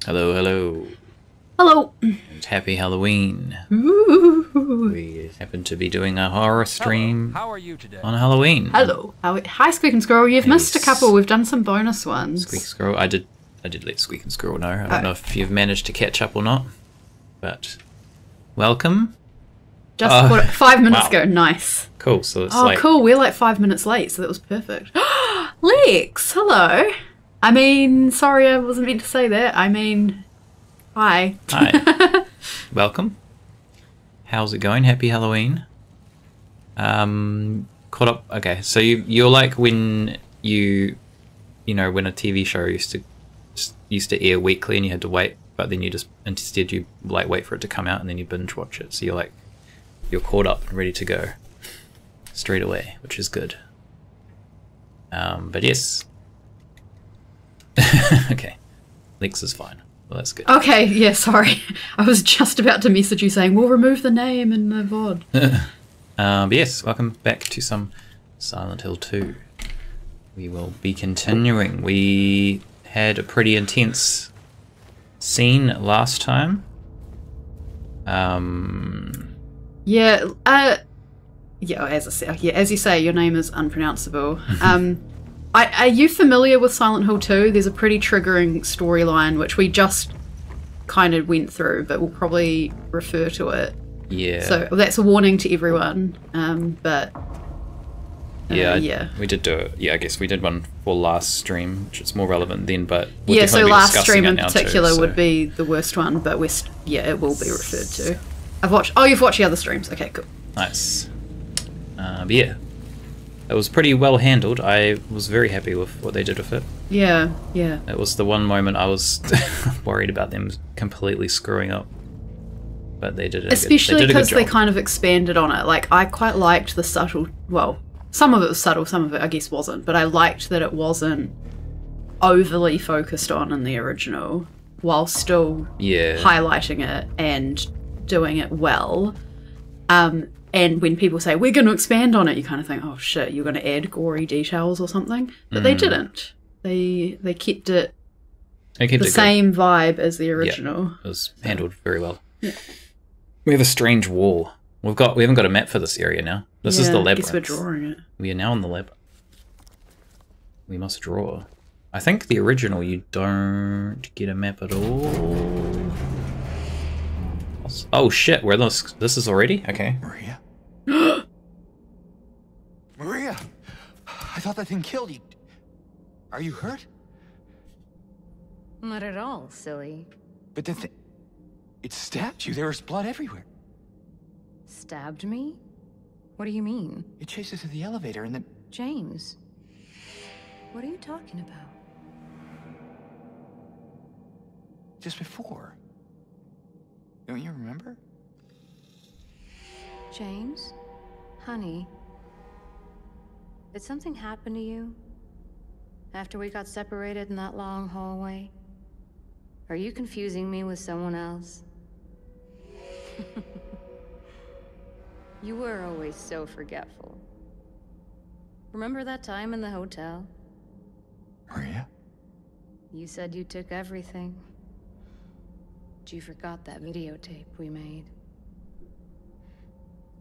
Hello, hello. Hello. And happy Halloween. Ooh. We happen to be doing a horror stream. Hello. How are you today? On Halloween. Hello. Hi, Squeak and Squirrel. You've missed a couple. We've done some bonus ones. Squeak and Squirrel. I did let Squeak and Squirrel know. I don't know if you've managed to catch up or not, but welcome. Just 5 minutes wow. ago. Nice. Cool. So it's cool. We're like 5 minutes late, so that was perfect. Lex, hello. I mean, sorry, I wasn't meant to say that. I mean, hi. Hi. Welcome. How's it going? Happy Halloween. Caught up. Okay, so you're like when you know when a TV show used to air weekly and you had to wait, but then instead you like wait for it to come out and then you binge watch it. So you're caught up and ready to go straight away, which is good. But yes. Okay. Lex is fine. Well, that's good. Okay, yeah, sorry. I was just about to message you saying, we'll remove the name in the VOD. But yes, welcome back to some Silent Hill 2. We will be continuing. We had a pretty intense scene last time. Yeah, as I said, yeah, as you say, your name is unpronounceable. Are you familiar with Silent Hill 2? There's a pretty triggering storyline which we just kind of went through, but we'll probably refer to it. Yeah. So that's a warning to everyone. Yeah. We did do it. Yeah, I guess we did one for last stream, which is more relevant then. But we'll yeah, so be last stream in now particular too, so. would be the worst one, but it will be referred to. You've watched the other streams. Okay, cool. Nice. But yeah, it was pretty well handled. I was very happy with what they did with it. Yeah. It was the one moment I was worried about them completely screwing up. But they did it. Especially because they kind of expanded on it. Like, I quite liked the subtle... Well, some of it was subtle, some of it I guess wasn't. But I liked that it wasn't overly focused on in the original, while still highlighting it and doing it well. And when people say, we're going to expand on it, you kind of think, oh shit, you're going to add gory details or something. But they didn't. They kept it the same vibe as the original. Yeah, it was handled very well. Yeah. We have a strange wall. We haven't got a map for this area now. This is the labyrinth. I guess we're drawing it. We are now in the labyrinth. We must draw. I think the original you don't get a map at all. Oh shit, this is already? Okay. Maria? Maria! I thought that thing killed you. Are you hurt? Not at all, silly. But it stabbed you. There was blood everywhere. Stabbed me? What do you mean? It chased us to the elevator and then... James, what are you talking about? Just before. Don't you remember? James? Honey? Did something happen to you? After we got separated in that long hallway? Are you confusing me with someone else? You were always so forgetful. Remember that time in the hotel? Maria? You said you took everything. But you forgot that videotape we made.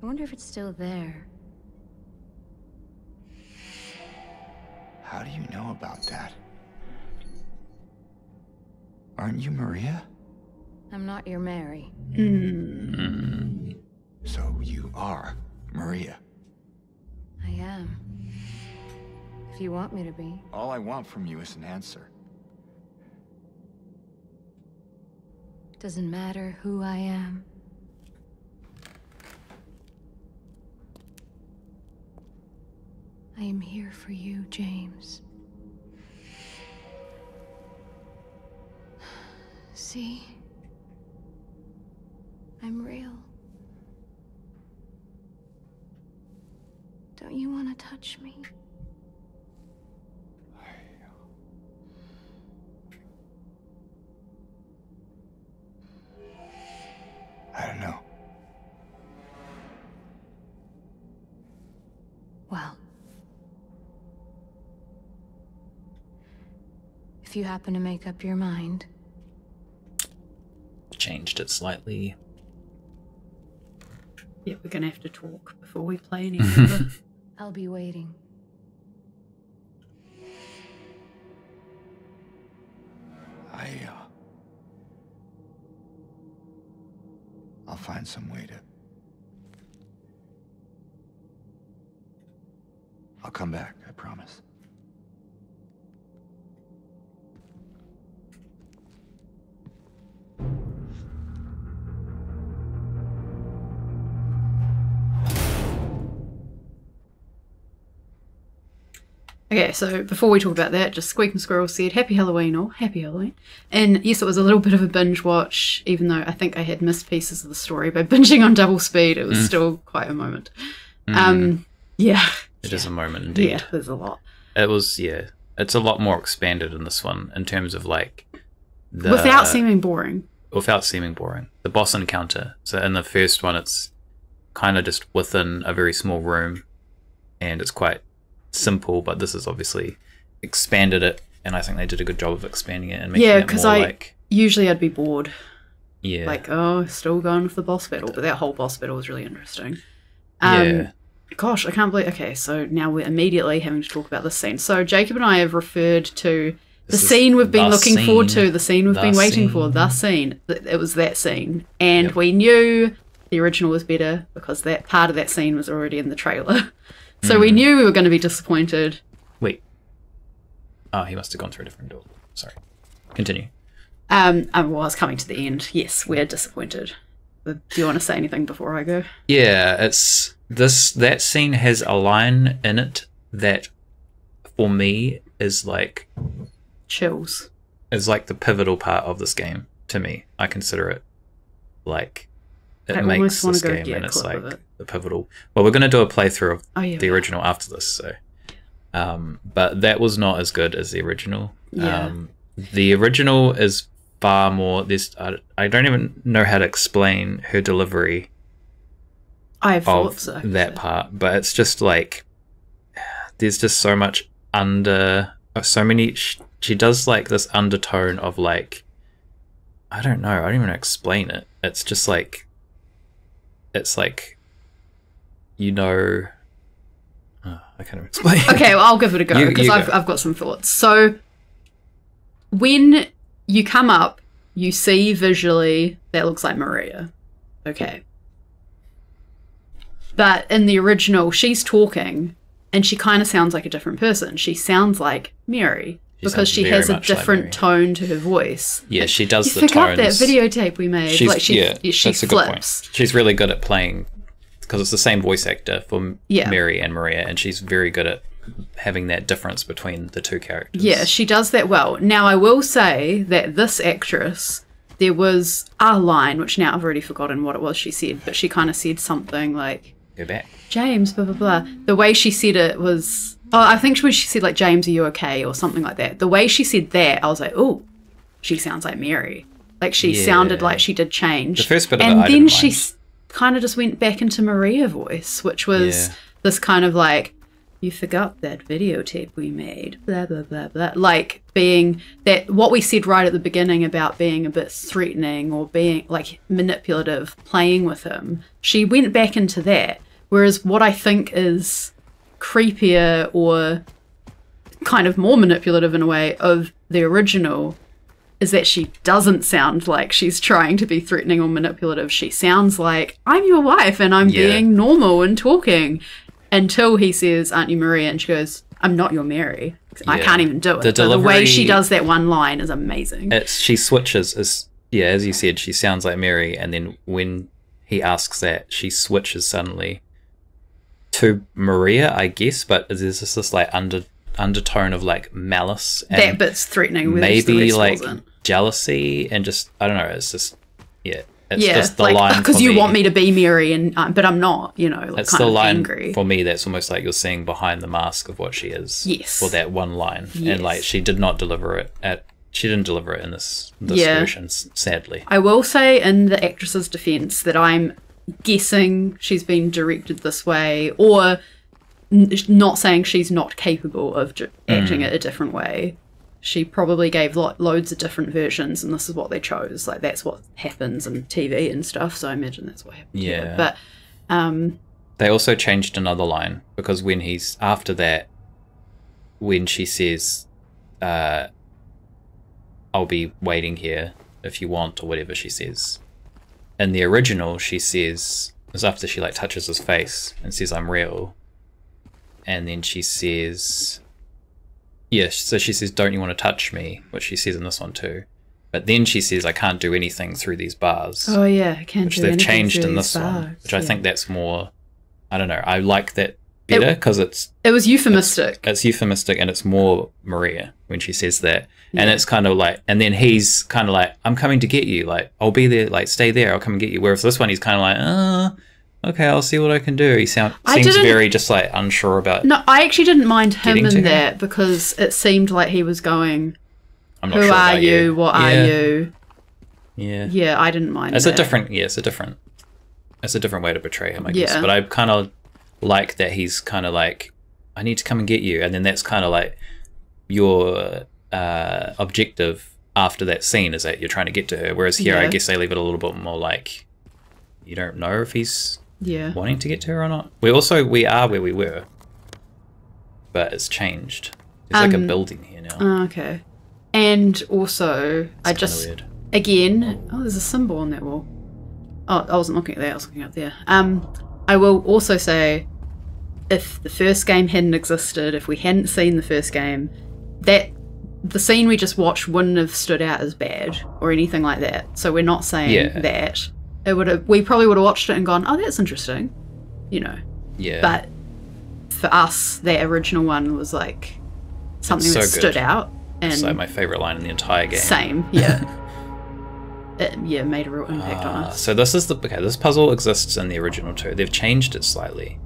I wonder if it's still there. How do you know about that? Aren't you Maria? I'm not your Mary. So you are Maria. I am. If you want me to be. All I want from you is an answer. Doesn't matter who I am. I am here for you, James. See? I'm real. Don't you want to touch me? I don't know. Well, if you happen to make up your mind, changed it slightly. Yeah, we're gonna have to talk before we play any further. I'll be waiting. I'll find some way to... I'll come back, I promise. Okay, so before we talk about that, just Squeak and Squirrel said Happy Halloween or Happy Halloween. And yes, it was a little bit of a binge watch, even though I think I had missed pieces of the story. By binging on double speed, it was still quite a moment. Yeah. It is a moment indeed. Yeah, there's a lot. It was, yeah. It's a lot more expanded in this one in terms of like the... Without seeming boring. Without seeming boring. The boss encounter. So in the first one, it's kind of just within a very small room and it's quite simple, but this has obviously expanded it, and I think they did a good job of expanding it and making it more like... usually I'd be bored. Yeah. Like, oh, still going with the boss battle, but that whole boss battle was really interesting. Yeah. Gosh, I can't believe... Okay, so now we're immediately having to talk about this scene. So Jacob and I have referred to the scene we've been looking forward to, the scene we've been waiting for, the scene. It was that scene. And we knew the original was better because that part of that scene was already in the trailer. So we knew we were going to be disappointed. Wait. Oh, he must have gone through a different door. Sorry. Continue. Well, I was coming to the end. Yes, we're disappointed. Do you want to say anything before I go? Yeah, it's that scene has a line in it that for me is like chills. Is like the pivotal part of this game to me. I consider it like it makes this game, and it's like the pivotal. Well, we're going to do a playthrough of the original after this, so but that was not as good as the original. The original is far more... I don't even know how to explain her delivery of that part, but it's just like there's just so much she does like this undertone of like, I don't know, I don't even know how to explain it. It's just like, it's like, you know, I can't even explain. Okay, well, I'll give it a go because I've got some thoughts. So when you come up, you see visually that looks like Maria. Okay. But in the original, she's talking and she kind of sounds like a different person. She sounds like Mary because she has a different tone to her voice. Yeah, she does the tones. You tones. That videotape we made. Like she flips. She's really good at playing because it's the same voice actor for Mary and Maria, and she's very good at having that difference between the two characters. Yeah, she does that well. Now, I will say that this actress, there was a line, which now I've already forgotten what it was she said, but she kind of said something like, go back. James, blah, blah, blah. The way she said it was... Oh, I think when she said, like, James, are you okay? Or something like that. The way she said that, I was like, oh, she sounds like Mary. Like, she sounded like she did change. The first bit of and it, then she kind of just went back into Maria voice, which was this kind of like, you forgot that videotape we made, blah, blah, blah, blah. Like, being that, what we said right at the beginning about being a bit threatening or being, like, manipulative, playing with him, she went back into that. Whereas what I think is creepier or kind of more manipulative in a way of the original is that she doesn't sound like she's trying to be threatening or manipulative. She sounds like, I'm your wife and I'm being normal and talking, until he says, aren't you Maria? And she goes, I'm not your Mary. I can't even do it. The way she does that one line is amazing. She switches, as you said, she sounds like Mary, and then when he asks that, she switches suddenly to Maria, I guess, but there's just this like undertone of like malice. And that bit's threatening. Maybe like jealousy and just, I don't know, it's just, it's just the like, line because you want me to be Mary, and but I'm not, you know, like, it's kind the of line angry. For me that's almost like you're seeing behind the mask of what she is. Yes. For that one line. Yes. And like she didn't deliver it in this version, sadly. I will say in the actress's defense that I'm guessing she's been directed this way, or not saying she's not capable of acting it a different way. she probably gave loads of different versions, and this is what they chose. Like, that's what happens in TV and stuff, so I imagine that's what happened. Yeah. But they also changed another line, because when he's after that, when she says, I'll be waiting here if you want, or whatever she says. In the original, she says, it's after she like touches his face and says, I'm real. And then she says, yeah, so she says, don't you want to touch me? Which she says in this one too. But then she says, I can't do anything through these bars. Oh yeah, I can't which do they've anything changed through in these this one, bars. which I think that's more, I don't know, I like that better because it was euphemistic. it's euphemistic and it's more Maria when she says that. And it's kind of like, and then he's kind of like, I'm coming to get you, like, I'll be there, like, stay there, I'll come and get you. Whereas this one, he's kind of like, okay, I'll see what I can do. He seems very just like unsure about. No, I actually didn't mind him getting to in her. that, because it seemed like he was going, I'm not who sure are about you? What are you? Yeah. Yeah, I didn't mind It's that. a different way to portray him, I guess. Yeah. But I kind of like that he's kind of like, I need to come and get you. And then that's kind of like your objective after that scene is that you're trying to get to her. Whereas here, I guess they leave it a little bit more like, you don't know if he's wanting to get to her or not. We are where we were, but it's changed. There's like a building here now. Okay. And also, It's kinda weird. again, there's a symbol on that wall. Oh, I wasn't looking at that, I was looking up there. I will also say, if the first game hadn't existed, if we hadn't seen the first game, that the scene we just watched wouldn't have stood out as bad or anything like that. So we're not saying that. We probably would have watched it and gone, oh, that's interesting, you know. Yeah. But for us, that original one was like something It's so that stood good. out. And It's like my favorite line in the entire game. same, yeah. It made a real impact on us. So this puzzle exists in the original too. They've changed it slightly.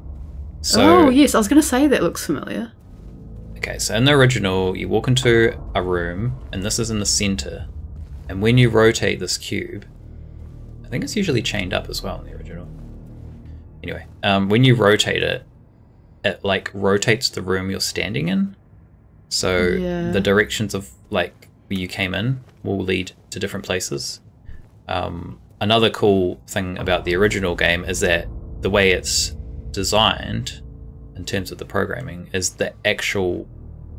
So, Oh yes, I was going to say that looks familiar. okay, so in the original, you walk into a room, and this is in the center. And when you rotate this cube, I think it's usually chained up as well in the original. Anyway, when you rotate it, it like rotates the room you're standing in. So the directions of like where you came in will lead to different places. Another cool thing about the original game is that the way it's designed in terms of the programming is the actual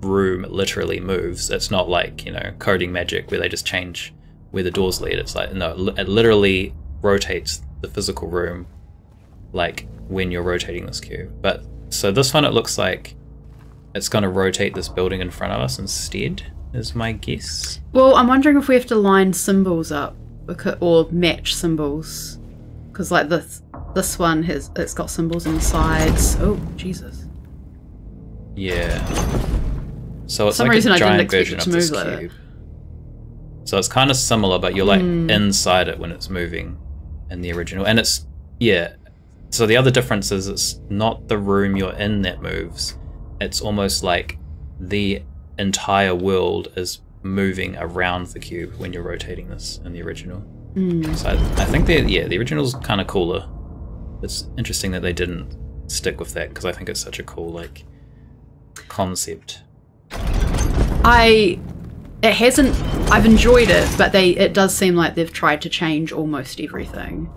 room literally moves. It's not like, you know, coding magic where they just change where the doors lead. It's like, no, it literally rotates the physical room like when you're rotating this cube. But so this one, it looks like it's going to rotate this building in front of us instead, is my guess. Well, I'm wondering if we have to line symbols up or match symbols, because like this one it's got symbols on the sides. Oh Jesus! Yeah. So it's For some like reason a I didn't giant expect version it of to this move like cube. So it's kind of similar, but you're like inside it when it's moving in the original. And it's, yeah. So the other difference is it's not the room you're in that moves. It's almost like the entire world is moving around the cube when you're rotating this in the original. So I think the original's kind of cooler. It's interesting that they didn't stick with that, because I think it's such a cool like concept. I've enjoyed it, but it does seem like they've tried to change almost everything.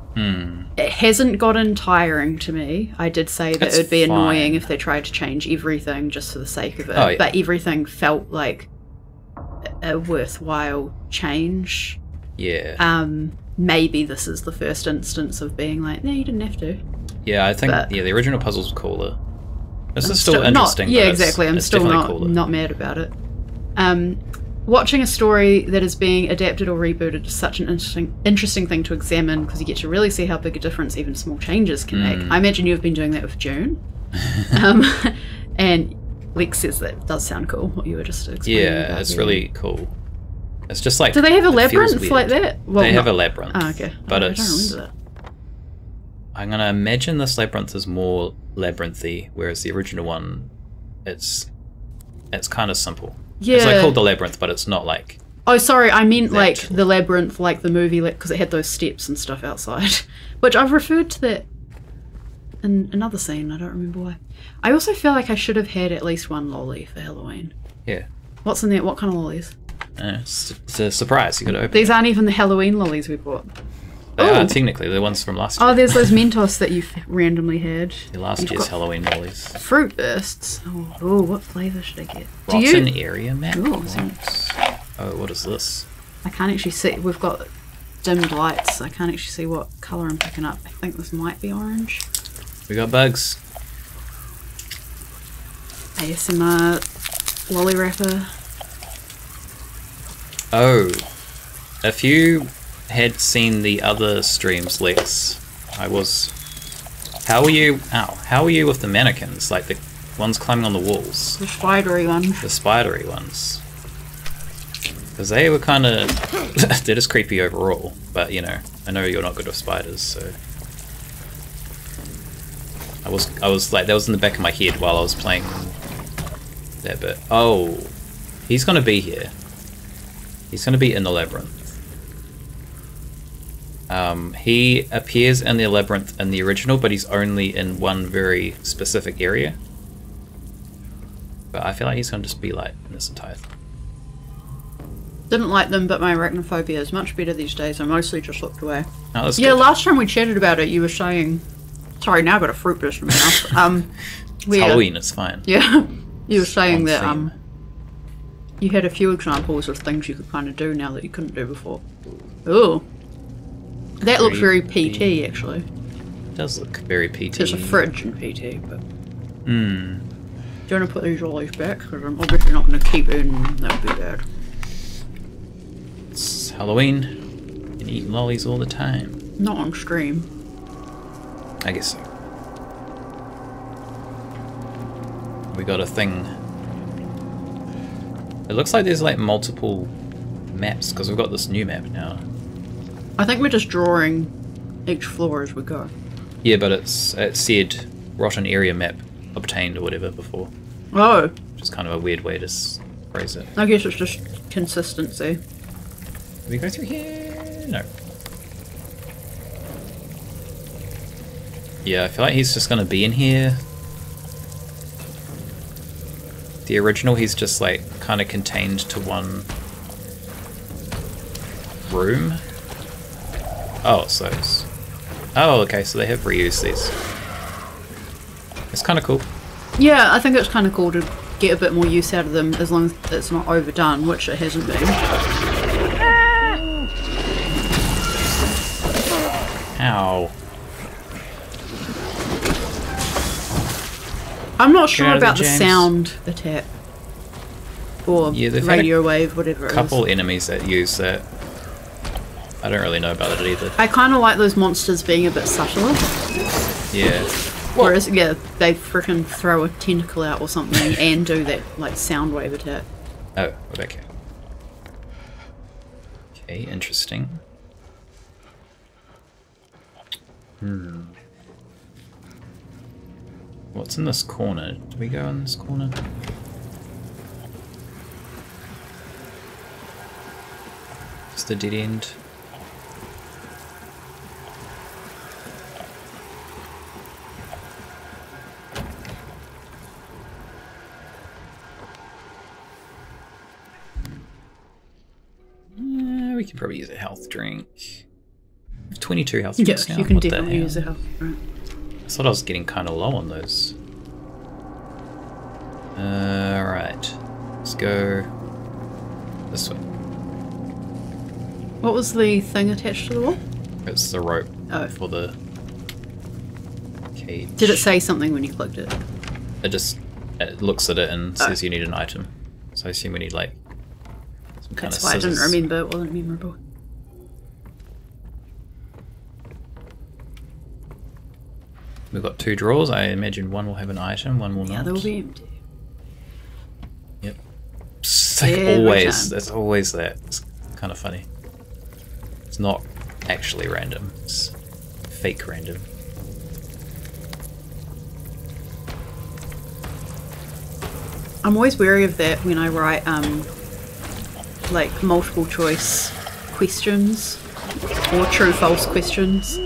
It hasn't gotten tiring to me. I did say that It's it would be annoying fine. if they tried to change everything just for the sake of it. Oh, yeah. But everything felt like a worthwhile change. Yeah. Maybe this is the first instance of being like, no, you didn't have to. Yeah, I think But- the original puzzle's cooler. This I'm is still interesting. Yeah, but exactly. I'm it's still definitely cooler. not mad about it. Watching a story that is being adapted or rebooted is such an interesting thing to examine, because you get to really see how big a difference even small changes can make. I imagine you've been doing that with June. And Lex says that does sound cool, what you were just explaining. Yeah, about it's there. really cool. It's just like, Do they have a it feels labyrinth like weird. that? Well, They have a labyrinth. Oh, okay. But I it's, don't remember I'm gonna imagine this labyrinth is more labyrinthy, whereas the original one, it's kind of simple. Yeah. It's like called the labyrinth, but it's not like. Oh, sorry, I meant That. like the labyrinth, like the movie, because it had those steps and stuff outside. Which I've referred to that in another scene, I don't remember why. I also feel like I should have had at least one lolly for Halloween. Yeah. What's in there? What kind of lollies? It's a surprise. You got to open. These aren't even the Halloween lollies we bought. They are technically the ones from last year. Oh, there's those Mentos that you've randomly had. Last year's Halloween lollies. Fruit bursts. Oh, what flavour should I get? Rotten area map. Ooh, oh, what is this? I can't actually see. We've got dimmed lights. I can't actually see what colour I'm picking up. I think this might be orange. We got bugs. ASMR lolly wrapper. Oh, if you had seen the other streams, Lex, how were you? Ow! How were you with the mannequins? Like the ones climbing on the walls. The spidery ones. The spidery ones. Because they were kind of they're just creepy overall. But you know, I know you're not good with spiders, so I was like that was in the back of my head while I was playing that bit. Oh, he's gonna be here. He's gonna be in the labyrinth. He appears in the labyrinth in the original, but he's only in one very specific area. But I feel like he's gonna just be like in this entire thing. Didn't like them, but my arachnophobia is much better these days. I mostly just looked away. Oh, that's yeah, good. last time we chatted about it, you were saying... Sorry, now I've got a fruit burst in my mouth. It's Halloween, it's fine. Yeah, you were saying that theme. you had a few examples of things you could kind of do now that you couldn't do before. Ooh. That looks very PT, actually. It does look very PT. There's a fridge in PT, but... Hmm. Do you want to put these lollies back? Because I'm obviously not going to keep eating them. That would be bad. It's Halloween. And eating lollies all the time. Not on stream. I guess so. We got a thing. It looks like there's like multiple maps because we've got this new map now. I think we're just drawing each floor as we go. Yeah, but it said rotten area map obtained or whatever before. Oh. Which is kind of a weird way to phrase it. I guess it's just consistency. Can we go through here? No. Yeah, I feel like he's just gonna be in here. The original, he's just like kind of contained to one room. Oh, so it's... Oh, okay, so they have reused these. It's kind of cool. Yeah, I think it's kind of cool to get a bit more use out of them as long as it's not overdone, which it hasn't been. Ow. I'm not sure out of about the the jams. sound attack. Or Yeah, they've had radio wave, whatever it is. Couple enemies that use that. I don't really know about it either. I kind of like those monsters being a bit subtler. Yeah. Whereas, yeah, they frickin' throw a tentacle out or something and do that, like, sound wave attack. Oh, we're back here. Okay, interesting. What's in this corner? Do we go in this corner? Just a dead end. We can probably use a health drink. We have 22 health drinks now. You can What the definitely hell? use a health. Right. I thought I was getting kind of low on those. Right. Let's go this way. What was the thing attached to the wall? It's the rope Oh. for the cage. Did it say something when you clicked it? It looks at it and says you need an item. So I assume we need like some kind That's of why scissors. I didn't remember. It wasn't memorable. We've got 2 drawers. I imagine one will have an item, one will Yeah, not. they'll be empty. Yep. It's like Every always. time. There's always that. It's kind of funny. It's not actually random. It's fake random. I'm always wary of that when I write, like, multiple choice questions or true-false questions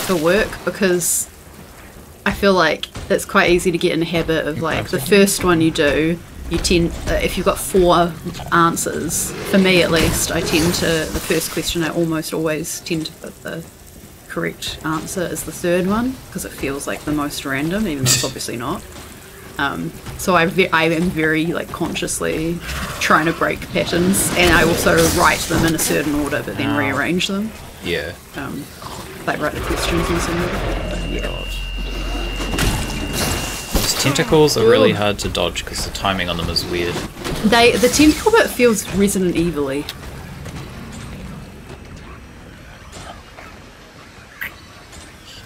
for work, because I feel like it's quite easy to get in the habit of, like, the first one you do, you tend, if you've got 4 answers, for me at least, I tend to, the first question I almost always tend to put the correct answer as the third one, because it feels like the most random, even though it's obviously not. So I am very like consciously trying to break patterns, and I also write them in a certain order, but then rearrange them. Yeah. Like write the questions in some order. But yeah. Those tentacles are really hard to dodge because the timing on them is weird. The tentacle bit feels Resident Evil-y.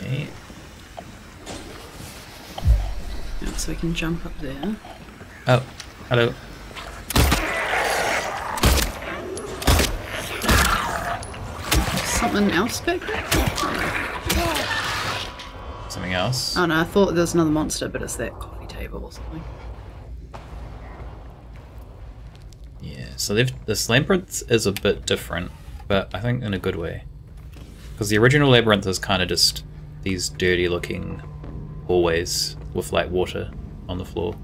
Okay. So we can jump up there. Oh, hello. Something else back there? Something else? Oh no, I thought there was another monster, but it's that coffee table or something. Yeah, so this labyrinth is a bit different, but I think in a good way. Because the original labyrinth is kind of just these dirty looking hallways with like water on the floor.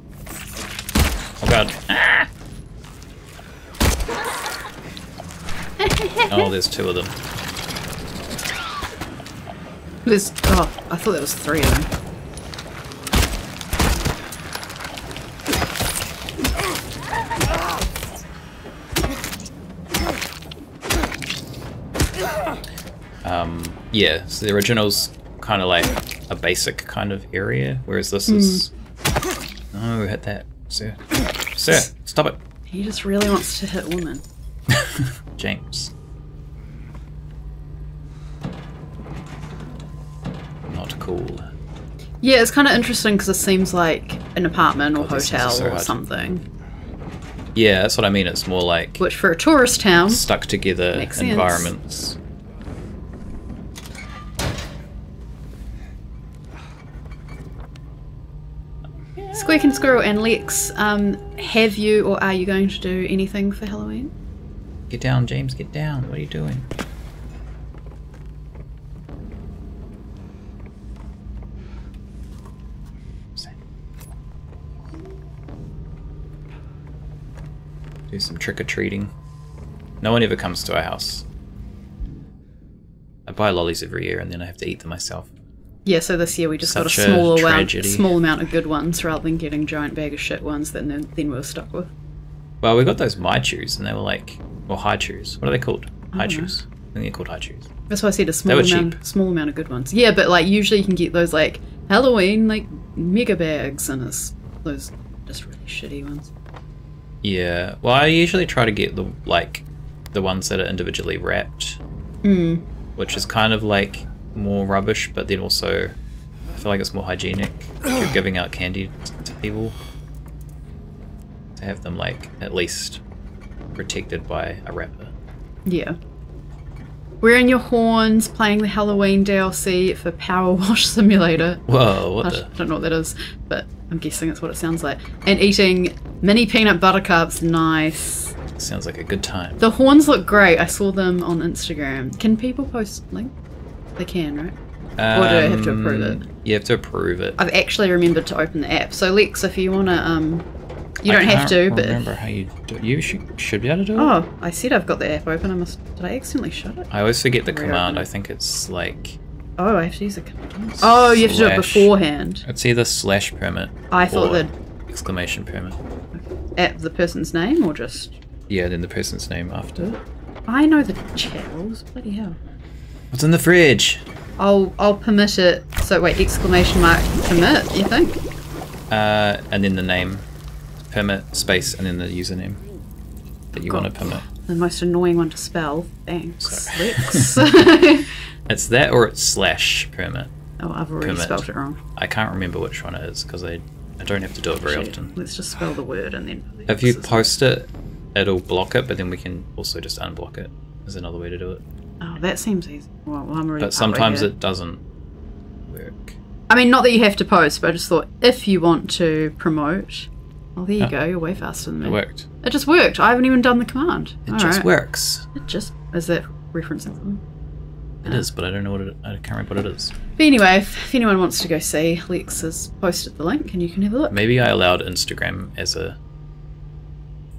Oh god. Ah! Oh, there's 2 of them. There's, oh, I thought there was 3 of them. Yeah, so the original's kind of like a basic kind of area, whereas this is... Oh, hit that. Sir. Sir, stop it. He just really wants to hit women. James. Not cool. Yeah, it's kind of interesting because it seems like an apartment or God, hotel so or hard. something. Yeah, that's what I mean. It's more like Which for a tourist town, stuck together Makes sense. environments. Squeak and Squirrel and Lex, have you or are you going to do anything for Halloween? Get down, James, get down. What are you doing? Do some trick-or-treating. No one ever comes to our house. I buy lollies every year and then I have to eat them myself. Yeah, so this year we just got a Such a small amount of good ones rather than getting giant bag of shit ones that then we were stuck with. Well, we got those My Chews and they were like, or High Chews. What are they called? High Chews. I think they're called High Chews. That's why I said a They were small amount of good ones. Yeah, but like usually you can get those like Halloween like mega bags and it's those just really shitty ones. Yeah, well, I usually try to get the ones that are individually wrapped, which is kind of like more rubbish, but then also I feel like it's more hygienic if you're giving out candy to people to have them like at least protected by a wrapper. Yeah. Wearing your horns, playing the Halloween DLC for Power Wash Simulator. Whoa, what I the? don't know what that is, but I'm guessing that's what it sounds like. And eating mini peanut butter cups. Nice. Sounds like a good time. The horns look great. I saw them on Instagram. Can people post links? They can, right? Or do I have to approve it? You have to approve it. I've actually remembered to open the app. So Lex, if you want to, you don't have to, but... I remember how you do it. You should be able to do it. Oh, I said I've got the app open. Did I accidentally shut it? I always forget the Reopen command. it. I think it's like... Oh, I have to use a command. Oh, you have to do it beforehand. It's either /permit I thought or that exclamation permit. at the person's name or just... Yeah, then the person's name after. I know the chat rules. Bloody hell. What's in the fridge? I'll permit it. So wait, exclamation mark permit, you think? And then the name, permit, space, and then the username that you want to permit. The most annoying one to spell. Thanks, Sorry. Lex. It's that or it's /permit. Oh, I've already Permit. spelled it wrong. I can't remember which one it is because I don't have to do it very often. Let's just spell the word and then... If you post it, it'll block it, but then we can also just unblock it. There's another way to do it. Oh, that seems easy. Well, I'm already But sometimes partway it doesn't work. I mean, not that you have to post, but I just thought if you want to promote... Oh, there you go. You're way faster than me. It worked. It just worked. I haven't even done the command. It just works. It just... Is that referencing something? It is, but I don't know what I can't remember what it is. But anyway, if anyone wants to go see, Lex has posted the link and you can have a look. Maybe I allowed Instagram as a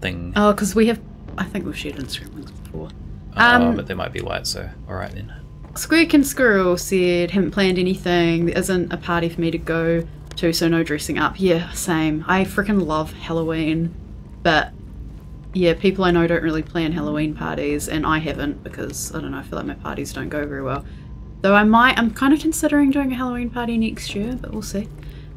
thing. Oh, because I think we've shared Instagram links before. But they might be white, so alright then. Squeak and Squirrel said, haven't planned anything. There isn't a party for me to go to, so no dressing up. Yeah, same. I freaking love Halloween. But, yeah, people I know don't really plan Halloween parties, and I haven't because, I don't know, I feel like my parties don't go very well. Though I'm kind of considering doing a Halloween party next year, but we'll see.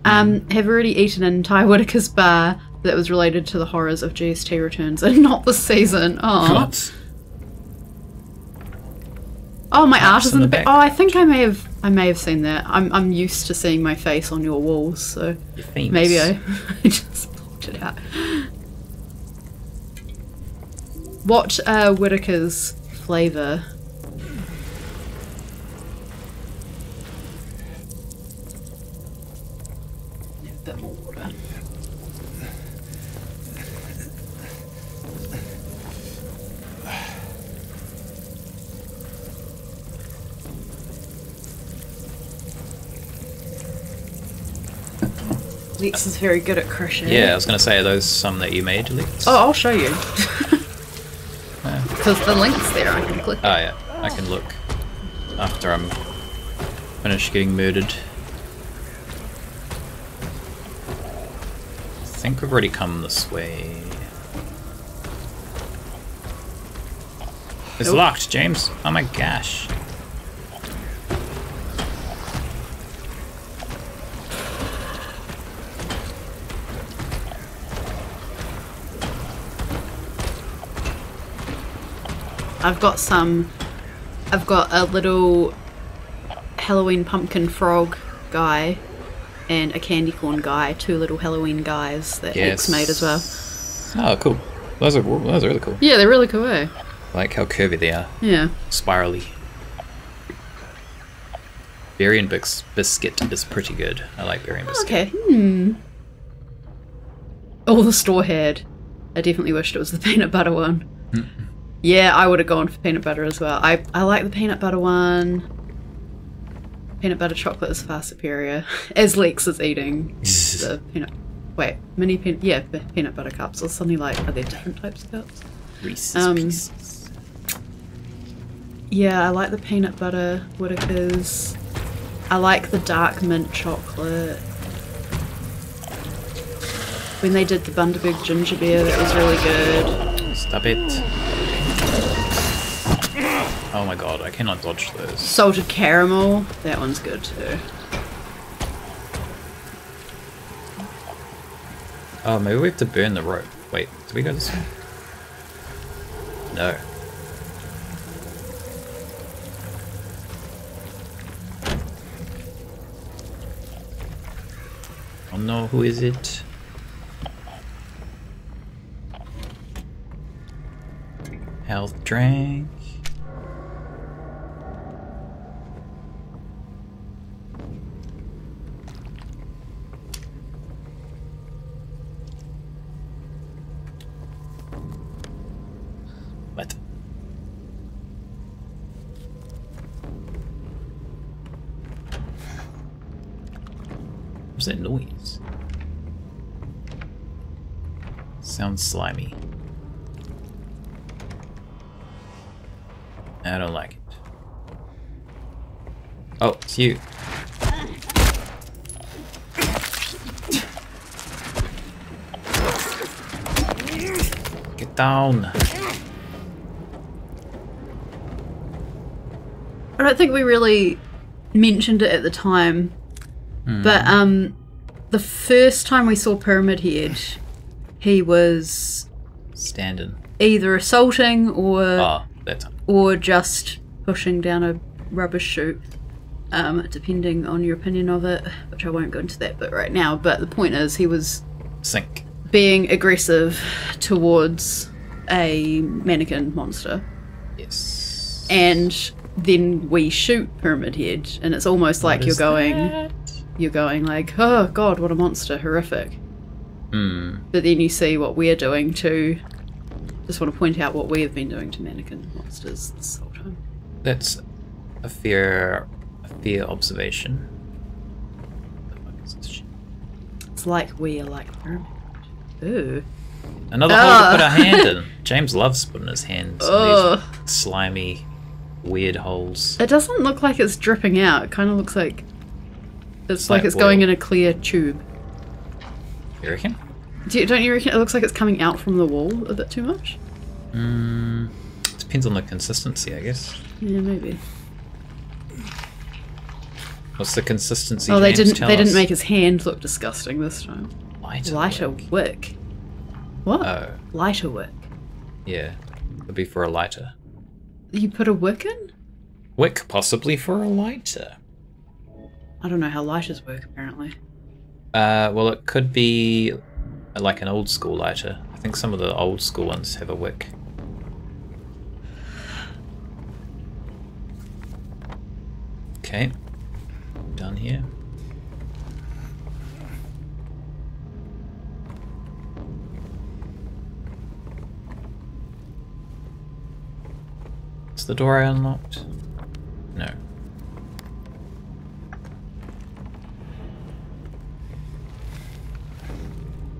Have already eaten in Ty Whitaker's bar that was related to the horrors of GST returns and not this season. Oh. What? Oh, my art is in the back. Oh, I think I may have seen that. I'm used to seeing my face on your walls, so maybe I just blocked it out. What Whitaker's flavour? A bit more water. Lex is very good at crochet. Yeah, I was going to say, are those some that you made, Lex? Oh, I'll show you. Because the link's there, I can click. Oh yeah, I can look after I'm finished getting murdered. I think we've already come this way. It's locked, James. Oh my gosh. I've got a little Halloween pumpkin frog guy and a candy corn guy, 2 little Halloween guys that X made as well. Oh, cool. Those are really cool. Yeah, they're really cool, eh? I like how curvy they are. Yeah. Spirally. Berry and biscuit is pretty good. I like berry and biscuit. Okay. All the store had. I definitely wished it was the peanut butter one. Yeah, I would have gone for peanut butter as well. I like the peanut butter one. Peanut butter chocolate is far superior. As Lex is eating the peanut butter cups or something like. Are there different types of cups? Reese's Pieces. Yeah, I like the peanut butter Whitakers. I like the dark mint chocolate. When they did the Bundaberg ginger beer, that was really good. Stop it. Oh my god, I cannot dodge those. Salted caramel, that one's good too. Oh, maybe we have to burn the rope. Wait, do we go this way? No. Oh no, who is it? Health drink. What? What's that noise? Sounds slimy. I don't like it. Oh, it's you. Get down. I don't think we really mentioned it at the time, but the first time we saw Pyramid Head, he was Standing. either assaulting or just pushing down a rubbish chute, depending on your opinion of it, which I won't go into that bit right now, but the point is he was Sink. being aggressive towards a mannequin monster. Yes. And then we shoot Pyramid Head, and it's almost like you're going like, oh god, what a monster, horrific. But then you see what we're doing to, just want to point out what we have been doing to mannequin monsters this whole time. That's a fair observation. It's like we are like Pyramid. Ooh. Another hole to put our hand in. James loves putting his hands in these slimy, weird holes. It doesn't look like it's dripping out. It kind of looks like it's like it's oil. going in a clear tube. You reckon? Don't you reckon it looks like it's coming out from the wall a bit too much? Depends on the consistency, I guess. Yeah, maybe. What's the consistency? Oh, James? they didn't make his hand look disgusting this time. Lighter wick. What? Oh. Lighter wick. Yeah, it'd be for a lighter. You put a wick in? Wick, possibly for a lighter. I don't know how lighters work, apparently. Well, it could be like an old school lighter. I think some of the old school ones have a wick. Okay, done here. Is the door I unlocked? No.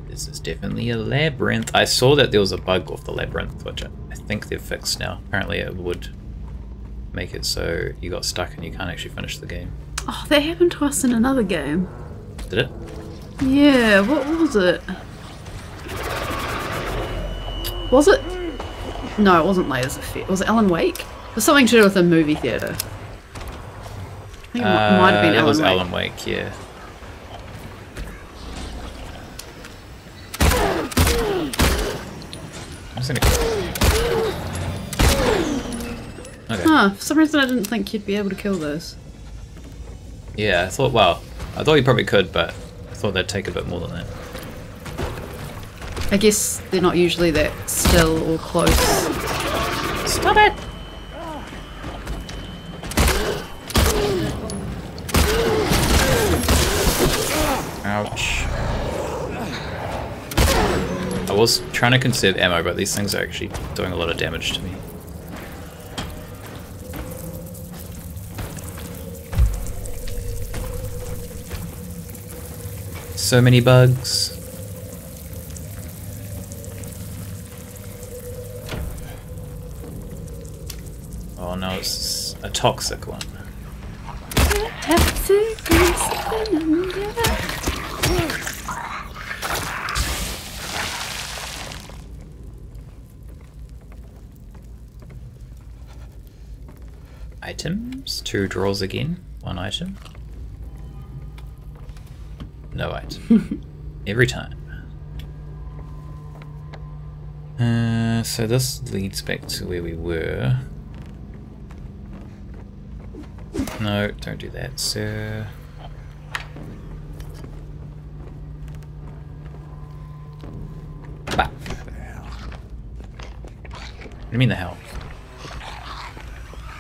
This is definitely a labyrinth. I saw that there was a bug with the labyrinth, which I think they've fixed now. Apparently it would make it so you got stuck and you can't actually finish the game. Oh, that happened to us in another game. Did it? Yeah, what was it? Was it? No, it wasn't Layers of Fear. Was it Alan Wake? It was something to do with a movie theatre. I think it might have been it Alan was Wake. Alan Wake, yeah. I'm just gonna... Okay. Huh, for some reason I didn't think you'd be able to kill those. Yeah, I thought, well, I thought you probably could, but I thought they'd take a bit more than that. I guess they're not usually that still or close. Stop it! Ouch. I was trying to conserve ammo, but these things are actually doing a lot of damage to me. So many bugs. Oh no, it's a toxic one. Items, 2 drawers again, 1 item. No item. Every time. So this leads back to where we were. No, don't do that, sir. Bah. What do you mean the hell?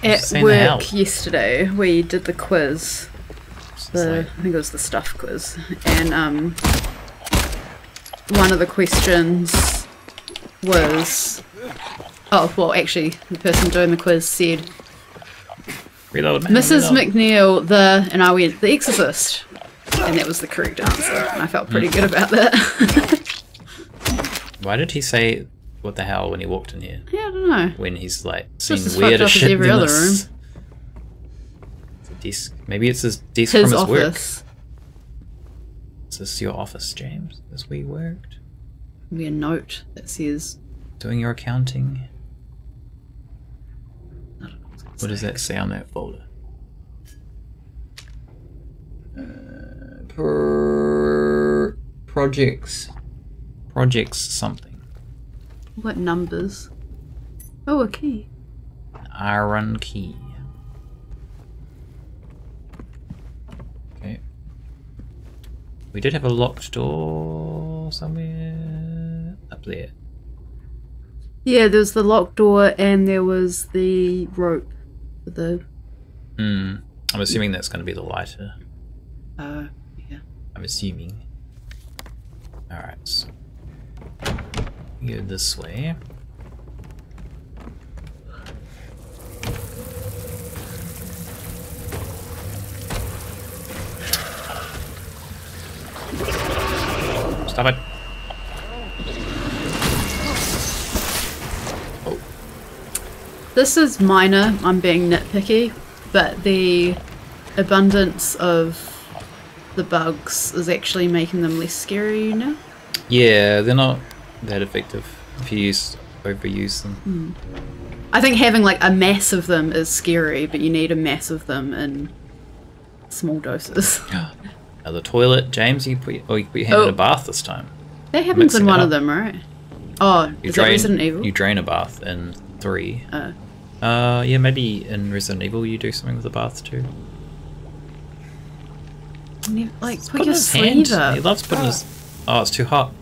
At Saying the hell. work yesterday, we did the quiz. I think it was the stuff quiz. And one of the questions was... Oh, well, actually, the person doing the quiz said, Reload, man, Mrs. reload. McNeil, and I went, The Exorcist. And that was the correct answer. And I felt pretty good about that. Why did he say what the hell when he walked in here? Yeah, I don't know. When he's like seen Just as weirder fucked up as shit every than other this. room. It's a desk. Maybe it's his desk His from his work. office. Is this your office, James? Is where you worked? Be a note that says... Doing your accounting? I don't know what's gonna What does say. that say on that folder? Projects. Projects something. What numbers? Oh, a key. Iron key. Okay. We did have a locked door somewhere up there. Yeah, there was the locked door and there was the rope for the... I'm assuming that's going to be the lighter. yeah. I'm assuming. Alright. So go this way. Stop it. This is minor, I'm being nitpicky, but the abundance of the bugs is actually making them less scary now. Yeah, they're not that effective if you overuse them. I think having like a mass of them is scary, but you need a mass of them in small doses. Now the toilet, James, you put your hand in a bath this time. That happens Mixing in it one up. of them, right? Oh, is that Resident Evil? You drain a bath in 3. Yeah, maybe in Resident Evil you do something with the bath too. Like, He's put putting your his sleeve hand. up. He loves putting his... Oh, it's too hot.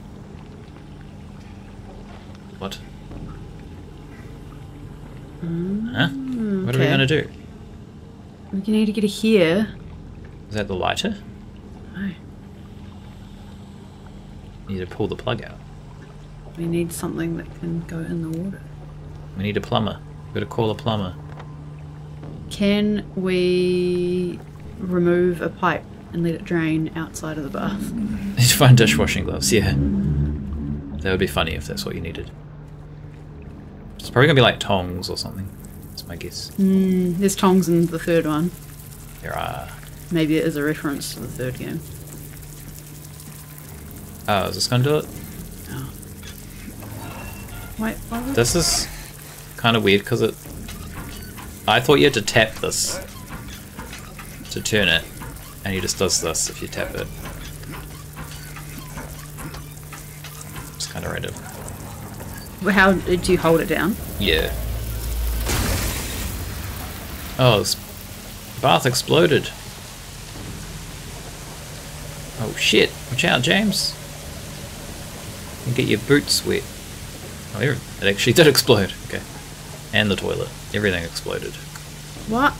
What? Huh? What are we okay. gonna do? We need to get a here. Is that the lighter? No. You need to pull the plug out. We need something that can go in the water. We need a plumber. We've got to call a plumber. Can we remove a pipe and let it drain outside of the bath? Need to find dishwashing gloves, yeah. That would be funny if that's what you needed. It's probably gonna be like tongs or something. That's my guess. There's tongs in the third one. There are... Maybe it is a reference to the third game. Oh, is this gonna do it? Oh. Wait, what was This is kind of weird because it... I thought you had to tap this to turn it, and he just does this if you tap it. It's kind of random. How did you hold it down? Yeah. Oh, this bath exploded. Oh shit, watch out, James. You get your boots wet. Oh, it actually did explode. Okay. And the toilet. Everything exploded. What?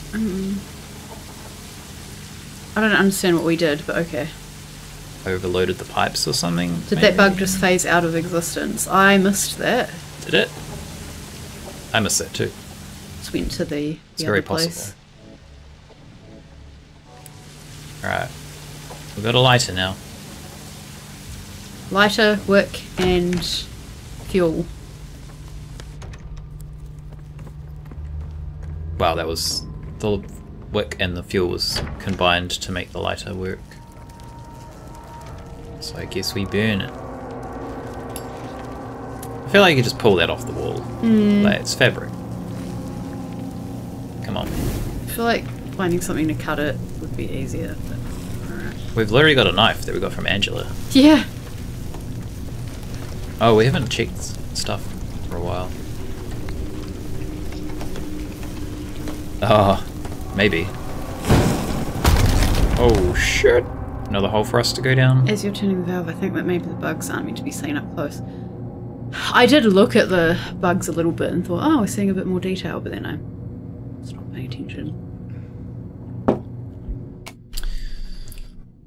I don't understand what we did, but okay. Overloaded the pipes or something? Did that bug just phase out of existence? I missed that. Did it? I missed that too. Just went to the It's very other place. possible. Alright. We've got a lighter now. Lighter, wick, and fuel. Wow, that was... The wick and the fuel was combined to make the lighter work. So I guess we burn it. I feel like you could just pull that off the wall. Like, it's fabric. Come on. I feel like finding something to cut it would be easier, but alright. We've literally got a knife that we got from Angela. Yeah. Oh, we haven't checked stuff for a while. Oh, maybe. Oh shit! Another hole for us to go down. As you're turning the valve, I think that maybe the bugs aren't meant to be seen up close. I did look at the bugs a little bit and thought, oh, we're seeing a bit more detail, but then I stopped paying attention.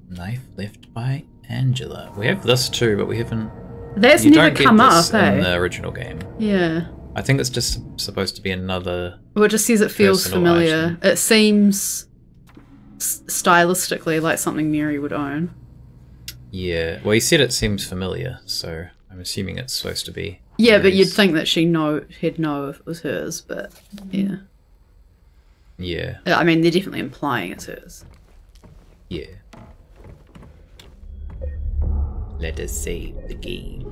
Knife left by Angela. We have this too, but we haven't... That's You never don't get come this up, in eh? the original game. Yeah. I think it's just supposed to be another... Well, it just says it feels Personal familiar. item. It seems stylistically like something Mary would own. Yeah. Well, he said it seems familiar, so I'm assuming it's supposed to be... Yeah, but you'd Mary's. think that he'd know if it was hers, but yeah. Yeah. I mean, they're definitely implying it's hers. Yeah. Let us save the game.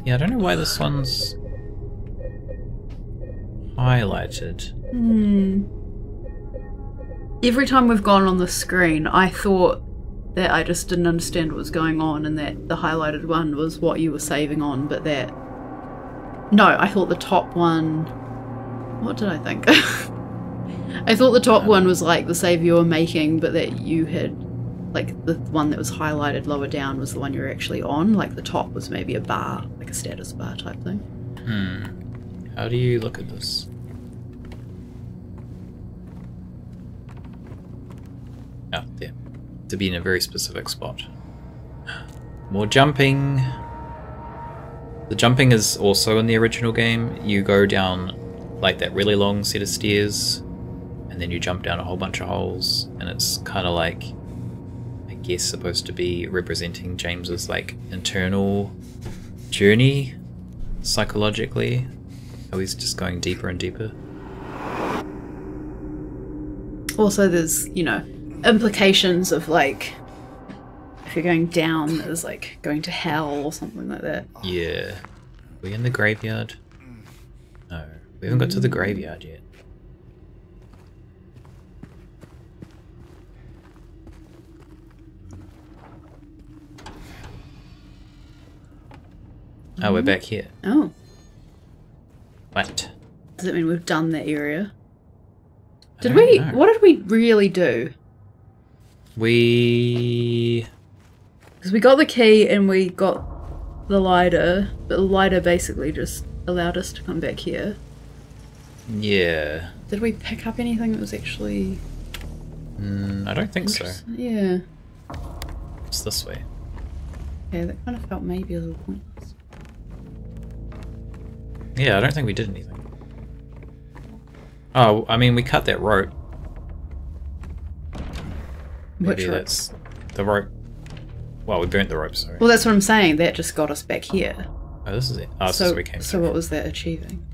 Yeah, I don't know why this one's highlighted. Every time we've gone on the screen, I thought that I just didn't understand what was going on and that the highlighted one was what you were saving on, but that... No, I thought the top one... What did I think? I thought the top one was like the save you were making, but that you had... Like, the one that was highlighted lower down was the one you were actually on. Like, the top was maybe a bar, like a status bar type thing. How do you look at this? Oh, there. To be in a very specific spot. More jumping. The jumping is also in the original game. You go down like that really long set of stairs, and then you jump down a whole bunch of holes, and it's kind of like, I guess, supposed to be representing James's like internal journey psychologically? Are we just going deeper and deeper? Also, there's, you know, implications of like, if you're going down, there's like going to hell or something like that. Yeah. Are we in the graveyard? No. We haven't got to the graveyard yet. Oh, we're back here. Oh. What? Does that mean we've done that area? I Did don't we? know. What did we really do? We... Because we got the key and we got the lighter, but the lighter basically just allowed us to come back here. Yeah. Did we pick up anything that was actually... I don't think so. Yeah. It's this way. Yeah, that kind of felt maybe a little pointless. Yeah, I don't think we did anything. Oh, I mean, we cut that rope. Maybe Which rope? that's the rope. Well, we burnt the rope, sorry. Well, that's what I'm saying. That just got us back here. Oh, this is it. Oh, this is where we came so from. what was that achieving?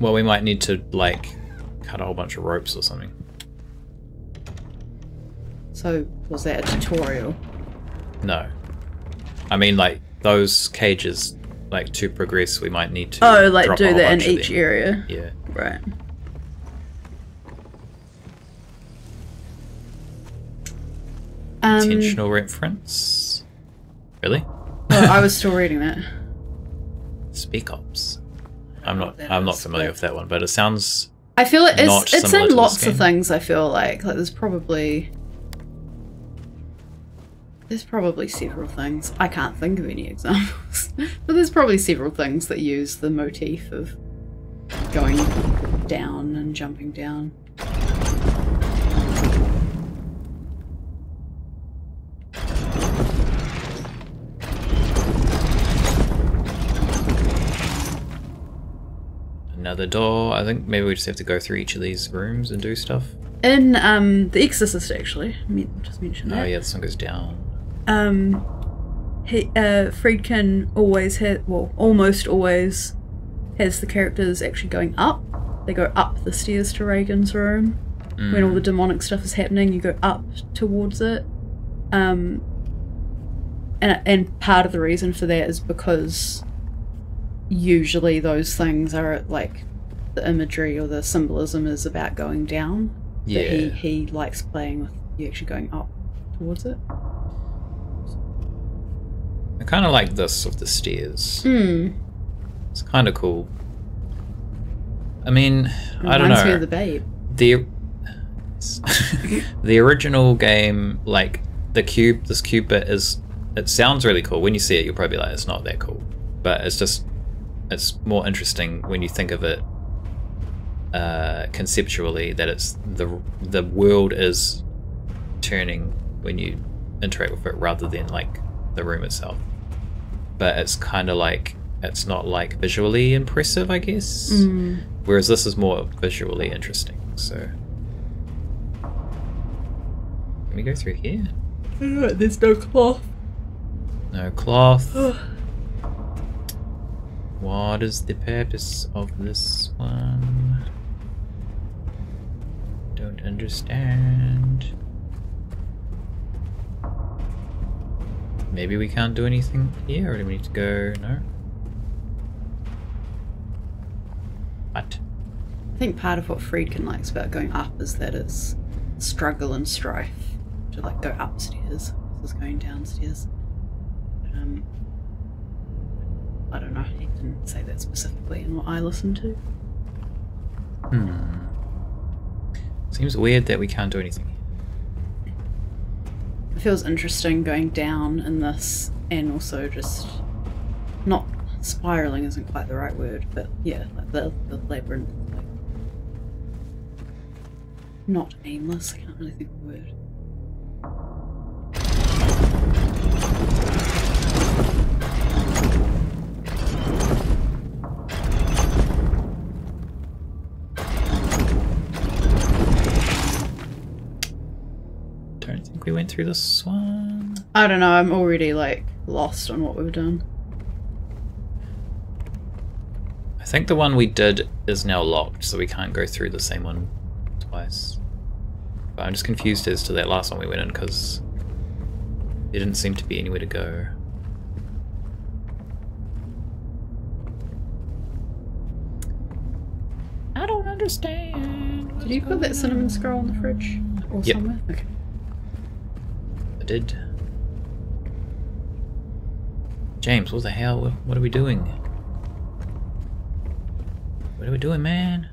Well, we might need to, like, cut a whole bunch of ropes or something. So was that a tutorial? No. I mean, like, those cages, like, to progress, we might need to Oh, like drop do a whole that in bunch of each them. area? Yeah. Right. Intentional reference? Really? Oh, I was still reading that. Spec Ops. I'm know not what that I'm not is, familiar but- with that one, but it sounds I feel it, Not it's similar in to this lots of game. things. I feel like there's probably several things. I can't think of any examples, but there's probably several things that use the motif of going down and jumping down. another door. I think maybe we just have to go through each of these rooms and do stuff. In The Exorcist, actually, just mention that. Oh yeah, this one goes down. Friedkin always almost always has the characters actually going up. They go up the stairs to Reagan's room. When all the demonic stuff is happening, you go up towards it. And part of the reason for that is because usually those things are like the imagery or the symbolism is about going down. Yeah. But he likes playing with you actually going up towards it. I kind of like this of the stairs. Hmm. It's kind of cool. I mean, I don't Reminds me know. of the Babe. The original game, like this cube bit it sounds really cool. When you see it, you'll probably be like, it's not that cool. But it's more interesting when you think of it conceptually, that it's the world is turning when you interact with it rather than like the room itself. But it's kind of like, it's not like visually impressive, I guess. Whereas this is more visually interesting. So can we go through here? There's no cloth. No cloth. What is the purpose of this one? Don't understand. Maybe we can't do anything here, or do we need to go? No? What? I think part of what Friedkin likes about going up is that it's struggle and strife to like go upstairs versus going downstairs. But, I don't know, he didn't say that specifically in what I listened to. Seems weird that we can't do anything. It feels interesting going down in this, and also just not spiraling isn't quite the right word, but yeah, like the labyrinth, like not aimless. I can't really think of the word. Don't think we went through this one. I don't know. I'm already like lost on what we've done. I think the one we did is now locked, so we can't go through the same one twice. But I'm just confused as to that last one we went in, because there didn't seem to be anywhere to go. I don't understand. Did you put that cinnamon scroll in the fridge? Or Yep. somewhere? Okay. I did. James, what the hell? What are we doing? What are we doing, man?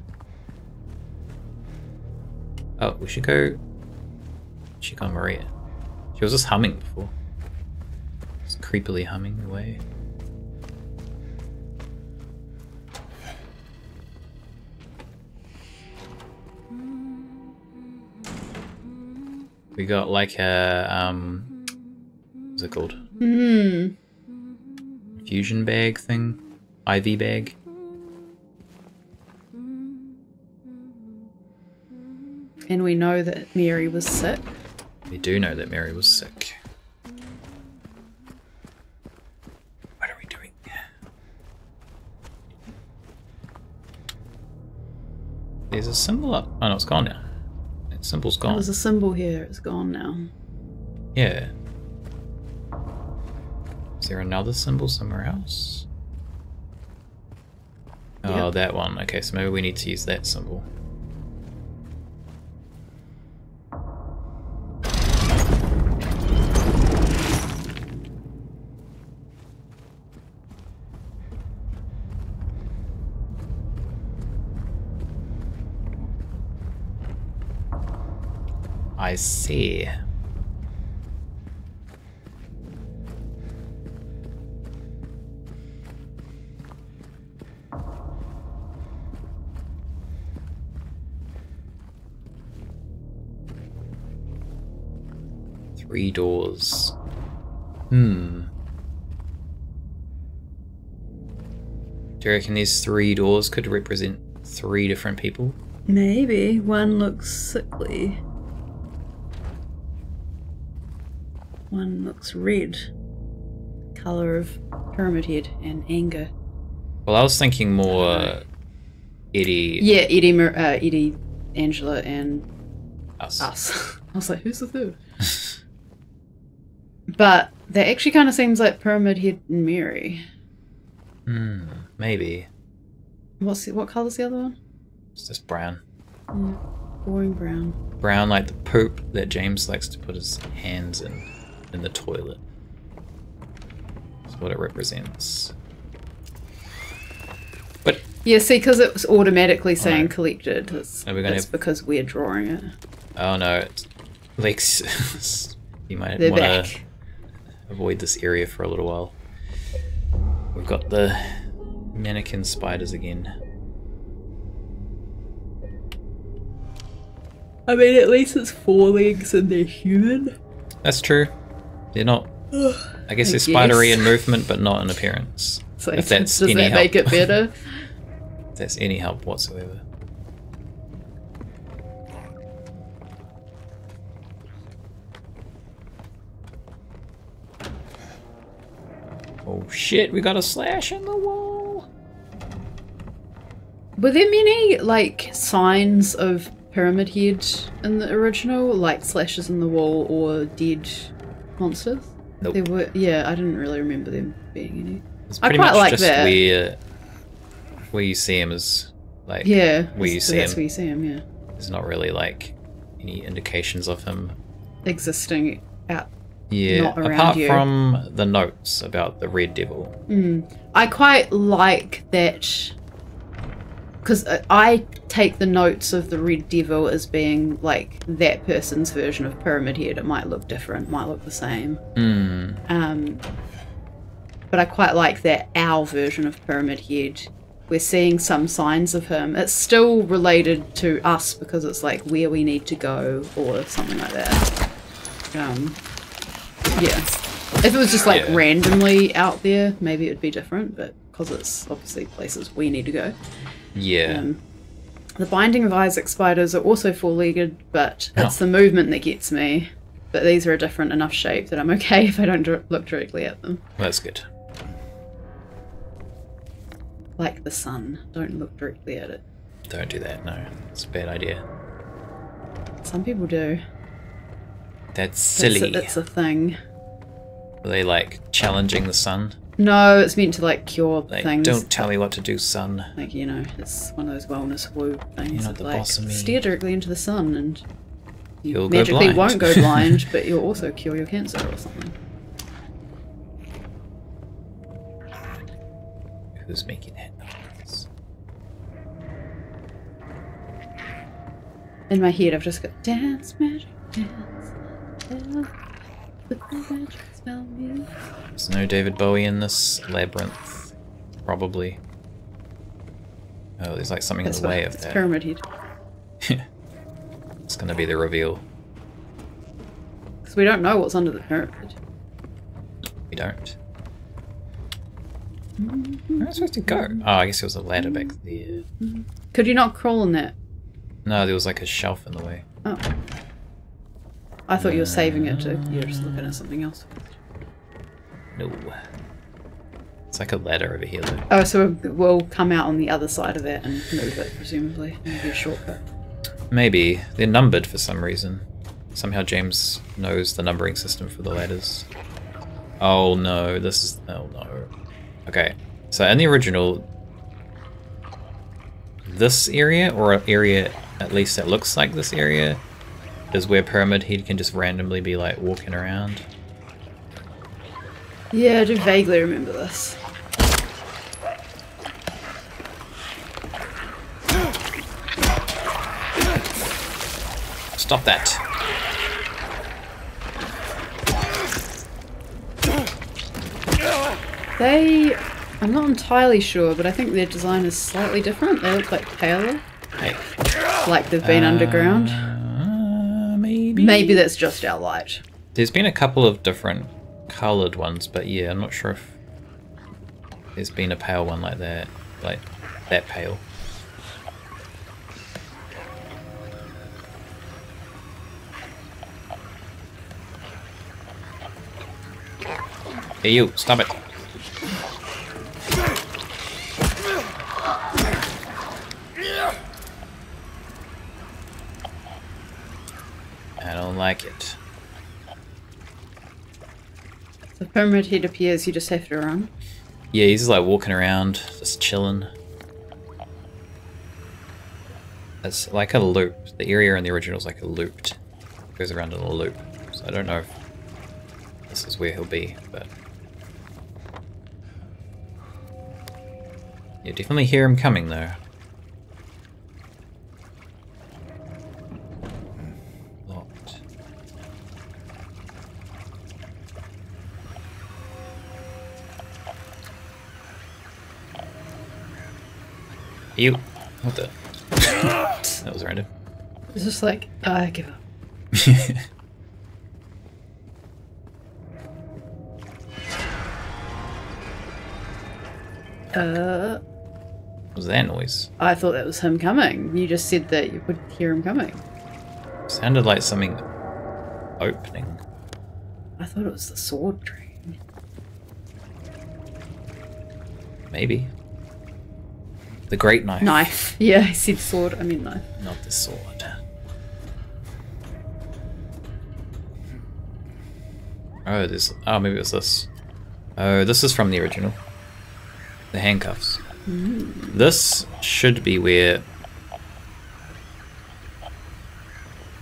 Oh, we should go check on Maria. She was just humming before. Just creepily humming away. We got like a what's it called? Fusion bag thing? IV bag? And we know that Mary was sick. We do know that Mary was sick. What are we doing? There's a symbol up. Oh no, it's gone now. That symbol's gone. There's a symbol here, it's gone now. Yeah. Is there another symbol somewhere else? Oh, Yep. that one. Okay, so maybe we need to use that symbol. I see. Three doors. Do you reckon these three doors could represent three different people? Maybe. One looks sickly. One looks red. Colour of Pyramid Head and anger. Well, I was thinking more Eddie. Yeah, Eddie, Angela, and Us. us. I was like, who's the third? But that actually kind of seems like Pyramid Head and Mary. Maybe. What colour's the other one? It's just brown. Yeah, boring brown. Brown like the poop that James likes to put his hands in the toilet. That's what it represents. But Yeah, see, because it was automatically saying no. collected. That's, Are we gonna that's have- because we're drawing it. oh no, it's Lex. You might They're want to back. avoid this area for a little while. We've got the mannequin spiders again. I mean, at least it's 4 legs and they're human. That's true. They're not. I guess they're spidery in movement, but not in appearance. So if that's does any that help. make it better? If that's any help whatsoever. Oh shit, we got a slash in the wall. Were there many, like, signs of Pyramid Head in the original? Like slashes in the wall or dead monsters? Nope. There were, yeah, I didn't really remember them being any. It's I pretty quite much like just that. where you see him is like Yeah, where you so see that's him. where you see him, yeah. There's not really like any indications of him. Existing out. Yeah, Not around apart you. from the notes about the Red Devil. I quite like that, because I take the notes of the Red Devil as being like that person's version of Pyramid Head. It might look different, might look the same. But I quite like that our version of Pyramid Head, we're seeing some signs of him. It's still related to us because it's like where we need to go or something like that. Yeah. If it was just like Yeah. randomly out there, maybe it would be different, but because it's obviously places we need to go. Yeah. The Binding of Isaac spiders are also 4-legged, but Oh. it's the movement that gets me. But these are a different enough shape that I'm okay if I don't look directly at them. That's good. Like the sun. Don't look directly at it. Don't do that, no. It's a bad idea. Some people do. That's silly. It's a thing. Are they like challenging the sun? No, it's meant to like cure Like, things. don't tell me what to do, son. Like, you know, it's one of those wellness woo things. You're not the like, boss of me. Stare directly into the sun and you You'll go magically blind. won't go blind, but you'll also cure your cancer or something. Who's making that noise? In my head, I've just got dance, magic, dance. Dance, with the magic spell me. There's no David Bowie in this labyrinth. Probably. Oh, there's like something in the way of It's that. Pyramid Head. It's gonna be the reveal. Because we don't know what's under the pyramid. We don't. Where am I supposed to go? Oh, I guess there was a ladder back there. Could you not crawl in that? No, there was like a shelf in the way. Oh. I thought you were saving it to... You're just looking at something else. No. It's like a ladder over here though. Oh, so we'll come out on the other side of that and move it, presumably. Maybe a shortcut. Maybe. They're numbered for some reason. Somehow James knows the numbering system for the ladders. Oh no, this is... Oh no. Okay, so in the original, this area, or an area at least that looks like this area, is where Pyramid Head can just randomly be like walking around. Yeah, I do vaguely remember this. Stop that. I'm not entirely sure, but I think their design is slightly different. They look like paler. Hey. Like they've been underground. Maybe? Maybe that's just our light. There's been a couple of different coloured ones, but yeah, I'm not sure if there's been a pale one like that. Like, that pale. Hey you, stop it. I don't like it. The Pyramid Head appears, you just have to run. Yeah, he's just like walking around, just chilling. It's like a loop. The area in the original is like a looped. It goes around in a loop. So I don't know if this is where he'll be, but... You definitely hear him coming though. Locked. You. What the? That was random. It's just like, I give up. What was that noise? I thought that was him coming. You just said that you would hear him coming. Sounded like something opening. I thought it was the sword train. Maybe. The great knife. Knife. Yeah, I said sword, I mean knife. Not the sword. Oh, there's... Oh, maybe it was this. Oh, this is from the original. The handcuffs. This should be where...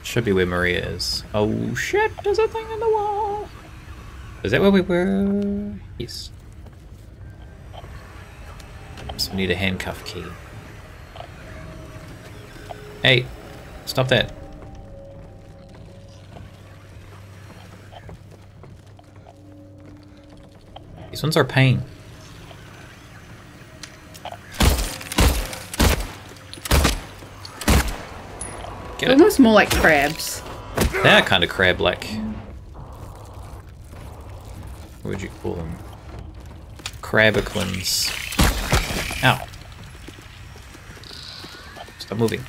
Should be where Maria is. Oh shit, there's a thing in the wall! Is that where we were? Yes. So we need a handcuff key. Hey, stop that. These ones are pain. Get it? Almost more like crabs. They're kind of crab-like. What would you call them? Crabiclins. Ow. Stop moving.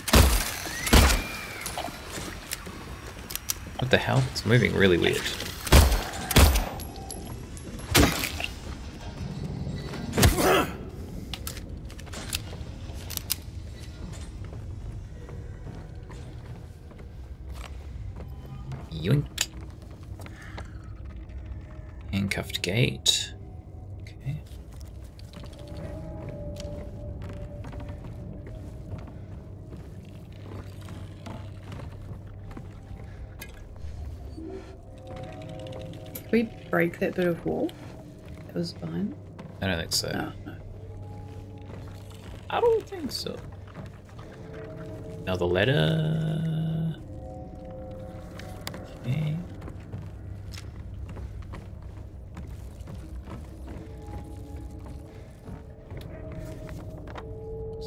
What the hell? It's moving really weird. Yoink. Handcuffed gate. Okay. Did we break that bit of wall that was behind? I don't think so. No, no. I don't think so. Another letter. Okay.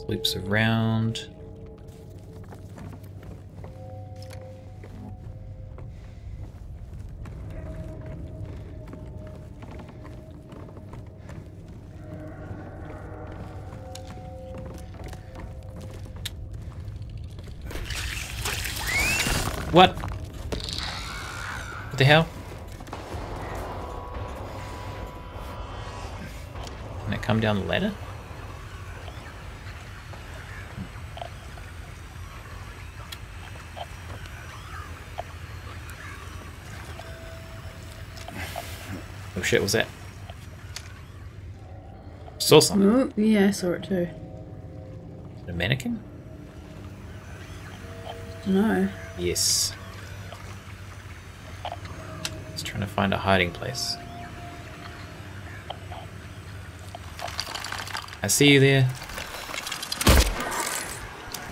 Loops around. What? What the hell? Can it come down the ladder? Oh shit, what was that? Saw something. Oh, yeah, I saw it too. A mannequin? No. Yes. It's trying to find a hiding place. I see you there.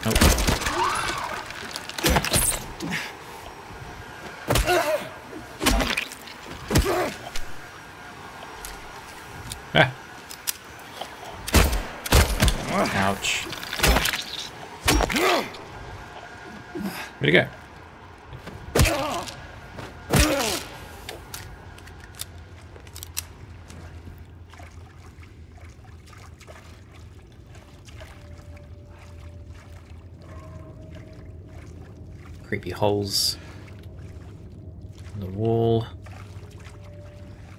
Nope. Ah. Ouch. Where'd he go? Creepy holes in the wall.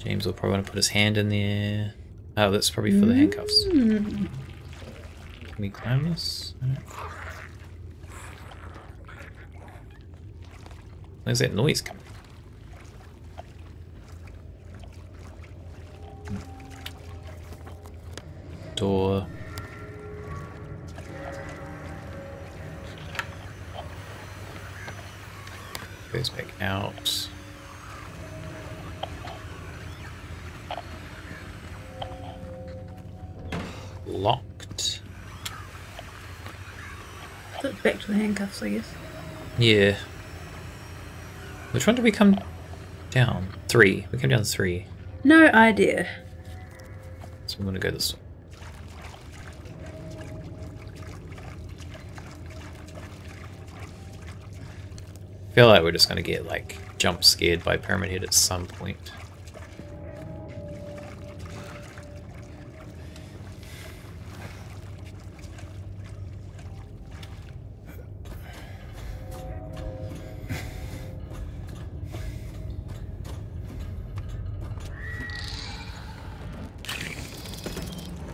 James will probably want to put his hand in there. Oh, that's probably for the handcuffs. Can we climb this? No. Where's that noise coming from? Door. Goes back out. Locked. So back to the handcuffs, I guess. Yeah. Which one did we come down? 3. We came down 3. No idea. So I'm gonna go this way. I feel like we're just gonna get like jump scared by Pyramid Head at some point.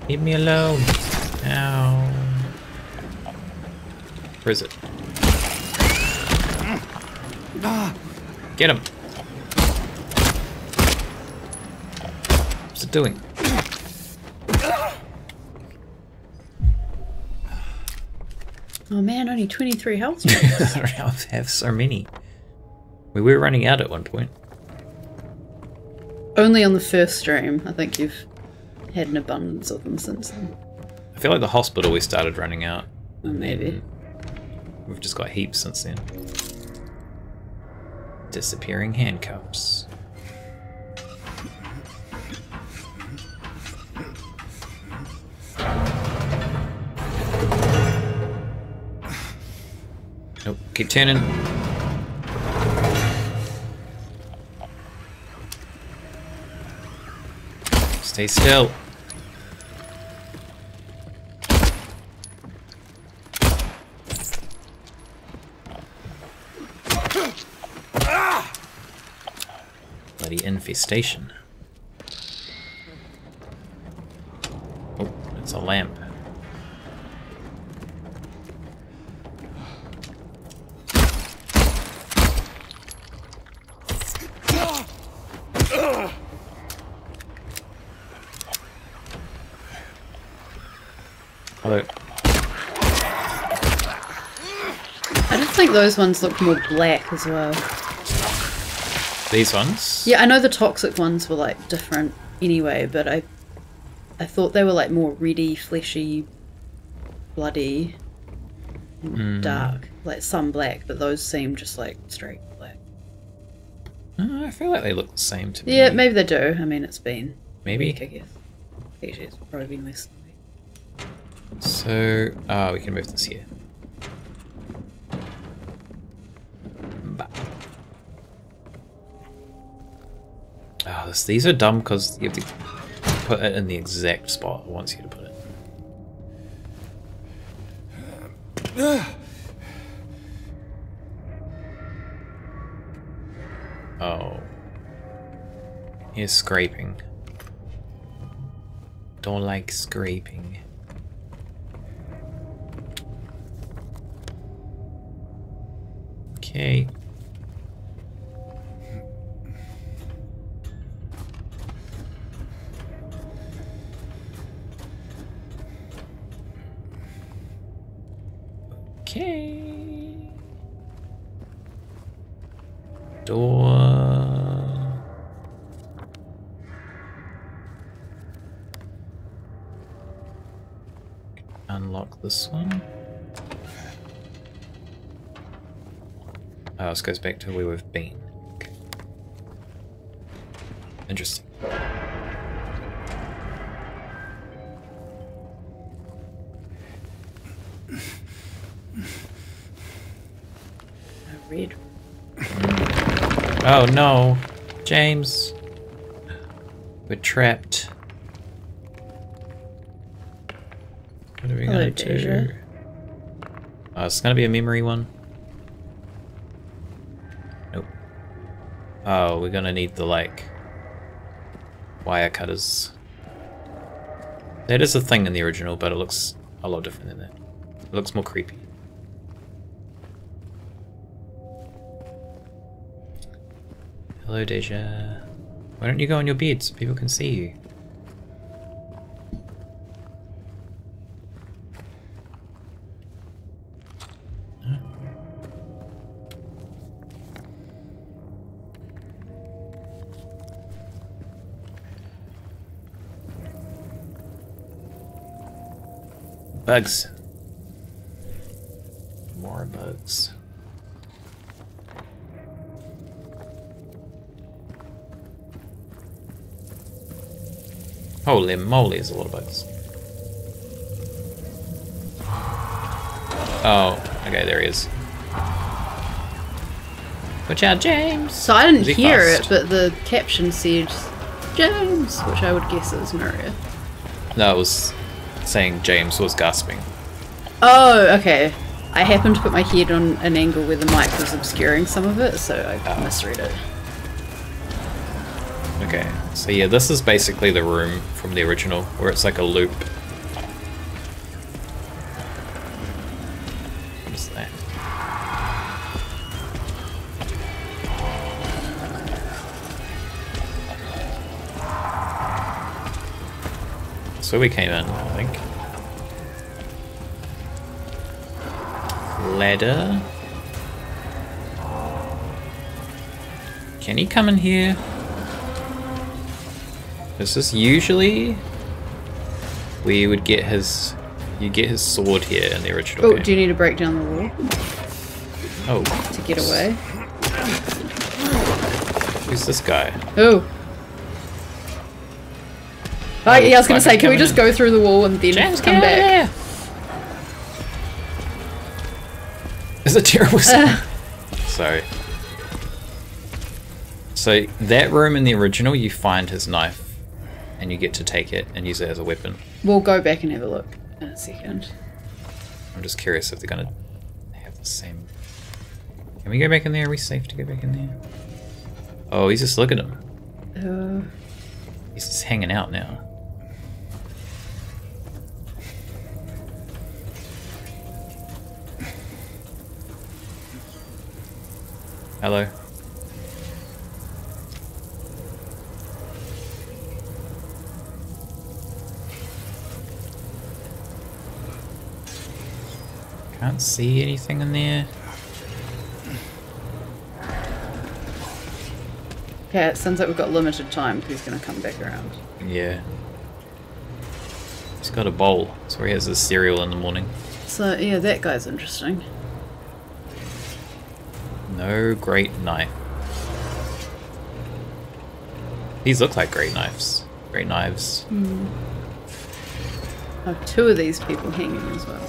Leave me alone. Ow. Where is it? Get him. What's it doing? Oh man, only 23 health. I have so many. We were running out at one point. Only on the first stream. I think you've had an abundance of them since then. I feel like the hospital we started running out. Or maybe. We've just got heaps since then. Disappearing handcuffs. Nope, keep turning. Stay still. Bloody infestation. Oh, it's a lamp. Hello. I just think those ones look more black as well. These ones? Yeah, I know the toxic ones were like different anyway, but I thought they were like more reddy, fleshy, bloody, and dark. Like some black, but those seem just like straight black. I feel like they look the same to me. Yeah, maybe they do. I mean, it's been Maybe. a week, I guess. Actually, it's probably been less than a week. So, we can move this here. Bah. Oh, these are dumb because you have to put it in the exact spot it wants you to put it. Oh. Here's scraping. Don't like scraping. Okay. Okay. Door. Unlock this one. Oh, this goes back to where we've been. Okay. Interesting. Red. Oh no, James. We're trapped. What are we gonna do? Oh, it's gonna be a memory one. Nope. Oh, we're gonna need the like wire cutters. That is a thing in the original, but it looks a lot different than that. It looks more creepy. Hello, Deja. Why don't you go on your bed so people can see you? Bugs. More bugs. Holy moly, there's a lot of bugs. Oh, okay, there he is. Watch out, James! So I didn't Is he hear fast? it, but the caption said James, which I would guess is Maria. No, it was saying James was gasping. Oh, okay. I happened to put my head on an angle where the mic was obscuring some of it, so I misread it. Okay, so yeah, this is basically the room from the original, where it's like a loop. What is that? That's where we came in, I think. Ladder. Can he come in here? Is this usually where you would get his... You get his sword here in the original Oh, game. do you need to break down the wall Oh. to get away? Who's this guy? Oh. Oh, Yeah, I was gonna fucking say, can we coming just in. go through the wall and then James, come get out of back? there! It's a terrible sound. Sorry. So that room in the original, you find his knife, and you get to take it and use it as a weapon. We'll go back and have a look in a second. I'm just curious if they're gonna have the same. Can we go back in there? Are we safe to go back in there? Oh, he's just look at him. He's just hanging out now. Hello. Can't see anything in there. Okay, it sounds like we've got limited time because he's going to come back around. Yeah. He's got a bowl. So he has his cereal in the morning. So, yeah, that guy's interesting. No great knife. These look like great knives. Great knives. I have 2 of these people hanging as well.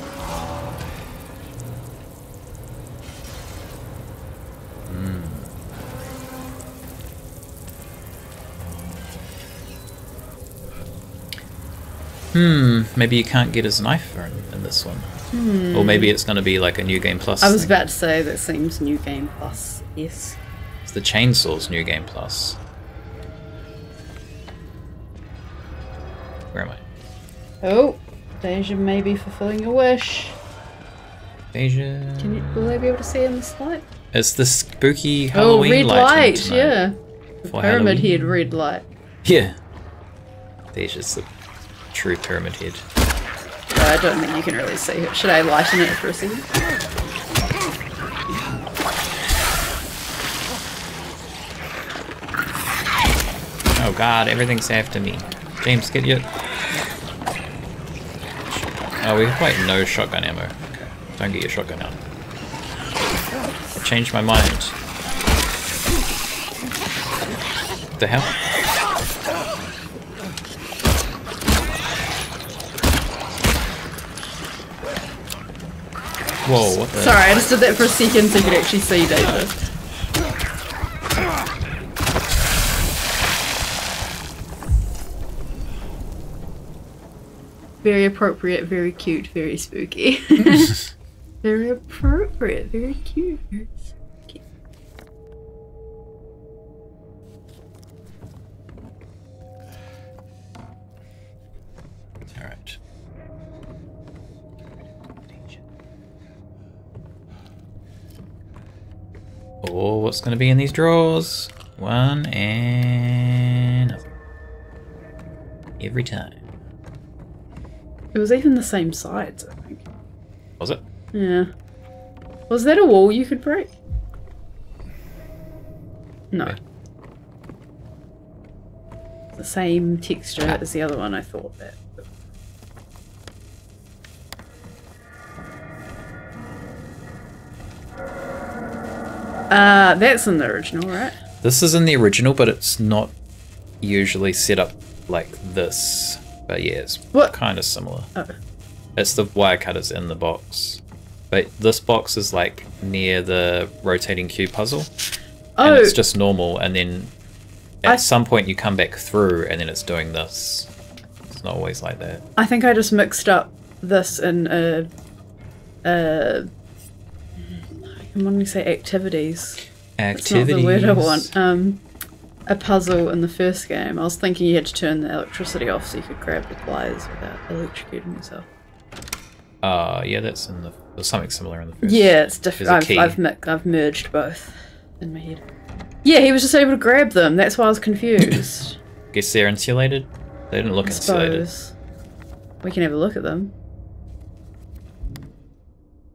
Maybe you can't get his knife in this one. Or maybe it's going to be like a New Game Plus I was thing. about to say that seems New Game Plus, yes. It's the Chainsaw's New Game Plus. Where am I? Oh, Deja may be fulfilling a wish. Deja... Will they be able to see in this light? It's the spooky Halloween red light, tonight yeah. The for pyramid Halloween. head red light. Yeah. Deja's the true pyramid head. I don't think you can really see it. Should I lighten it for a second? Oh god, everything's after me. James, get your... Oh, we have like no shotgun ammo. Don't get your shotgun out. I changed my mind. What the hell? Whoa, what the... Sorry, I just did that for a second so you could actually see Deja. Very appropriate, very cute, very spooky. Very appropriate, very cute, very spooky. Alright. Oh, what's going to be in these drawers? One and nothing. Every time. It was even the same sides, I think. Was it? Yeah. Was that a wall you could break? No. Yeah. The same texture as the other one, I thought that. That's in the original, right? This is in the original, but it's not usually set up like this. But yeah, it's kind of similar. Oh. It's the wire cutters in the box. But this box is like near the rotating cube puzzle. And it's just normal, and then at some point you come back through and then it's doing this. It's not always like that. I think I just mixed up this and what do you say? Activities. That's not the word I want. A puzzle in the first game. I was thinking you had to turn the electricity off so you could grab the pliers without electrocuting yourself. Yeah, that's in the... There's something similar in the first. Yeah, it's different. I've merged both in my head. Yeah, he was just able to grab them. That's why I was confused. Guess they're insulated? They didn't look insulated. We can have a look at them.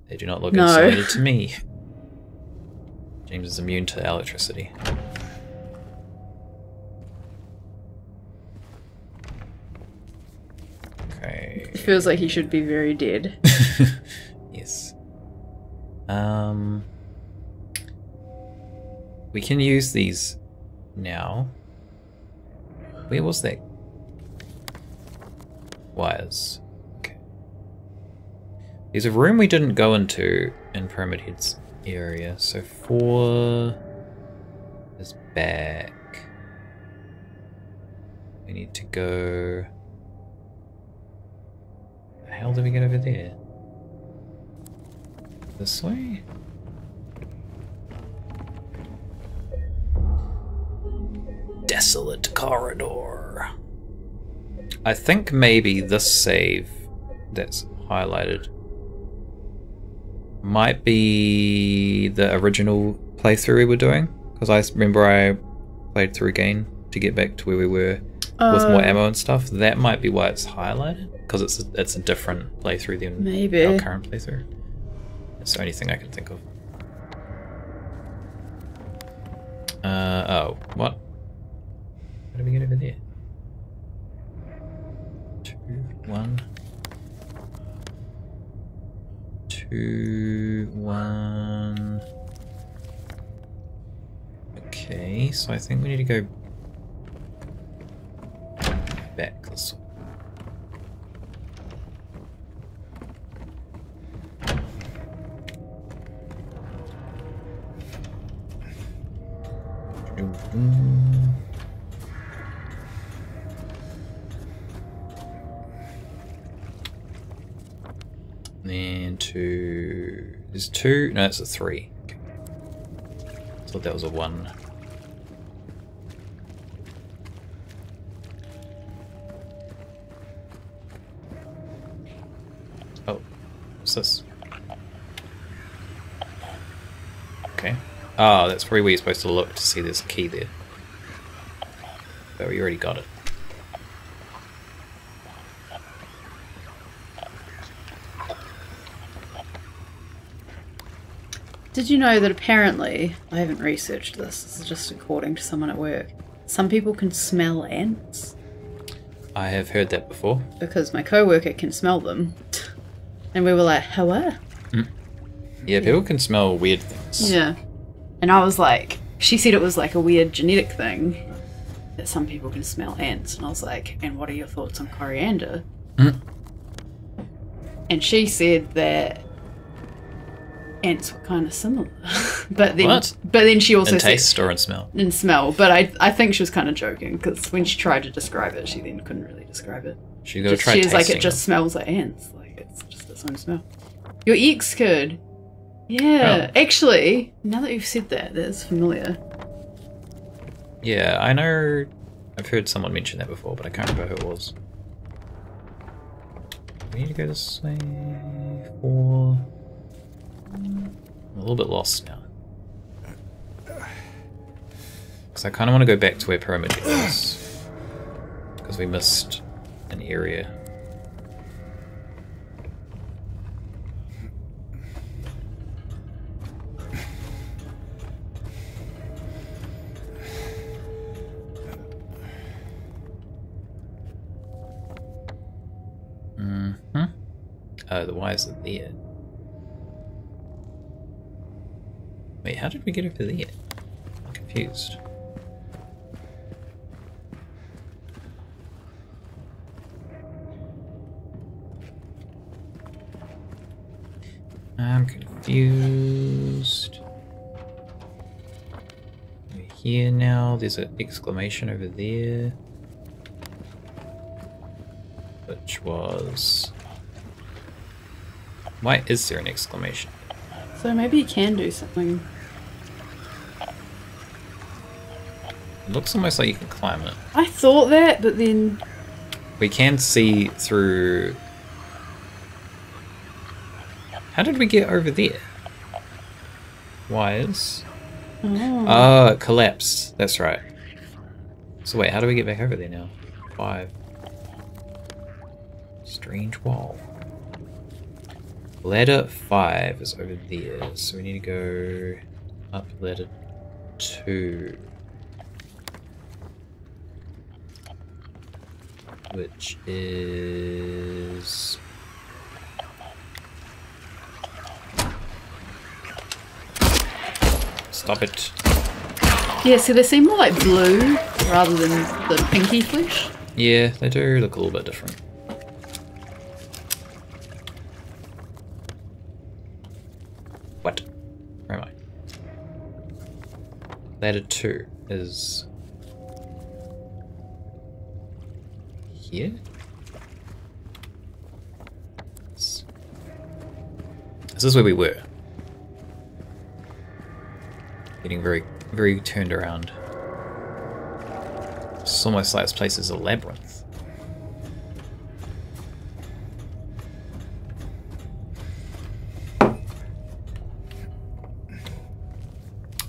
They do not look insulated to me. James is immune to electricity. Okay. It feels like he should be very dead. Yes. We can use these now. Where was that? Wires. Okay. There's a room we didn't go into in Pyramid Head's area, so 4 is back. We need to go... How the hell did we get over there? This way? Desolate corridor. I think maybe this save that's highlighted might be the original playthrough we were doing, because I remember I played through again to get back to where we were with more ammo and stuff. That might be why it's highlighted, because it's a different playthrough than maybe our current playthrough. That's the only thing I can think of. Oh, what? How do we get over there? 2, 1. 2, 1. Okay, so I think we need to go back this way. Then 2. There's 2. No, it's a 3. Okay. Thought that was a 1. Oh, what's this? Okay. Oh, that's probably where you're supposed to look to see there's a key there. But we already got it. Did you know that apparently, I haven't researched this is just according to someone at work, some people can smell ants? I have heard that before. Because my co-worker can smell them. And we were like, hello? Yeah, people can smell weird things. Yeah. And I was like, she said it was like a weird genetic thing that some people can smell ants. And I was like, and what are your thoughts on coriander? And she said that ants were kind of similar. But then she also in said... taste or in smell? In smell. But I think she was kind of joking because when she tried to describe it, she then couldn't really describe it. She's got to try She was like, it tasting just smells like ants. Like, it's just its own smell. Your ex could. Yeah. Oh. Actually, now that you've said that, that's familiar. Yeah, I know. I've heard someone mention that before, but I can't remember who it was. We need to go this way for... I'm a little bit lost now. Because I kind of want to go back to where Pyramid is. Because we missed an area. Oh, the wires are there. Wait, how did we get over there? I'm confused. I'm confused. We're here now. There's an exclamation over there. Which was... Why is there an exclamation? So maybe you can do something. It looks almost like you can climb it. I thought that, but then... We can see through... How did we get over there? Wires? Oh, it collapsed. That's right. So wait, how do we get back over there now? 5. Strange wall. Ladder 5 is over there, so we need to go up ladder 2. Which is... Stop it. Yeah, so they seem more like blue rather than the pinky flesh. Yeah, they do look a little bit different. What? Where am I? Ladder 2 is... here? This is where we were. Getting very turned around. It's almost like this place is a labyrinth.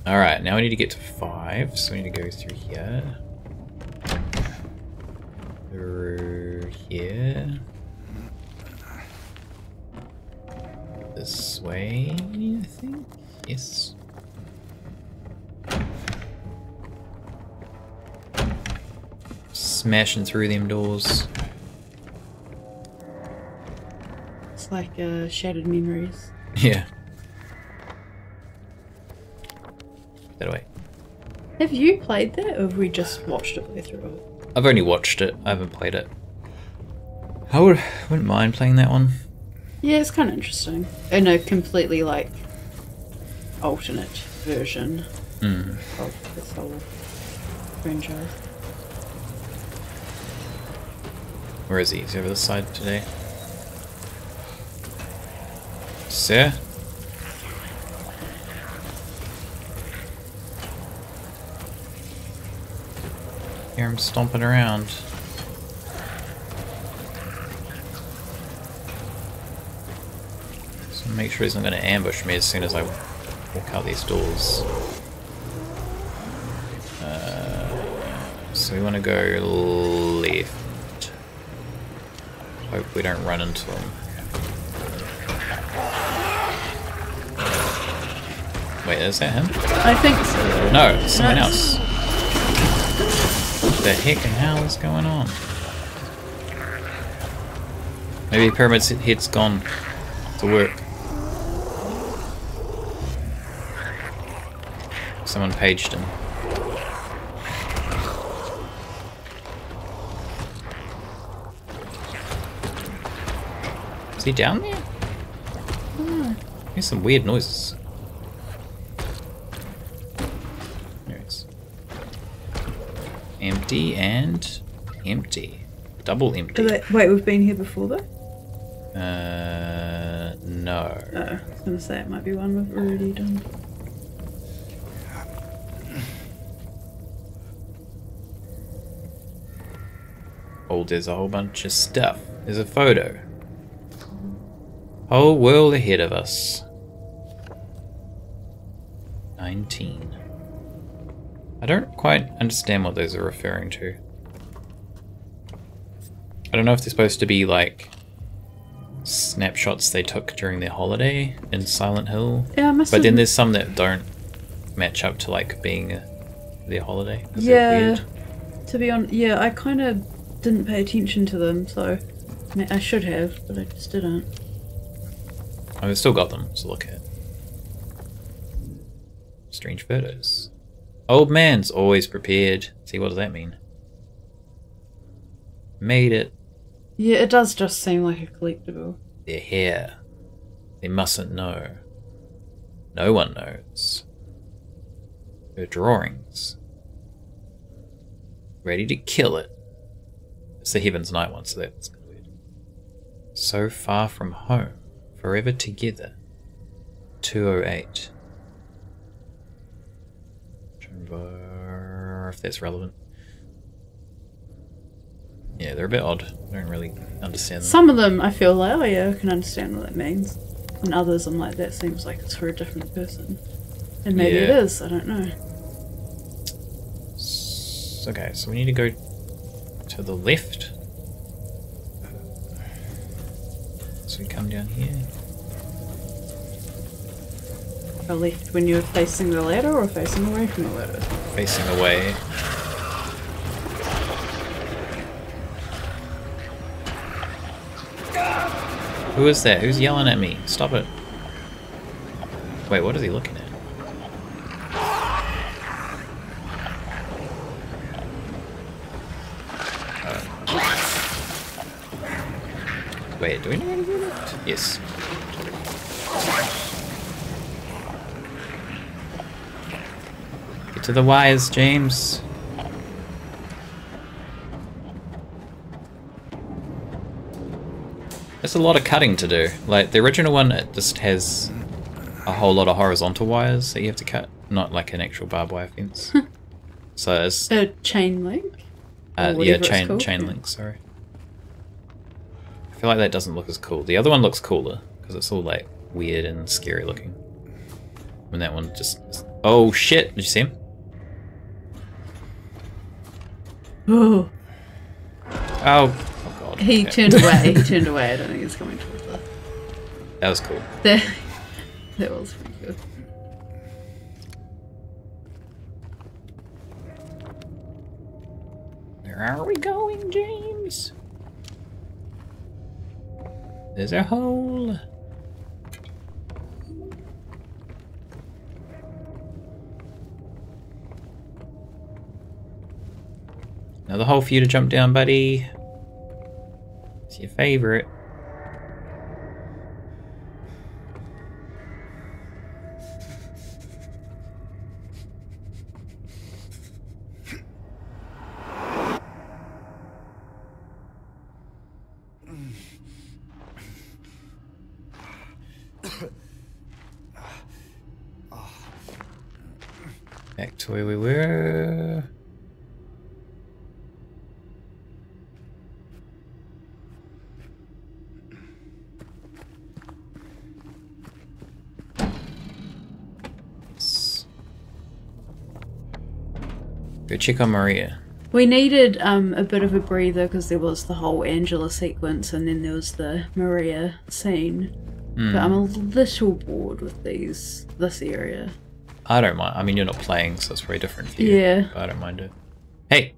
Alright, now we need to get to 5, so we need to go through here. Through here. This way. I think. Yes. Smashing through them doors. It's like Shattered Memories. Yeah. Put that away. Have you played that, or have we just watched it play through it? I've only watched it. I haven't played it. Wouldn't mind playing that one. Yeah, it's kind of interesting. In a completely, like, alternate version of this whole franchise. Where is he? Is he over this side today? Sir? Hear him stomping around. So make sure he's not going to ambush me as soon as I walk out these doors. So we want to go left. Hope we don't run into him. Wait, is that him? I think so. No, it's someone else. What the heck and hell is going on? Maybe Pyramid's head's gone to work. Someone paged him. Is he down there? There's some weird noises. There it is. Empty and empty. Double empty. Wait, we've been here before though? No. Oh, I was going to say it might be one we've already done. Oh, there's a whole bunch of stuff. There's a photo. Whole world ahead of us. 19. I don't quite understand what those are referring to. I don't know if they're supposed to be like snapshots they took during their holiday in Silent Hill. Yeah, but then there's some that don't match up to like being their holiday. Yeah, to be honest, yeah, I kind of didn't pay attention to them, so I should have, but I just didn't. I've still got them to look at. Strange photos. Old man's always prepared. See, what does that mean? Made it. Yeah, it does just seem like a collectible. They're here. They mustn't know. No one knows. Her drawings. Ready to kill it. It's the Heaven's Night one, so that's kind of weird. So far from home. Forever together. 208. If that's relevant. Yeah, they're a bit odd. I don't really understand them. Some of them I feel like, oh yeah, I can understand what that means. And others I'm like, that seems like it's for a different person. And maybe it is, I don't know. Okay, so we need to go to the left. So we come down here. Go left when you're facing the ladder or facing away from the ladder? Facing away. Who is that? Who's yelling at me? Stop it. Wait, what is he looking at? Wait, do we know where to go left? Yes. Get to the wires, James. There's a lot of cutting to do. Like, the original one, it just has a whole lot of horizontal wires that you have to cut, not like an actual barbed wire fence. So it's... A chain link? yeah, chain link, sorry. I feel like that doesn't look as cool. The other one looks cooler, because it's all, like, weird and scary looking. When that one just... Oh, shit! Did you see him? Oh. Oh. God. He turned away. He turned away. I don't think he's coming towards us. That was cool. That was pretty good. Where are we going, James? There's a hole. Another hole for you to jump down, buddy. It's your favorite. Back to where we were. Go check on Maria. We needed a bit of a breather because there was the whole Angela sequence and then there was the Maria scene. But I'm a little bored with this area. I don't mind. I mean, you're not playing, so it's very different for you. Yeah. But I don't mind it. Hey!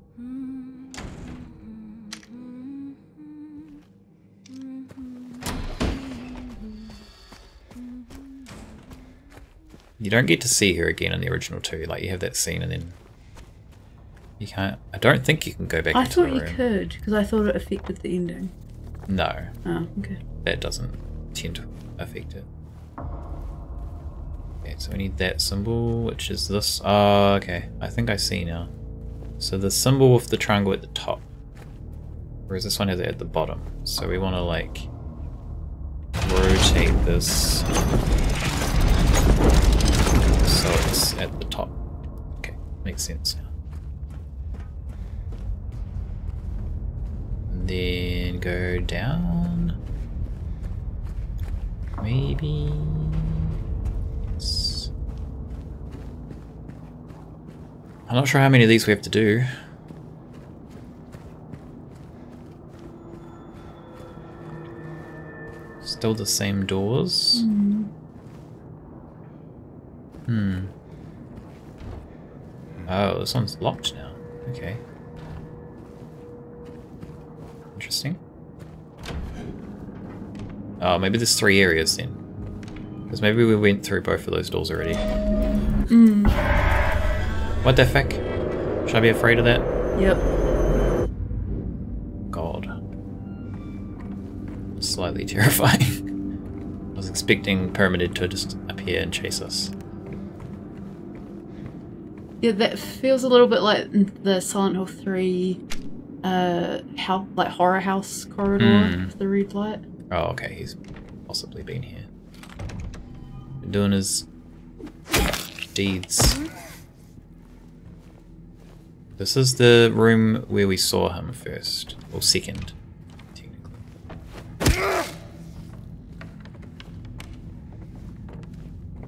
You don't get to see her again in the original 2. Like, you have that scene and then you can't... I don't think you can go back I into the thought room. you could because I thought it affected the ending. No. Oh, okay. That doesn't tend to affect it. Okay, so we need that symbol, which is this. Oh, okay. I think I see now. So the symbol with the triangle at the top. Whereas this one has it at the bottom. So we want to, like, rotate this so it's at the top. Okay, makes sense now. And then go down. Maybe. Yes. I'm not sure how many of these we have to do. Still the same doors. Oh, this one's locked now. Okay. Interesting. Oh, maybe there's 3 areas then. Because maybe we went through both of those doors already. What the fuck? Should I be afraid of that? Yep. God. Slightly terrifying. I was expecting Pyramid to just appear and chase us. Yeah, that feels a little bit like the Silent Hill 3 like horror house corridor with the red light. Oh, okay, he's possibly been here. Been doing his deeds. This is the room where we saw him first. Or second, technically.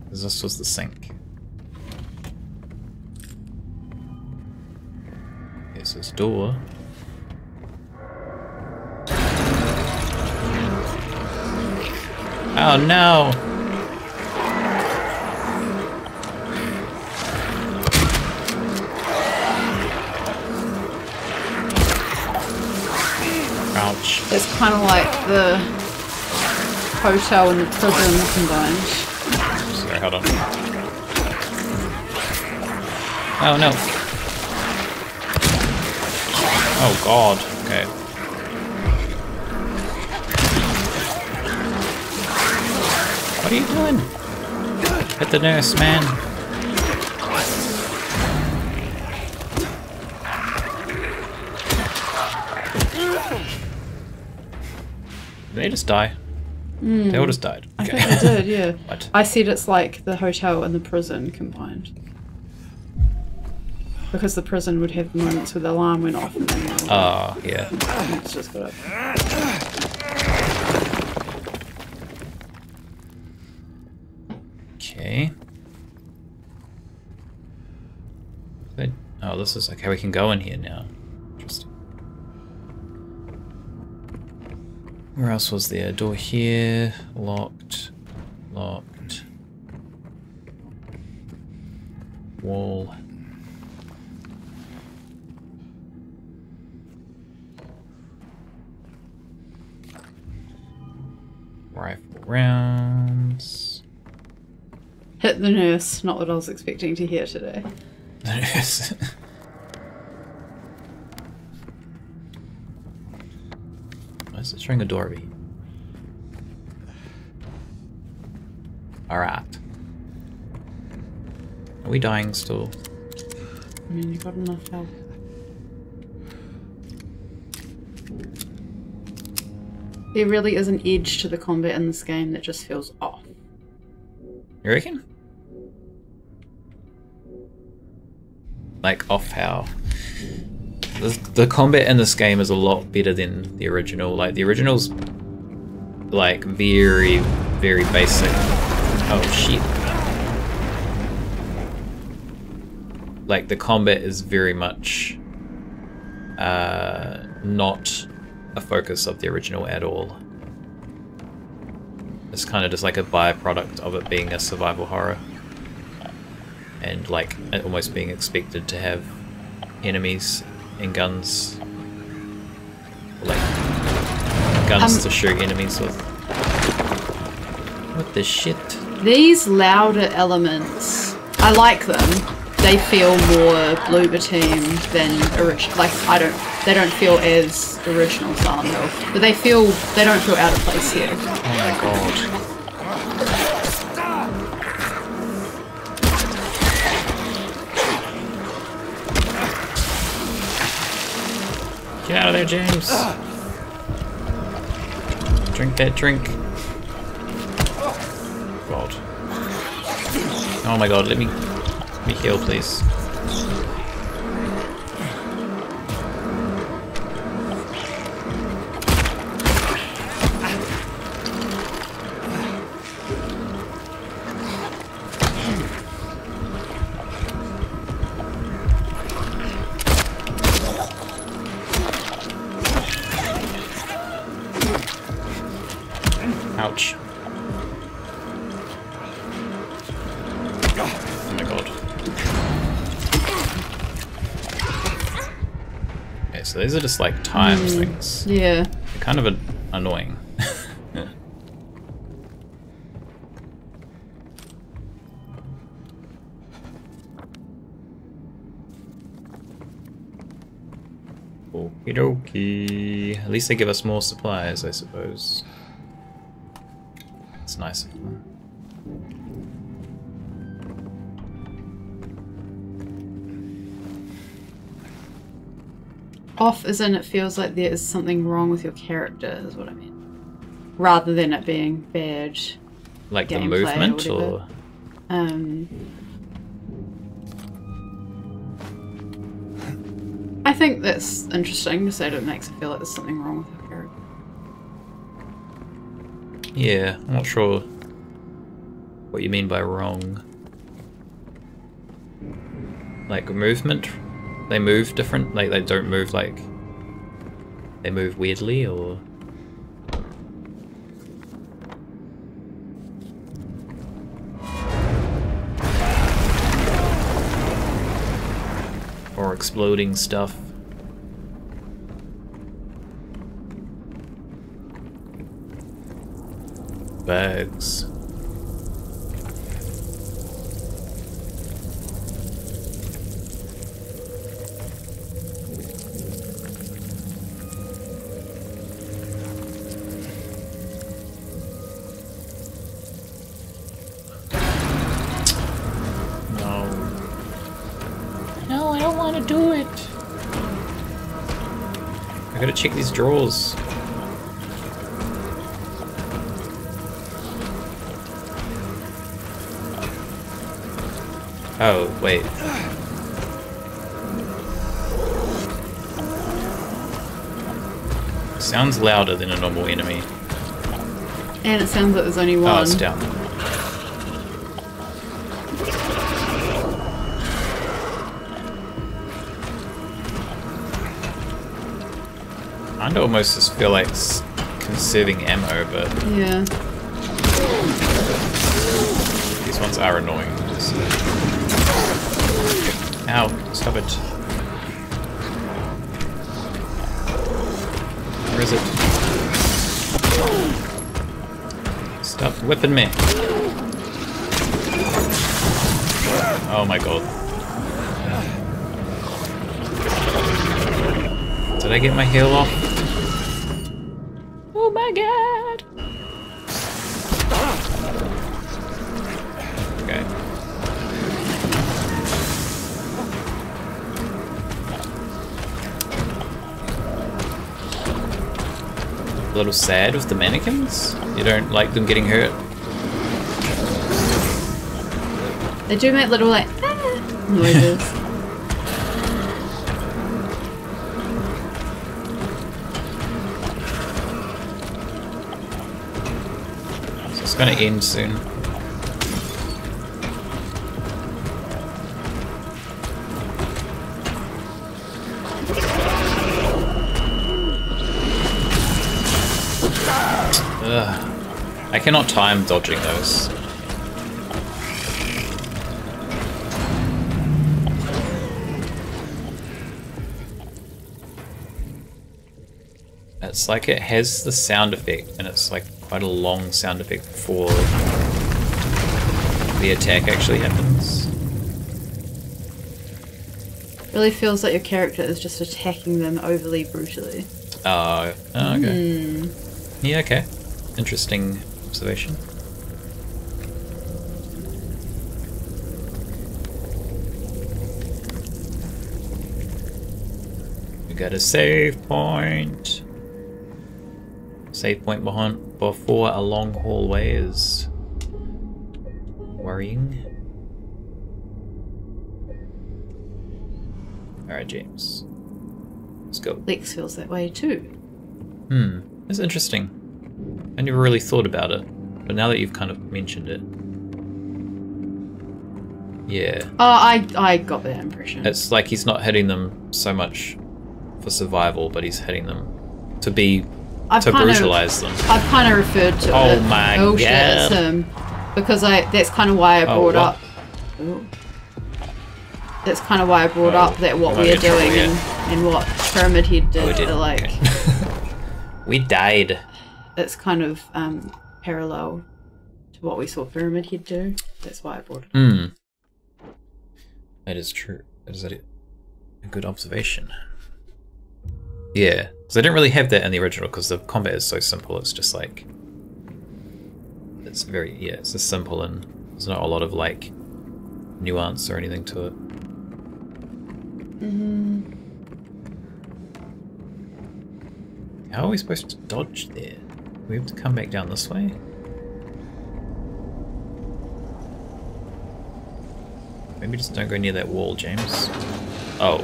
Because this was the sink. Here's his door. Oh no! Ouch. It's kind of like the hotel and the prison combined. Sorry, hold on. Oh no. Oh god. Okay. What are you doing? Hit the nurse, man. Did they just die? They all just died. I Okay. think they did, yeah. What? I said it's like the hotel and the prison combined. Because the prison would have moments where the alarm went off and then Oh, yeah. it's just got up. Okay. Good. Oh, this is okay. We can go in here now. Interesting. Where else was there? Door here. Locked. Locked. Wall. Rifle rounds. Hit the nurse, not what I was expecting to hear today. Yes. Why is it showing a door over here? Alright. Are we dying still? I mean, you got enough health. There really is an edge to the combat in this game that just feels off. You reckon? Like, off how? The combat in this game is a lot better than the original. Like, the original's, like, very, very basic. Oh, shit. Like, the combat is very much not a focus of the original at all. It's kind of just like a byproduct of it being a survival horror. And like it almost being expected to have enemies and guns. Like guns to shoot enemies with. What the shit? These louder elements, I like them. They feel more Bloober Team than original. Like they don't feel as original Silent Hill, but they don't feel out of place here. Oh my god! Get out of there, James! Drink that drink. God. Oh my god! Let me heal, please. Ouch. Oh my god. Okay, so these are just like times things. Yeah. They're kind of annoying. Okie dokie. At least they give us more supplies, I suppose. It's nice of them. Off as in it feels like there is something wrong with your character, is what I mean. Rather than it being bad. Like the gameplay movement or? I think that's interesting to say that it makes it feel like there's something wrong with your character. Yeah, I'm not sure what you mean by wrong. Like movement? They move different? Like they don't move like... They move weirdly or... Or exploding stuff. Bags. No, I don't want to do it. I gotta check these drawers. Oh, wait. Sounds louder than a normal enemy. And it sounds like there's only one. Oh, it's down. I'd almost just feel like conserving ammo, but Yeah. these ones are annoying. Ow, stop it. Where is it? Stop whipping me. Oh my god. Did I get my heal off? Oh my god! Okay. A little sad with the mannequins? You don't like them getting hurt? They do make little like noises. So it's gonna end soon. Ugh. I cannot time dodging those. It's like it has the sound effect, and it's like quite a long sound effect before the attack actually happens. Really feels like your character is just attacking them overly brutally. Oh, okay. Yeah, okay. Interesting observation. We got a save point. Save point before a long hallway is worrying. Alright, James. Let's go. Lex feels that way too. That's interesting. I never really thought about it, but now that you've kind of mentioned it. Yeah. Oh, I got that impression. It's like he's not hitting them so much for survival, but he's hitting them to be to brutalize them. I've kind of referred to it. Oh my god. Shit, it's him. Because that's kind of why I brought up. Ooh. That's kind of why I brought up that what we are doing and what Pyramid Head did. Like, okay. We died. It's kind of parallel to what we saw Pyramid Head do. That's why I brought it. That is true. That is a good observation. Yeah, because I didn't really have that in the original because the combat is so simple. It's just like it's very it's just simple and there's not a lot of like nuance or anything to it. How are we supposed to dodge there? We have to come back down this way? Maybe just don't go near that wall, James. Oh.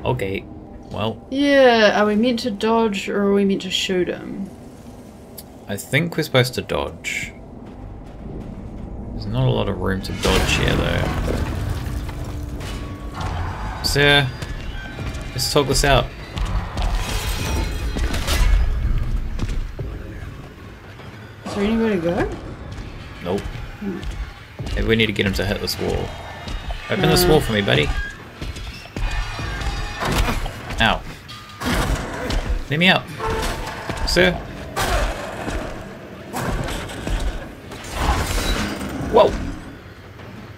Okay. Well. Yeah, are we meant to dodge or are we meant to shoot him? I think we're supposed to dodge. There's not a lot of room to dodge here, though. Sir, let's talk this out. Is there anywhere to go? Nope. Maybe we need to get him to hit this wall. Open this wall for me, buddy. Ow. Let me out. Sir. Whoa!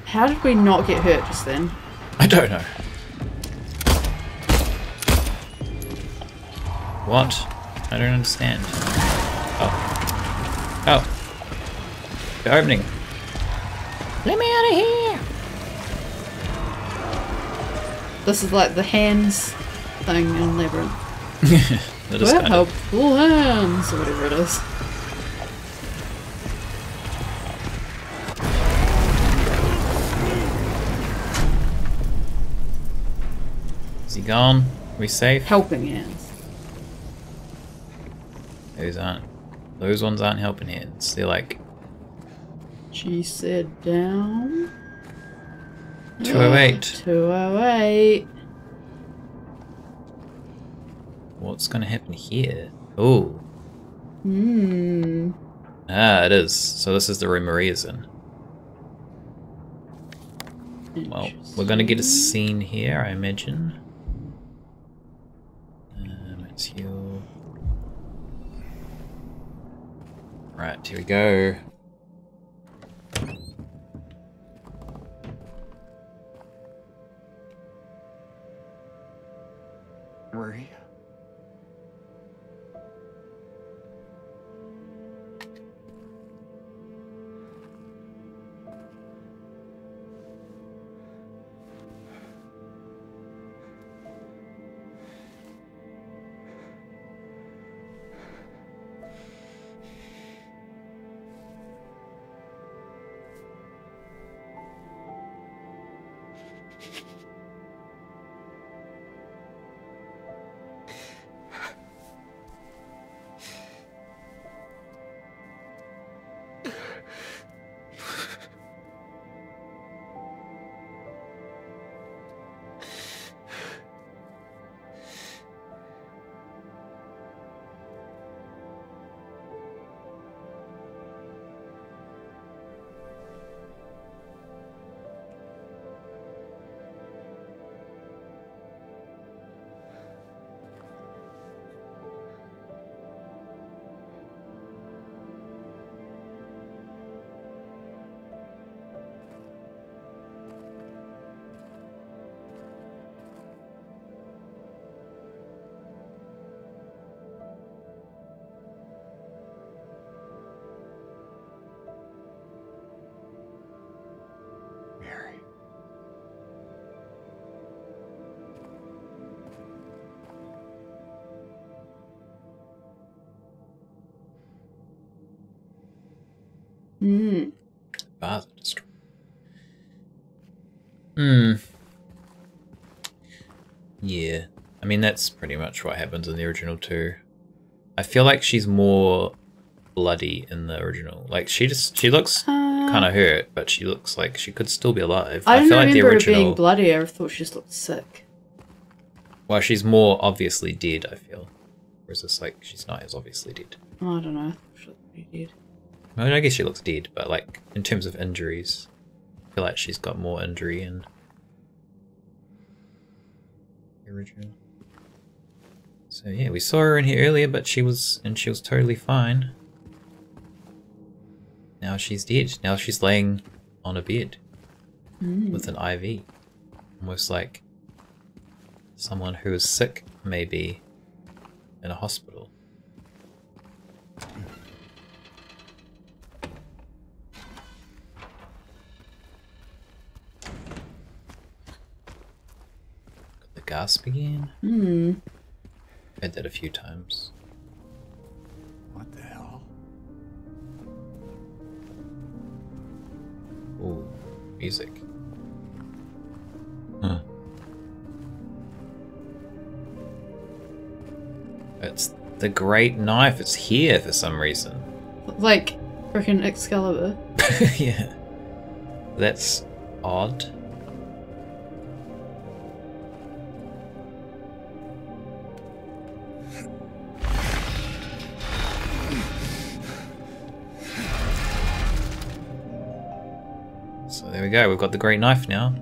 How did we not get hurt just then? I don't know. What? I don't understand. Oh. Oh. The opening. Let me out of here! This is like the hands thing in Labyrinth. That is kind of... helpful hands, or whatever it is. Is he gone? Are we safe? Helping hands. Those ones aren't helping hands. They're like... She said down. 208. 208. What's gonna happen here? Oh. Ah, it is. So this is the room Maria's in. Well, we're gonna get a scene here, I imagine. Let's heal. Right, here we go. Marie? Mary. Bars are destroyed. Yeah. I mean, that's pretty much what happens in the original too. I feel like she's more bloody in the original. Like, she looks kind of hurt, but she looks like she could still be alive. I don't feel like the remember original her being bloody. I thought she just looked sick. Well, she's more obviously dead, I feel. Whereas this, like, she's not as obviously dead. Oh, I don't know. I thought she looked pretty dead. I mean, I guess she looks dead, but, like, in terms of injuries, I feel like she's got more injury in the original. So yeah, we saw her in here earlier, but she was totally fine. Now she's dead. Now she's laying on a bed with an IV. Almost like someone who is sick, maybe, in a hospital. Got the gasp again. Had that a few times. What the hell? Ooh, music. Huh. It's the great knife. It's here for some reason. Like freaking Excalibur. Yeah. That's odd. So there we go, we've got the great knife now.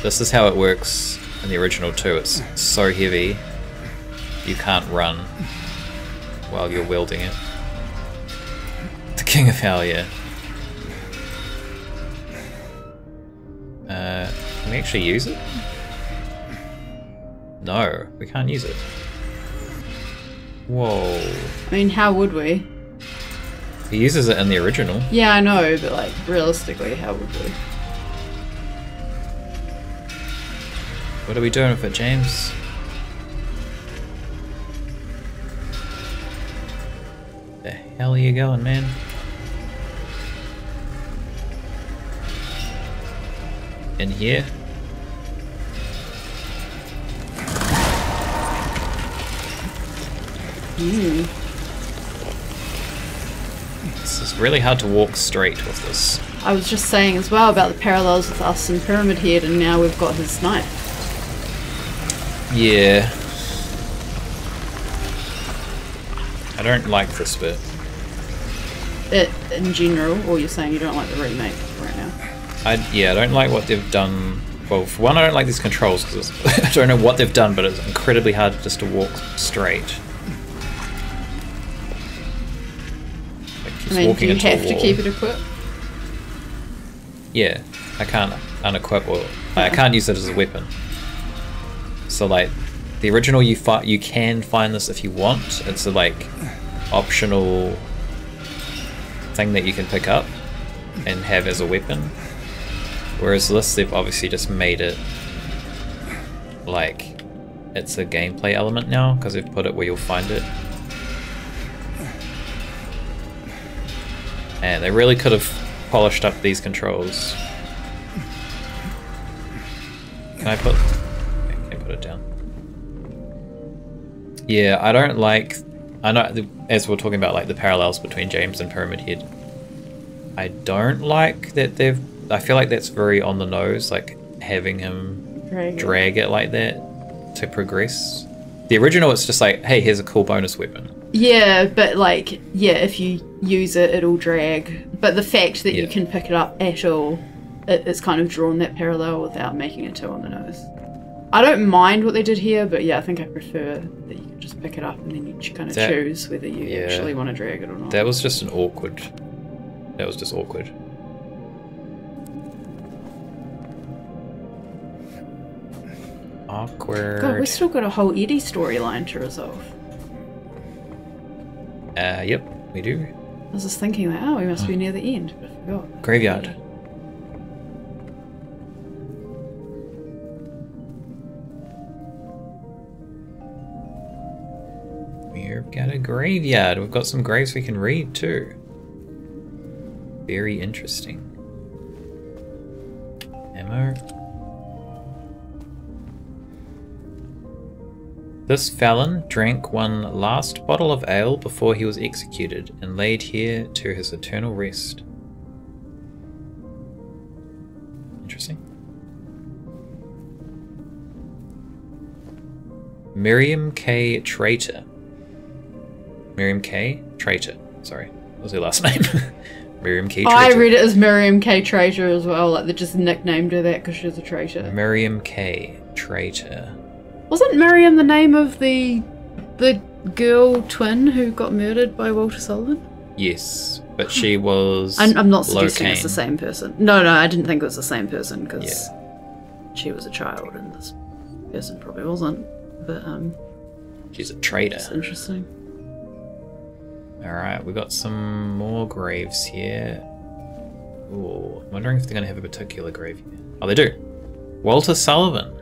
This is how it works in the original too. It's so heavy you can't run while you're wielding it. The King of Hell, yeah. Can we actually use it? No, we can't use it. Whoa. I mean, how would we? He uses it in the original. Yeah, I know, but like, realistically, how would we? What are we doing with it, James? The hell are you going, man? In here? This is really hard to walk straight with this. I was just saying as well about the parallels with us and Pyramid Head, and now we've got his knife. Yeah. I don't like this bit. In general, or you're saying you don't like the remake right now? I don't like what they've done. Well, for one, I don't like these controls because I don't know what they've done, but it's incredibly hard just to walk straight. I mean, do you have to keep it equipped? Yeah, I can't unequip or I can't use it as a weapon. So like the original, you can find this if you want. It's a like optional thing that you can pick up and have as a weapon. Whereas this, they've obviously just made it like it's a gameplay element now because they've put it where you'll find it. And they really could have polished up these controls. Can I put... Okay, can I put it down? Yeah, I don't like... I know, as we're talking about like the parallels between James and Pyramid Head, I don't like that they've... I feel like that's very on the nose, like having him drag it like that to progress. The original, it's just like, hey, here's a cool bonus weapon. Yeah, but like, yeah, if you use it, it'll drag. But the fact that you can pick it up at all, it's kind of drawn that parallel without making it too on the nose. I don't mind what they did here, but yeah, I think I prefer that you can just pick it up and then you kind of choose whether you actually want to drag it or not. That was just an awkward... That was just awkward. Awkward. God, we've still got a whole Eddie storyline to resolve. Yep, we do. I was just thinking that, oh, we must be near the end, but I forgot. Graveyard. Yeah. We've got a graveyard. We've got some graves we can read too. Very interesting. Ammo. This felon drank one last bottle of ale before he was executed and laid here to his eternal rest. Interesting. Miriam K. Traitor. Miriam K. Traitor. Sorry, what was her last name? Miriam K. Traitor. I read it as Miriam K. Traitor as well, like they just nicknamed her that because she's a traitor. Miriam K. Traitor. Wasn't Miriam the name of the girl twin who got murdered by Walter Sullivan? Yes, but she was. I'm not suggesting Locaine. it's the same person. No, I didn't think it was the same person because she was a child and this person probably wasn't. But she's a traitor. It's interesting. All right, we got some more graves here. Ooh, I'm wondering if they're going to have a particular grave here. Oh, they do. Walter Sullivan.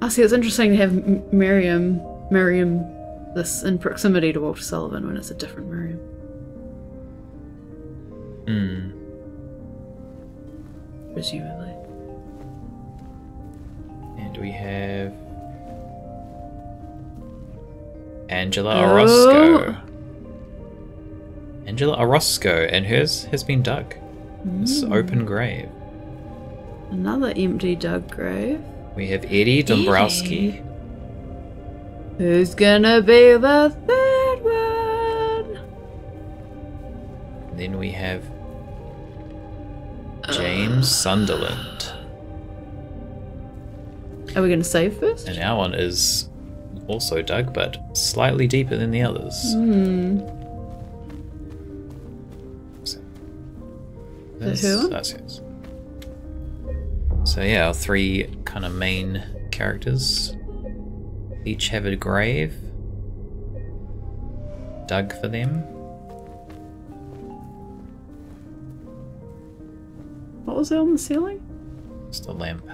I see. It's interesting to have Miriam this in proximity to Walter Sullivan when it's a different Miriam. Presumably. And we have Angela Orozco. Angela Orozco, and hers has been dug. This open grave. Another empty dug grave. We have Eddie Dombrowski. Who's gonna be the third one? And then we have James Sunderland. Are we gonna save first? And our one is also dug, but slightly deeper than the others. That's it. So yeah, our three kind of main characters each have a grave dug for them. What was it on the ceiling? Just a lamp.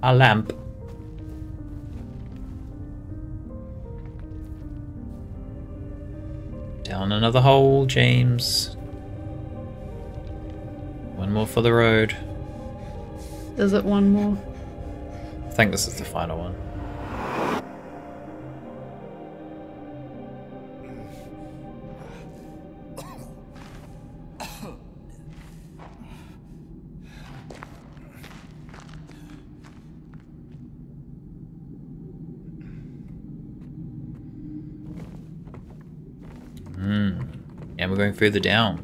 A lamp. Down another hole, James. One more for the road. Is it one more? I think this is the final one. And we're going further down.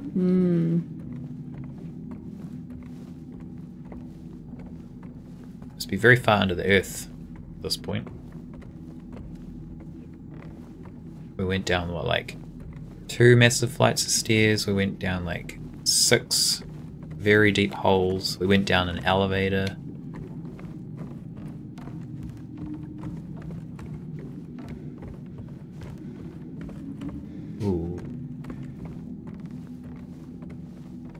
be very far under the earth at this point. We went down, what, like 2 massive flights of stairs. We went down like 6 very deep holes. We went down an elevator. Ooh.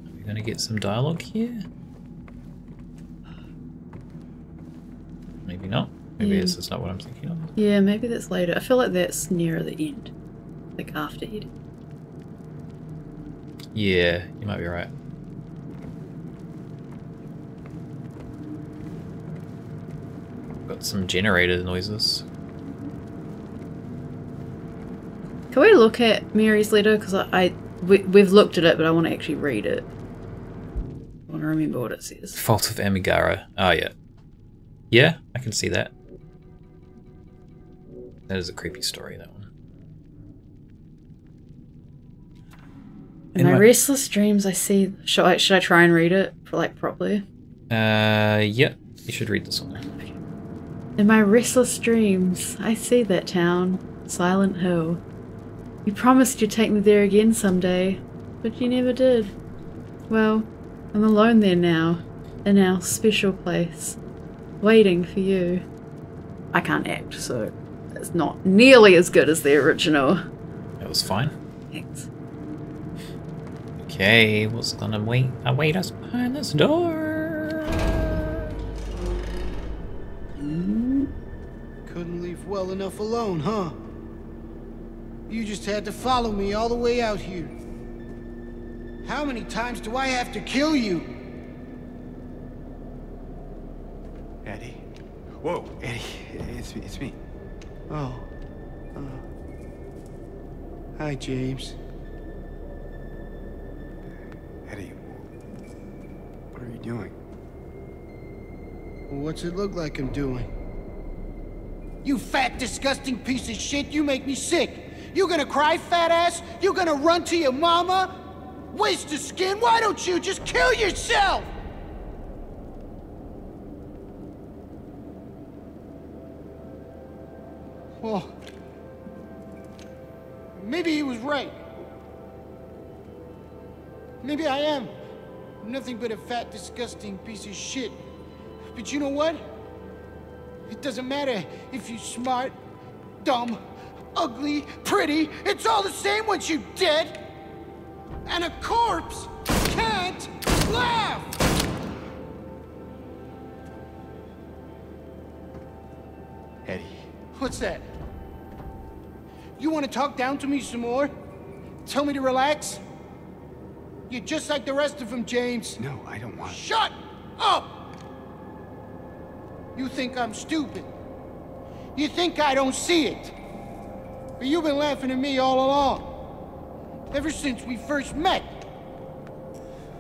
Are we gonna get some dialogue here? Maybe not. Maybe this is not what I'm thinking of. Yeah, maybe that's later. I feel like that's nearer the end. Like after Eddie. Yeah, you might be right. Got some generator noises. Can we look at Mary's letter? Because we've looked at it, but I want to actually read it. I want to remember what it says. Fault of Amigara. Oh, yeah. Yeah, I can see that. That is a creepy story, that one. In my restless dreams, I see... Should I try and read it properly? Yeah. You should read this one. In my restless dreams, I see that town, Silent Hill. You promised you'd take me there again someday, but you never did. Well, I'm alone there now, in our special place, waiting for you. I can't act, so it's not nearly as good as the original. That was fine. Thanks. Okay, what's gonna await us behind this door? Couldn't leave well enough alone, huh? You just had to follow me all the way out here. How many times do I have to kill you? Eddie. Whoa, Eddie. It's me. Oh. Hi, James. Eddie, what are you doing? What's it look like I'm doing? You fat, disgusting piece of shit, you make me sick. You gonna cry, fat ass? You gonna run to your mama? Waste of skin, why don't you just kill yourself? Well, maybe he was right. Maybe I am nothing but a fat, disgusting piece of shit. But you know what? It doesn't matter if you're smart, dumb, ugly, pretty. It's all the same once you're dead. And a corpse can't laugh! Eddie. What's that? You want to talk down to me some more? Tell me to relax? You're just like the rest of them, James. No, I don't want... Shut up! You think I'm stupid. You think I don't see it. But you've been laughing at me all along. Ever since we first met.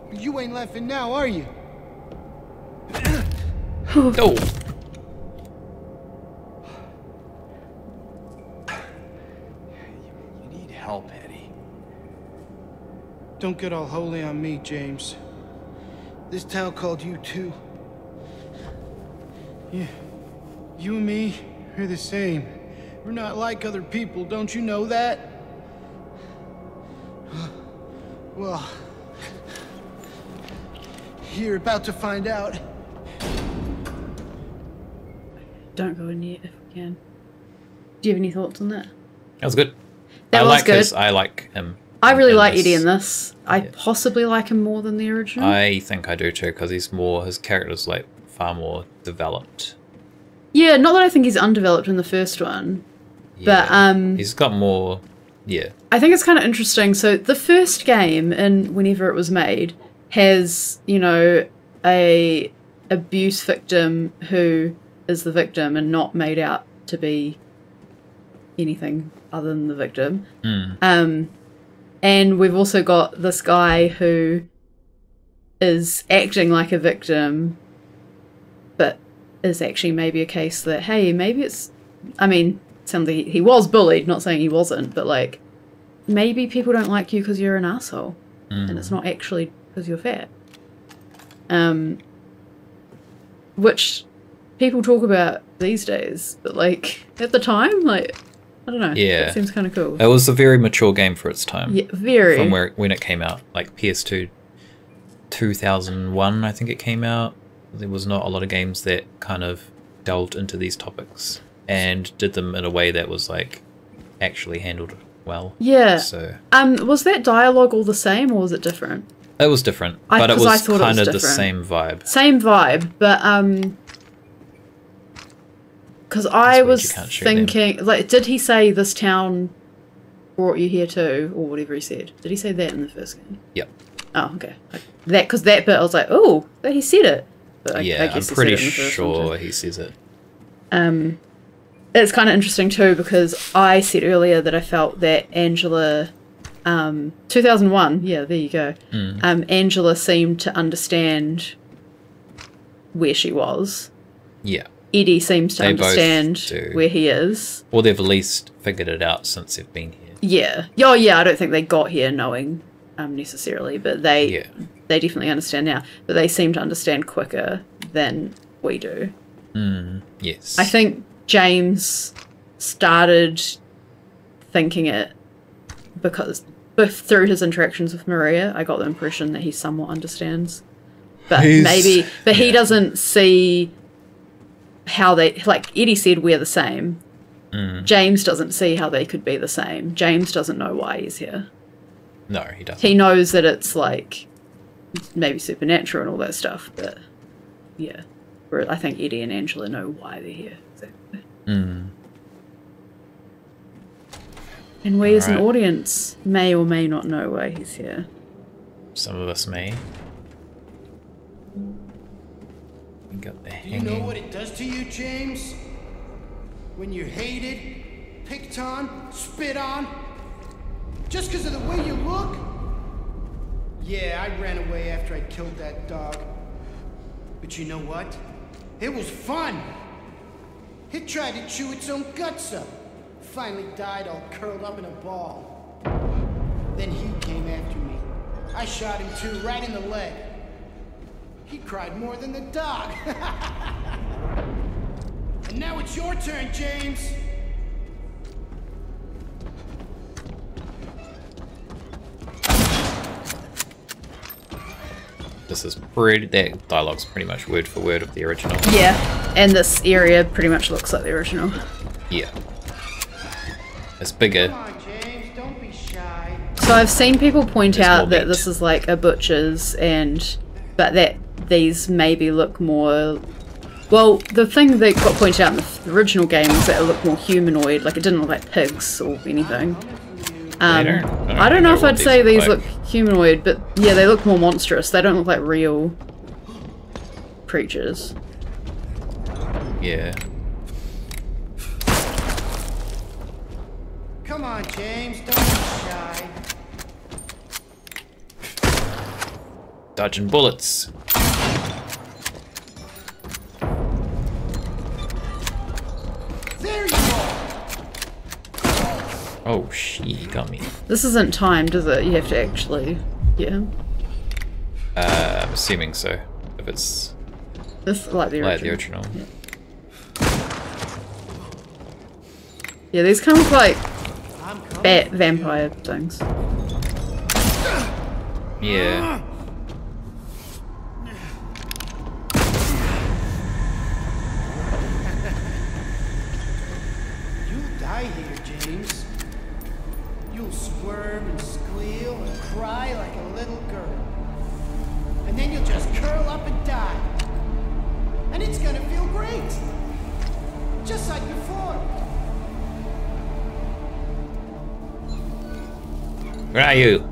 But you ain't laughing now, are you? No! You need help, Eddie. Don't get all holy on me, James. This town called you too. Yeah, you and me are the same. We're not like other people, don't you know that? Well, you're about to find out. Don't go in yet if we can. Do you have any thoughts on that? That was good. That was good. I like him. I really in like this. Eddie in this. I Yeah. possibly like him more than the original. I think I do too, because his character's like far more developed. Yeah, not that I think he's undeveloped in the first one. Yeah. But he's got more. Yeah. I think it's kind of interesting. So the first game, and whenever it was made, has, you know, a abuse victim who is the victim and not made out to be anything other than the victim. And we've also got this guy who is acting like a victim, but is actually maybe a case that, hey, maybe it's, I mean, something he was bullied, not saying he wasn't, but like, maybe people don't like you because you're an asshole, and it's not actually because you're fat. Which people talk about these days, but like at the time, like I don't know. Yeah. It seems kind of cool. It was a very mature game for its time. Yeah, very. From when it came out, like PS2, 2001, I think it came out. There was not a lot of games that kind of delved into these topics and did them in a way that was like actually handled well. Yeah. So was that dialogue all the same or was it different? it was different, but it was I thought kind it was of the different. same vibe. Same vibe, but because I weird was you can't shoot them. thinking, like, did he say this town brought you here too, or whatever he said? Did he say that in the first game? Yep. Oh, okay. Because that bit, I was like, oh, but he said it. But I Yeah, guess I'm he said pretty it in the first one, sure too. he says it. It's kind of interesting too because I said earlier that I felt that Angela, 2001, yeah, there you go. Angela seemed to understand where she was. Yeah. Eddie seems to They both understand do. where he is. Or they've at least figured it out since they've been here. Yeah. Oh, yeah. I don't think they got here knowing necessarily, but they definitely understand now. But they seem to understand quicker than we do. Yes. I think James started thinking it because through his interactions with Maria, I got the impression that he somewhat understands. But he doesn't see how they, like Eddie said, we're the same. James doesn't see how they could be the same. James doesn't know why he's here. No, he doesn't. He knows that it's like maybe supernatural and all that stuff, but yeah. Where I think Eddie and Angela know why they're here. Exactly. And we as an Alright. audience may or may not know why he's here. Some of us may. We got the You know hanging. what it does to you, James? When you're hated, picked on, spit on, just because of the way you look? Yeah, I ran away after I killed that dog. But you know what? It was fun. It tried to chew its own guts up. Finally died all curled up in a ball. Then he came after me. I shot him too, right in the leg. He cried more than the dog. And now it's your turn, James. That dialogue's pretty much word for word of the original. Yeah, and this area pretty much looks like the original. Yeah. It's bigger. Come on, James, don't be shy. So I've seen people point There's out more that meat. this is like a butcher's, but that these maybe look more. Well, the thing that got pointed out in the original game was that it looked more humanoid, like it didn't look like pigs or anything. I don't know if what I'd say these like. look humanoid, but yeah, they look more monstrous. They don't look like real creatures. Yeah. Come on, James, don't be shy. Dodging bullets. There you are. Oh, she got me. This isn't timed, is it? You have to actually, yeah. I'm assuming so. If it's This like the original. like the original. Yeah, these kind of look like I'm coming. bat vampire things. Yeah. You'll die here, James. You'll squirm and squeal and cry like a little girl. And then you'll just curl up and die. And it's gonna feel great. Just like before. Where are you?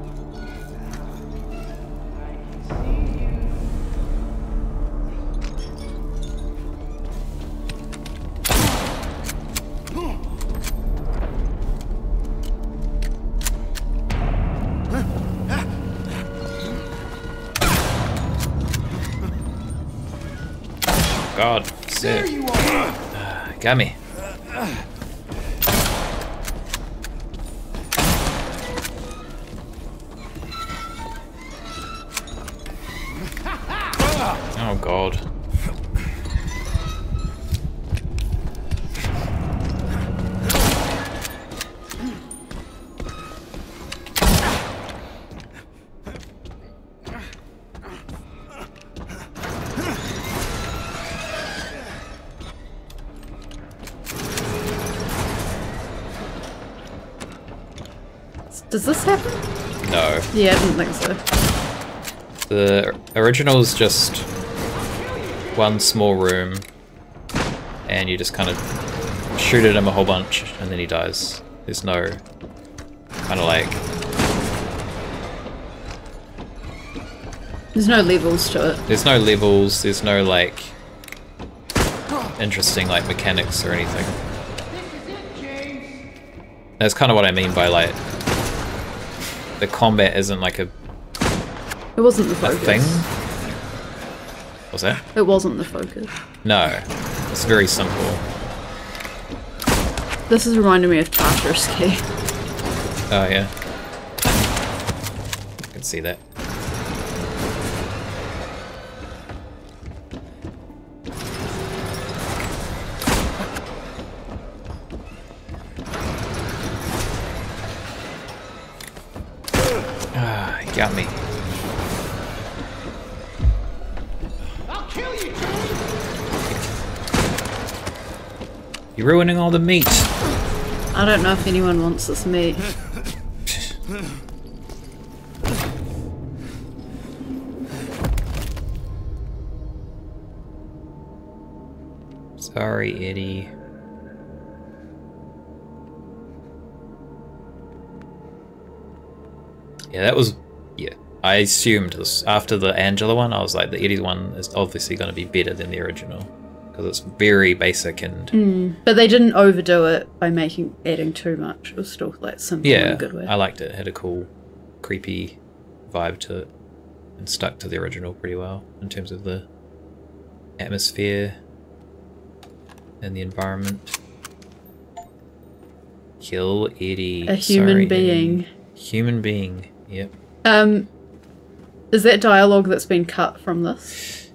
God, There sick. you are. Got me. Oh God. Does this happen? No. Yeah, I didn't think so. The original is just one small room, and you just kind of shoot at him a whole bunch, and then he dies. There's no kind of like... There's no levels to it. There's no levels, there's no like interesting like mechanics or anything. That's kind of what I mean by like the combat isn't like a It wasn't the focus. thing. What's that? It wasn't the focus. No, it's very simple. This is reminding me of Tartarus Key. Oh yeah, I can see that. Ah, he got me. I'll kill you, You're ruining all the meat. I don't know if anyone wants this meat. Sorry, Eddie. Yeah, that was... Yeah, I assumed this. After the Angela one, I was like, the Eddie one is obviously going to be better than the original. Because it's very basic and... But they didn't overdo it by adding too much. It was still like simple in Yeah, a good way. I liked it. It had a cool, creepy vibe to it. And stuck to the original pretty well in terms of the atmosphere and the environment. Kill Eddie. A human Sorry, being. Eddie. Human being, yep. Is that dialogue that's been cut from this?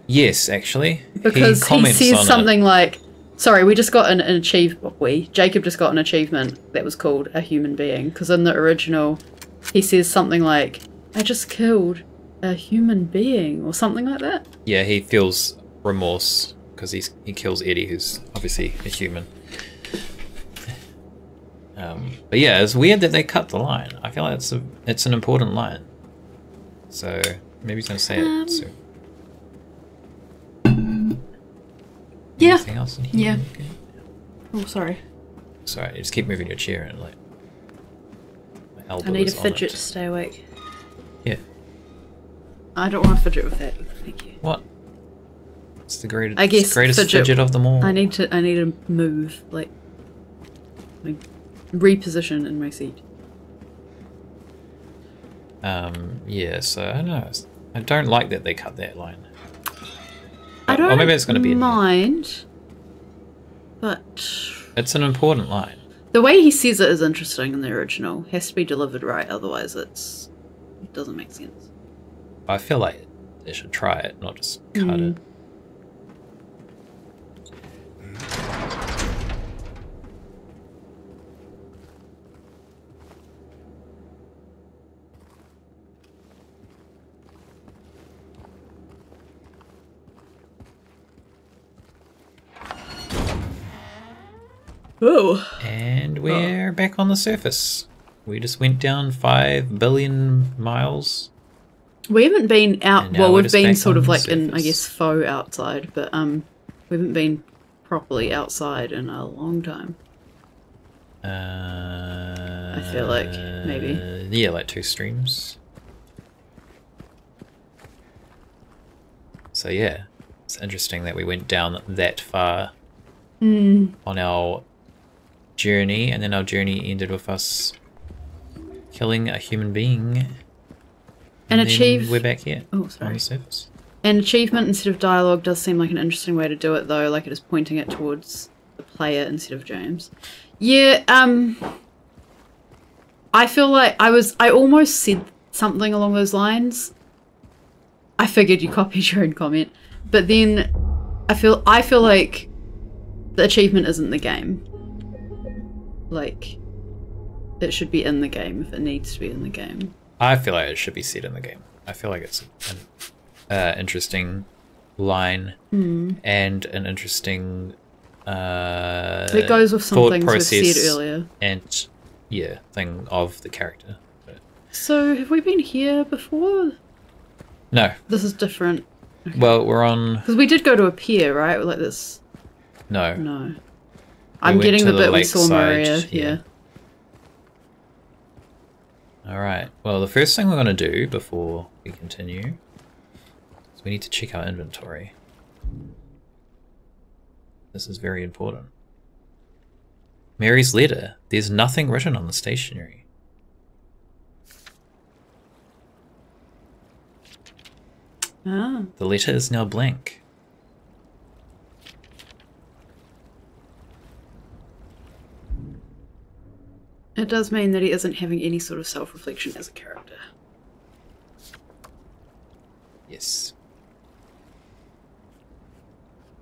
Yes, actually. Because he comments says on something like, sorry, we just got an achievement. Jacob just got an achievement that was called a human being. Because in the original, he says something like, I just killed a human being, or something like that. Yeah, he feels remorse because he kills Eddie, who's obviously a human. But yeah, it's weird that they cut the line. I feel like it's an important line. So maybe he's gonna say it soon. Yeah. Anything else in here? Yeah. Okay. Oh, sorry. Sorry, you just keep moving your chair and like my elbow I need a is on fidget it. to stay awake. Yeah. I don't want to fidget with that. Thank you. What? It's the greatest, I guess greatest fidget of them all. I need to move, like reposition in my seat. Yeah, so I don't know. I don't like that they cut that line. I don't or maybe it's going to be in here. mind, but It's an important line. the way he says it is interesting in the original. It has to be delivered right, otherwise it doesn't make sense. I feel like they should try it, not just cut it. Oh. And we're back on the surface. We just went down 5 billion miles. We haven't been out. And now Well, we're we've just been back sort on of the like in, I surface. guess, faux outside, but we haven't been properly outside in a long time. I feel like maybe. Yeah, like 2 streams. So yeah, it's interesting that we went down that far on our journey, and then our journey ended with us killing a human being. And then achieve. We're back here Oh, on sorry. the surface. An achievement instead of dialogue does seem like an interesting way to do it, though. Like it is pointing it towards the player instead of James. Yeah. I feel like I almost said something along those lines. I figured you copied your own comment, but then I feel like the achievement isn't the game. Like, it should be in the game if it needs to be in the game. I feel like it should be set in the game. I feel like it's an interesting line and an interesting It goes with some thought things we've process said earlier. and thing of the character. But So, have we been here before? no. This is different. Well, we're on... Because we did go to a pier, right? Like this. No. No. I'm went getting to the the bit we saw lakeside, Maria. yeah. Alright. Well, the first thing we're going to do before we continue is we need to check our inventory. This is very important. Mary's letter. There's nothing written on the stationery. Ah. The letter is now blank. It does mean that he isn't having any sort of self-reflection as a character. Yes.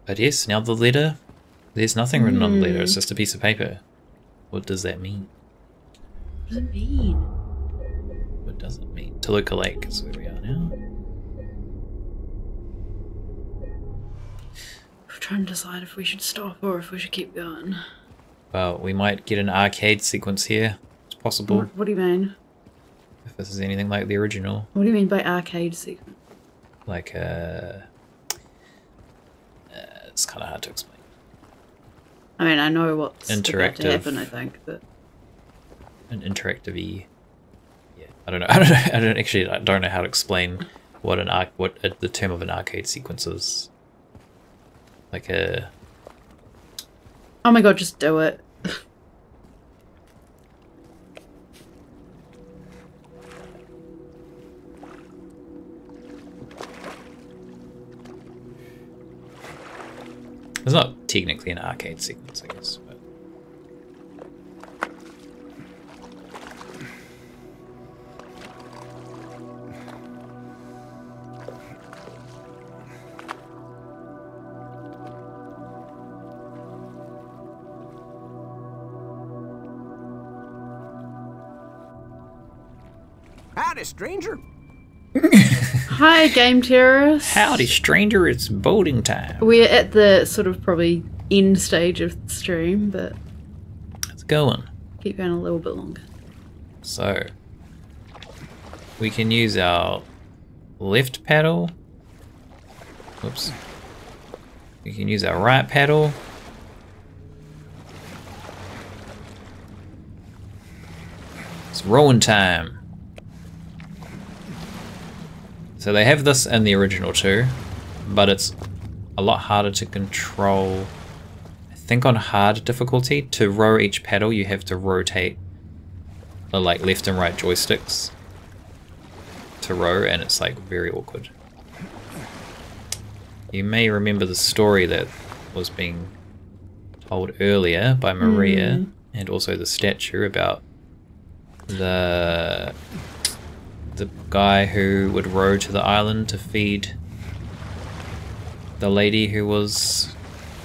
But yes, now the letter. There's nothing written on the letter, it's just a piece of paper. What does that mean? What does it mean? What does it mean? Toluca Lake is where we are now. We're trying to decide if we should stop or if we should keep going. Well, we might get an arcade sequence here. It's possible. What do you mean? If this is anything like the original. What do you mean by arcade sequence? Like, it's kind of hard to explain. I mean, I know what's about to Interactive. happen, I think, but... An interactive-y... Yeah, I don't know. I don't know how to explain what the term of an arcade sequence is. Like a... Oh my god, just do it. It's not technically an arcade sequence, I guess. But... Howdy, stranger. Hi, game terrorists. Howdy, stranger, it's boating time. We're at the sort of probably end stage of the stream, but How's it going? keep going a little bit longer. So, we can use our left paddle. Whoops. We can use our right paddle. It's rowing time. So they have this in the original too, but it's a lot harder to control. I think on hard difficulty, to row each paddle you have to rotate the like left and right joysticks to row, and it's like very awkward. You may remember the story that was being told earlier by Maria, and also the statue about the guy who would row to the island to feed the lady who was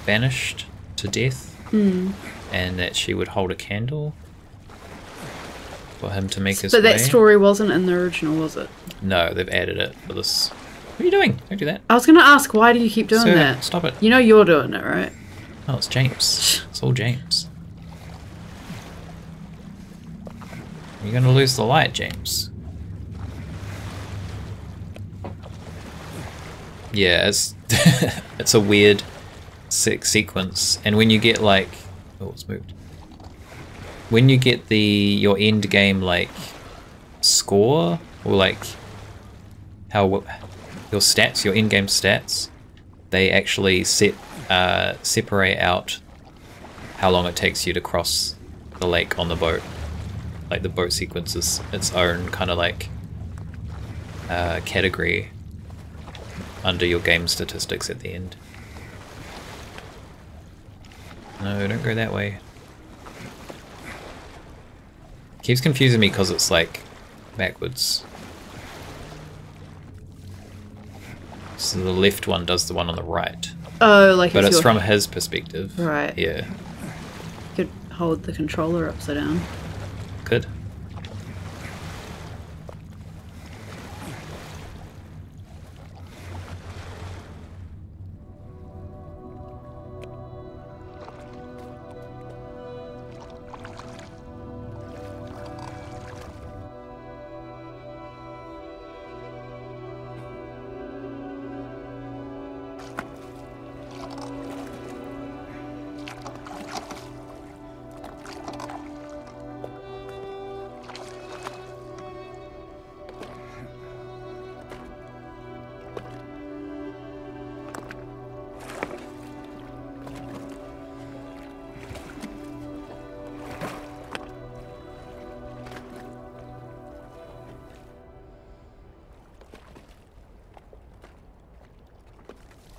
banished to death, and that she would hold a candle for him to make his way. But that story wasn't in the original, was it? No, they've added it for this. What are you doing? Don't do that. I was going to ask, why do you keep doing Sir, that? stop it. You know you're doing it, right? Oh, it's James. It's all James. You're gonna lose the light, James. Yeah, it's it's a weird sequence, and when you get like, oh, it's moved. When you get your end game like score, or like how your stats, your in-game stats, they actually separate out how long it takes you to cross the lake on the boat. Like the boat sequence is its own kind of like category under your game statistics at the end. No, don't go that way. Keeps confusing me because it's like backwards. So the left one does the one on the right. Oh, like But if it's you're- from his perspective. Right. Yeah. You could hold the controller upside down. Good.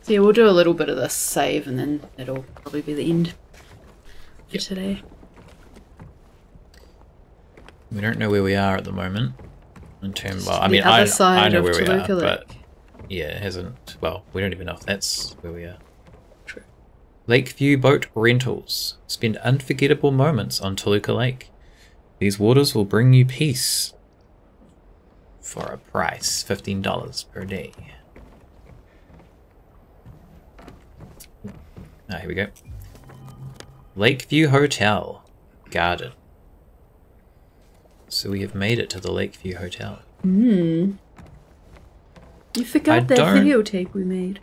So yeah, we'll do a little bit of this save and then it'll probably be the end for today. We don't know where we are at the moment. In terms, well, I The mean, other I side know of where we are, Toluca but Lake. yeah, it hasn't. Well, we don't even know if that's where we are. True. Lakeview Boat Rentals. Spend unforgettable moments on Toluca Lake. These waters will bring you peace. For a price, $15 per day. Ah, here we go. Lakeview Hotel Garden. So we have made it to the Lakeview Hotel. You forgot that videotape we made.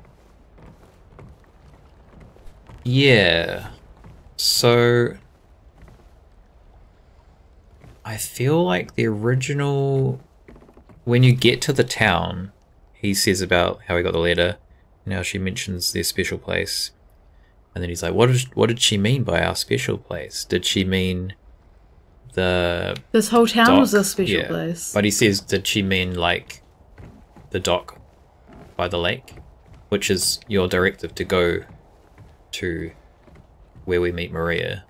Yeah. So I feel like the original, when you get to the town, he says about how he got the letter. Now she mentions their special place. And then he's like, what did she mean by our special place? Did she mean this whole town dock? was a special Yeah. place. But he says, did she mean like the dock by the lake? Which is your directive to go to where we meet Maria.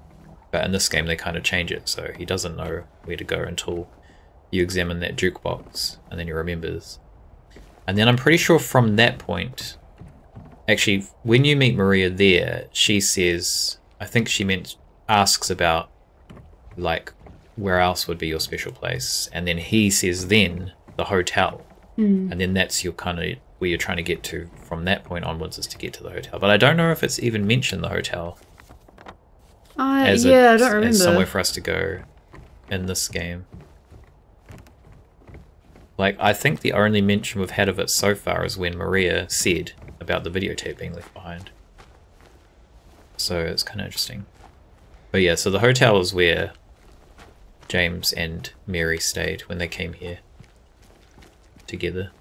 But in this game they kind of change it, so he doesn't know where to go until you examine that jukebox, and then he remembers. And then I'm pretty sure from that point, actually, when you meet Maria there, she says, I think she asks about, like, where else would be your special place, and then he says then the hotel, and then that's your kind of where you're trying to get to from that point onwards, is to get to the hotel. But I don't know if it's even mentioned the hotel. I don't remember. As somewhere for us to go in this game. Like, I think the only mention we've had of it so far is when Maria said about the videotape being left behind. So it's kind of interesting. But yeah, so the hotel is where James and Mary stayed when they came here together.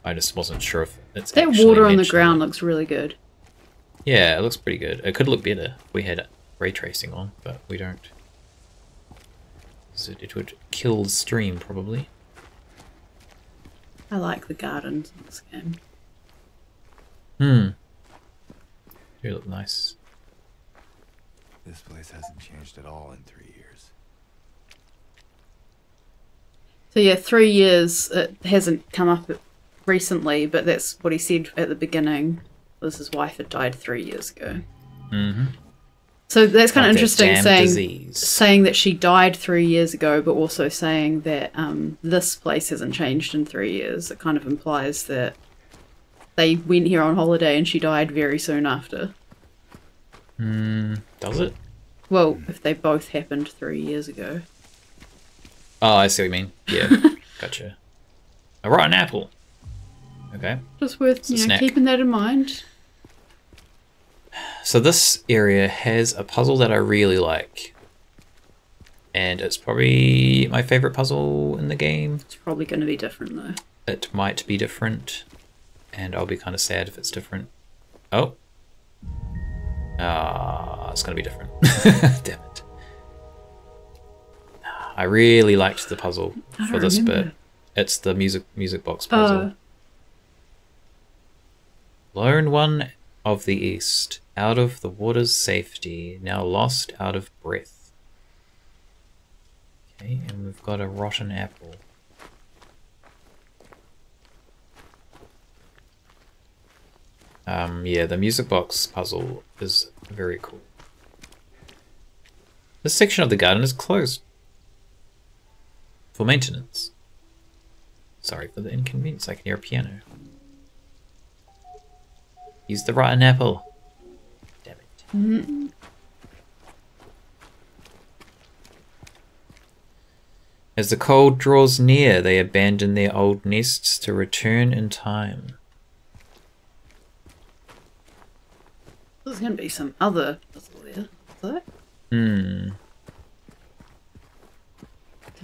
I just wasn't sure if it's That actually water on the mentioned. ground looks really good. Yeah, it looks pretty good. It could look better if we had ray tracing on, but we don't. So it would kill the stream, probably. I like the gardens in this game. They look nice. This place hasn't changed at all in 3 years. So yeah, 3 years, it hasn't come up recently, but that's what he said at the beginning, was his wife had died 3 years ago. So that's kind of interesting, saying that she died 3 years ago, but also saying that this place hasn't changed in 3 years. It kind of implies that they went here on holiday and she died very soon after. Does it? Well, if they both happened 3 years ago. Oh, I see what you mean. Yeah, gotcha. A rotten apple. Okay. Just worth snack. keeping that in mind. So this area has a puzzle that I really like. And it's probably my favorite puzzle in the game. It's probably going to be different though. It might be different. And I'll be kind of sad if it's different. Oh. It's going to be different. Damn it. I really liked the puzzle for this bit. It's the music box puzzle. Lone one of the east, out of the water's safety, now lost out of breath. Okay, and we've got a rotten apple. Yeah, the music box puzzle is very cool. This section of the garden is closed for maintenance. Sorry for the inconvenience, I can hear a piano. Use the rotten apple. Damn it. As the cold draws near, they abandon their old nests to return in time. There's going to be some other puzzle there, though. To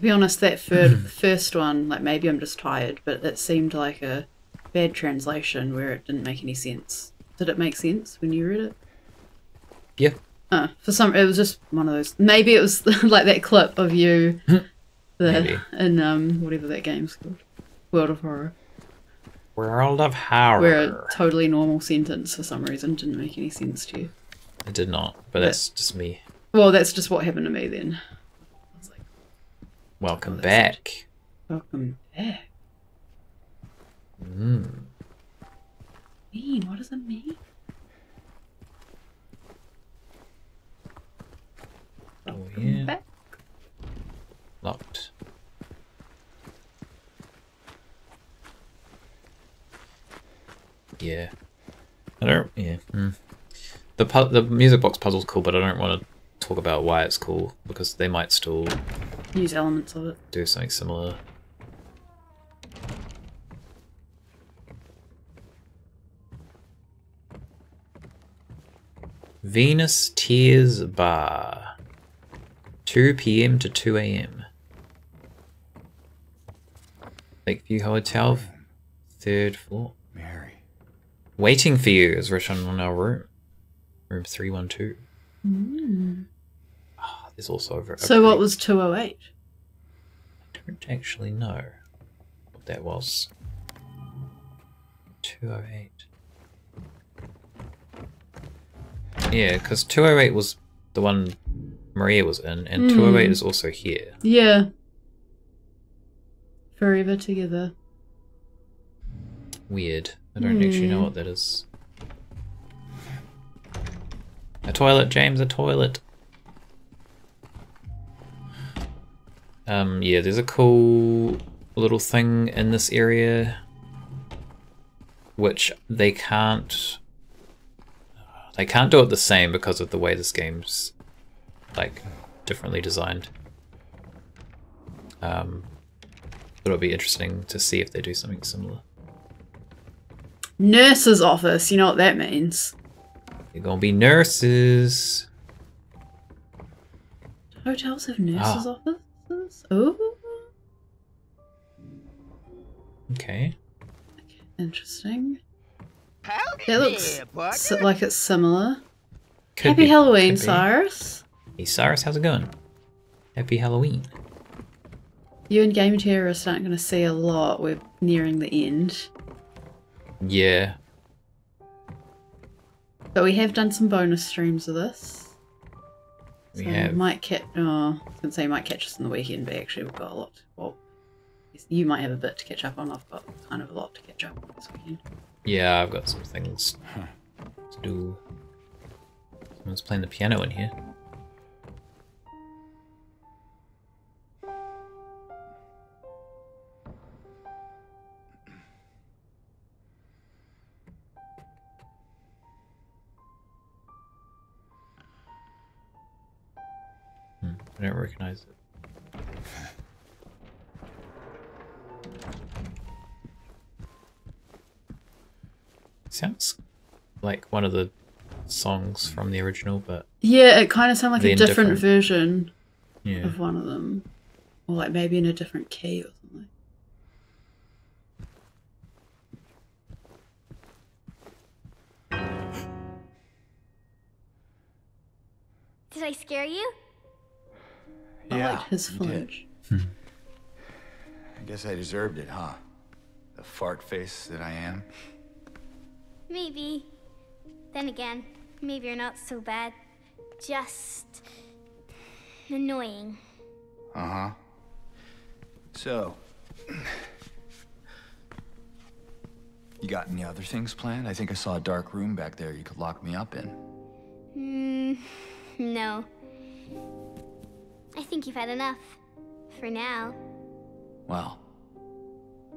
be honest, that first one, like maybe I'm just tired, but it seemed like a bad translation where it didn't make any sense. Did it make sense when you read it? Yeah. For some, it was just one of those. Maybe it was like that clip of you, in whatever that game's called, World of Horror. World of Horror. Where a totally normal sentence for some reason didn't make any sense to you. It did not, but that's just me. Well, that's just what happened to me then. I was like, welcome back. Welcome back. Mean, what does it mean? Oh yeah. Back. Locked. Yeah. I don't. Yeah. The music box puzzle's cool, but I don't want to talk about why it's cool because they might still use elements of it. Do something similar. Venus Tears Bar. 2 p.m. to 2 a.m. Lakeview Hotel, 3rd floor. Mary. Waiting for you is written on our room. Room 312. Oh, there's also over. So what was 208? I don't actually know what that was. 208. Yeah, because 208 was the one Maria was in, and 208 is also here. Yeah. Forever together. Weird. I don't actually know what that is. A toilet, James, a toilet. Yeah, there's a cool little thing in this area which they can't do it the same because of the way this game's like differently designed. But it'll be interesting to see if they do something similar. Nurse's office, you know what that means. They're gonna be nurses. Hotels have nurses' offices? Oh. Okay. Interesting. Howdy That looks there, like it's similar. Could Happy be. Halloween, Could be. Cyrus. Hey Cyrus, how's it going? Happy Halloween. You and Game Terrorists aren't going to see a lot. We're nearing the end. Yeah. But we have done some bonus streams of this. We So have. might catch. Oh, I was going to say might catch us in the weekend, but actually we've got a lot. Well, you might have a bit to catch up on. I've got kind of a lot to catch up on this weekend. Yeah, I've got some things to do. Someone's playing the piano in here. I don't recognize it. Sounds like one of the songs from the original, but Yeah, it kind of sounds like a then different different. version yeah. of one of them. Or like maybe in a different key or something. Did I scare you? I Yeah, like his you did. flinch. I guess I deserved it, huh? The fart face that I am. Maybe. Then again, maybe you're not so bad. Just annoying. Uh-huh. So, you got any other things planned? I think I saw a dark room back there you could lock me up in. No. I think you've had enough. For now. Well,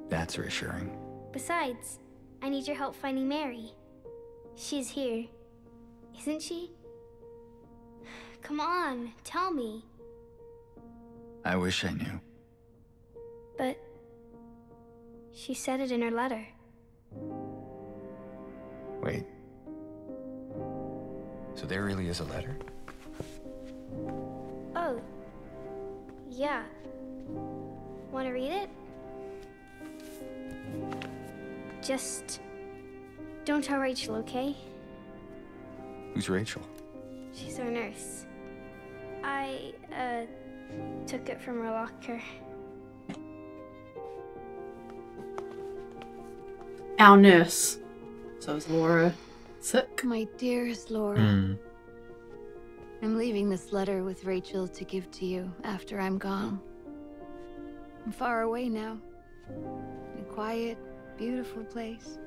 that's reassuring. Besides, I need your help finding Mary. She's here. Isn't she? Come on, tell me. I wish I knew. She said it in her letter. Wait. So there really is a letter? Oh. Yeah. Want to read it? Just don't tell Rachel, okay? Who's Rachel? She's our nurse. I, took it from her locker. Our nurse. So is Laura sick? My dearest Laura, I'm leaving this letter with Rachel to give to you after I'm gone. I'm far away now, in a quiet, beautiful place.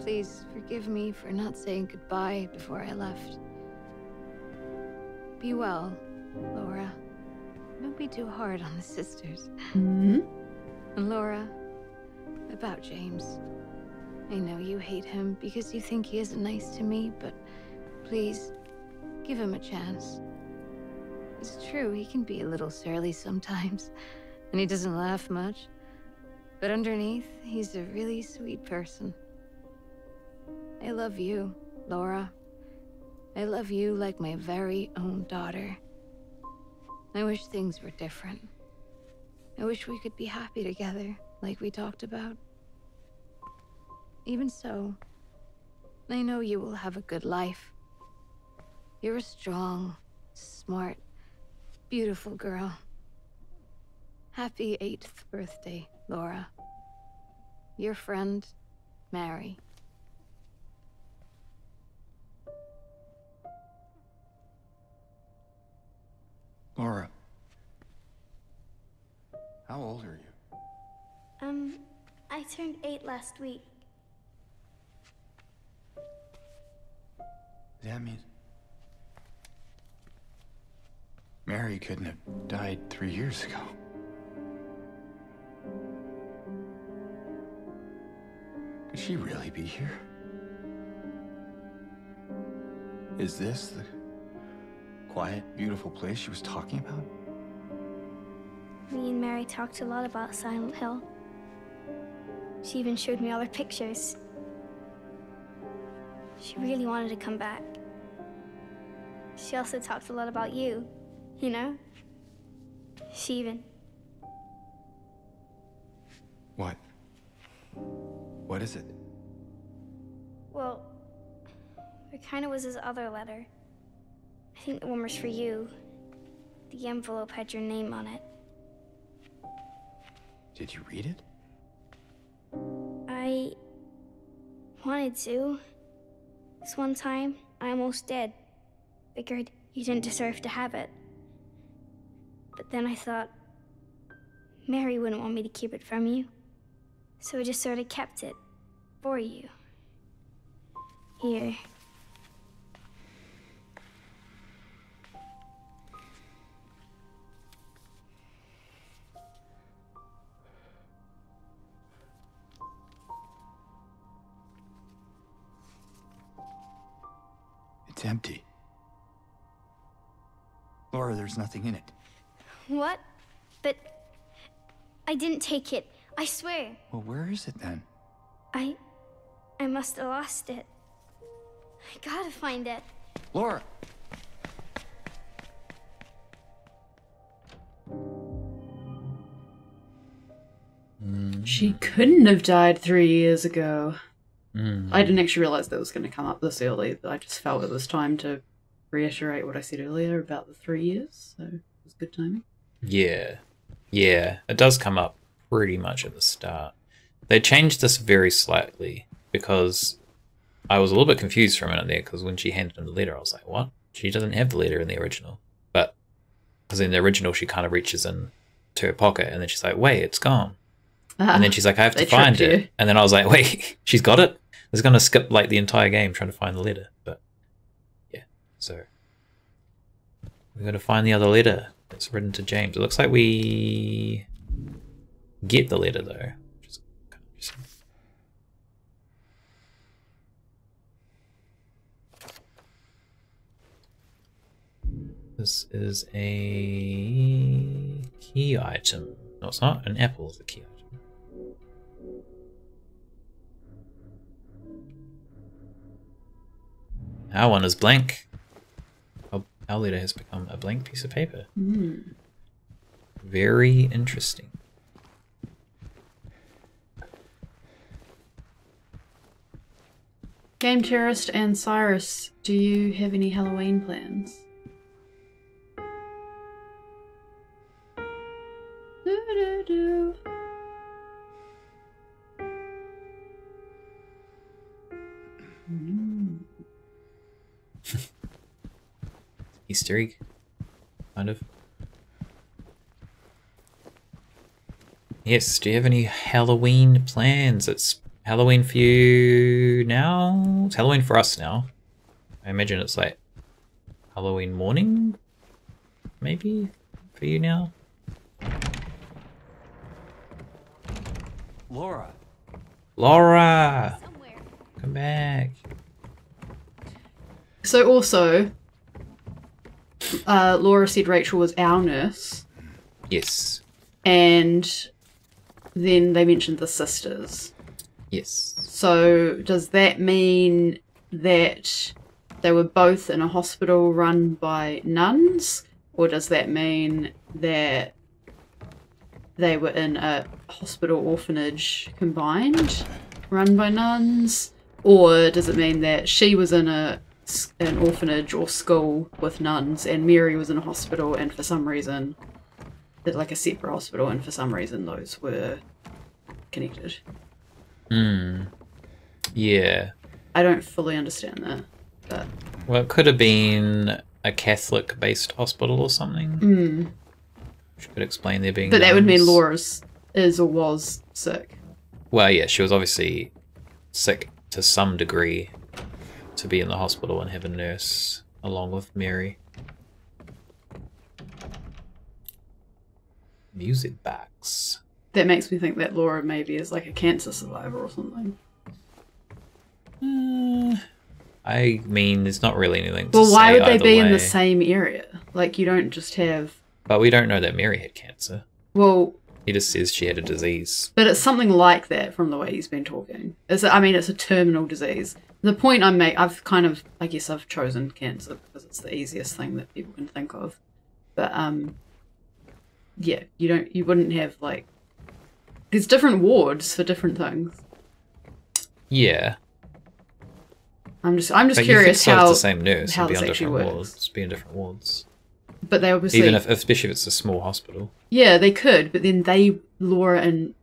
Please forgive me for not saying goodbye before I left. Be well, Laura. Don't be too hard on the sisters. Mm-hmm. And Laura, about James. I know you hate him because you think he isn't nice to me, but please, give him a chance. It's true, he can be a little surly sometimes, and he doesn't laugh much. But underneath, he's a really sweet person. I love you, Laura. I love you like my very own daughter. I wish things were different. I wish we could be happy together, like we talked about. Even so, I know you will have a good life. You're a strong, smart, beautiful girl. Happy 8th birthday, Laura. Your friend, Mary. Laura. How old are you? I turned 8 last week. That means Mary couldn't have died 3 years ago. Could she really be here? Is this the quiet, beautiful place she was talking about? Me and Mary talked a lot about Silent Hill. She even showed me all her pictures. She really wanted to come back. She also talked a lot about you, you know? She even... What? What is it? Well, it kind of was his other letter. I think the one was for you. The envelope had your name on it. Did you read it? I wanted to. This one time, I almost did. Figured you didn't deserve to have it. But then I thought, Mary wouldn't want me to keep it from you. So I just sort of kept it for you. Here. It's empty. Laura, there's nothing in it. What? But I didn't take it. I swear. Well, where is it then? I must have lost it. I gotta find it. Laura! She couldn't have died 3 years ago. Mm. I didn't actually realize that was going to come up this early, but I just felt it was time to reiterate what I said earlier about the 3 years, so it was good timing. Yeah. Yeah, it does come up pretty much at the start. They changed this very slightly because I was a little bit confused for a minute there because when she handed him the letter, I was like, what? She doesn't have the letter in the original. But because in the original, she kind of reaches in to her pocket and then she's like, wait, it's gone. And then she's like, I have to find it. And then I was like, wait, she's got it? I was going to skip like the entire game trying to find the letter. But yeah, so we're going to find the other letter that's written to James. It looks like we get the letter though. Which is kind of interesting. This is a key item. No, it's not. An apple is a key item. Our one is blank. Our letter has become a blank piece of paper. Very interesting. Game Terrorist and Cyrus, do you have any Halloween plans? Do-do-do. Easter egg, kind of. Yes, do you have any Halloween plans? It's Halloween for you now? It's Halloween for us now. I imagine it's like Halloween morning, maybe, for you now? Laura! Laura! Come back. So also, Laura said Rachel was our nurse. Yes. And then they mentioned the sisters. Yes. So does that mean that they were both in a hospital run by nuns? Or does that mean that they were in a hospital orphanage combined, run by nuns? Or does it mean that she was in an orphanage or school with nuns and Mary was in a hospital and for some reason, like a separate hospital, and for some reason those were connected? Yeah. I don't fully understand that, but... Well, it could have been a Catholic-based hospital or something. Which could explain there being But that would mean nuns. Laura's is or was sick. Well, yeah, she was obviously sick to some degree to be in the hospital and have a nurse along with Mary. Music box. That makes me think that Laura maybe is like a cancer survivor or something. I mean, there's not really anything to Well, why say would they either be in the way. same area? Like, you don't just have... But we don't know that Mary had cancer. Well... He just says she had a disease. But it's something like that from the way he's been talking. I mean, it's a terminal disease. The point I make, I guess I've chosen cancer because it's the easiest thing that people can think of. But, yeah, you wouldn't have, like... There's different wards for different things. Yeah. I'm just But curious you could how the same nurse how and be this on actually different works. wards. Be in different wards. But they obviously... Even if, especially if it's a small hospital. Yeah, they could, but then Laura and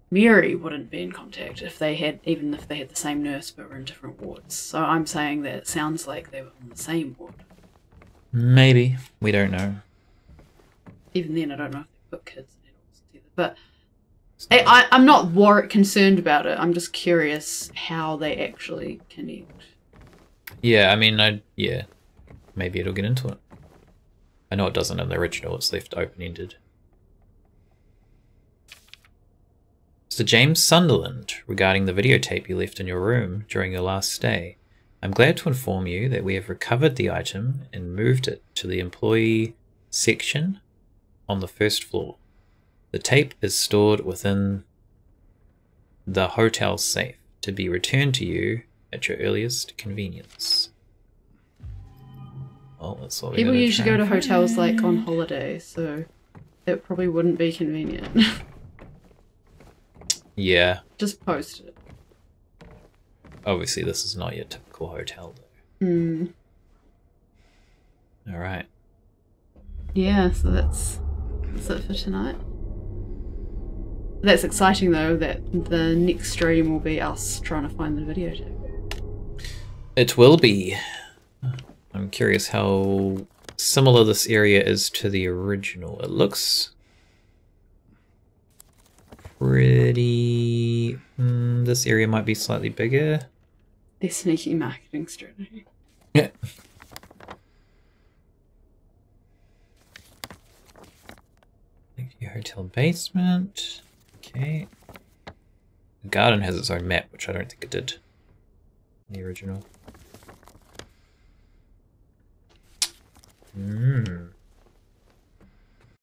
Mary wouldn't be in contact even if they had the same nurse but were in different wards. So I'm saying that it sounds like they were on the same ward. Maybe. We don't know. Even then, I don't know if they put kids in adults together. But I'm not concerned about it. I'm just curious how they actually connect. Yeah, I mean, yeah. Maybe it'll get into it. I know it doesn't in the original, it's left open-ended. Mr. James Sunderland, regarding the videotape you left in your room during your last stay, I'm glad to inform you that we have recovered the item and moved it to the employee section on the first floor. The tape is stored within the hotel safe to be returned to you at your earliest convenience. Well, that's what People usually go to hotels like on holiday, so it probably wouldn't be convenient. Yeah. Just post it. Obviously, this is not your typical hotel, though. Alright. Yeah, so that's it for tonight. That's exciting, though, that the next stream will be us trying to find the videotape. It will be. I'm curious how similar this area is to the original. It looks pretty... this area might be slightly bigger. Their sneaky marketing strategy. Yeah. Thank you, hotel basement. Okay. The garden has its own map, which I don't think it did in the original.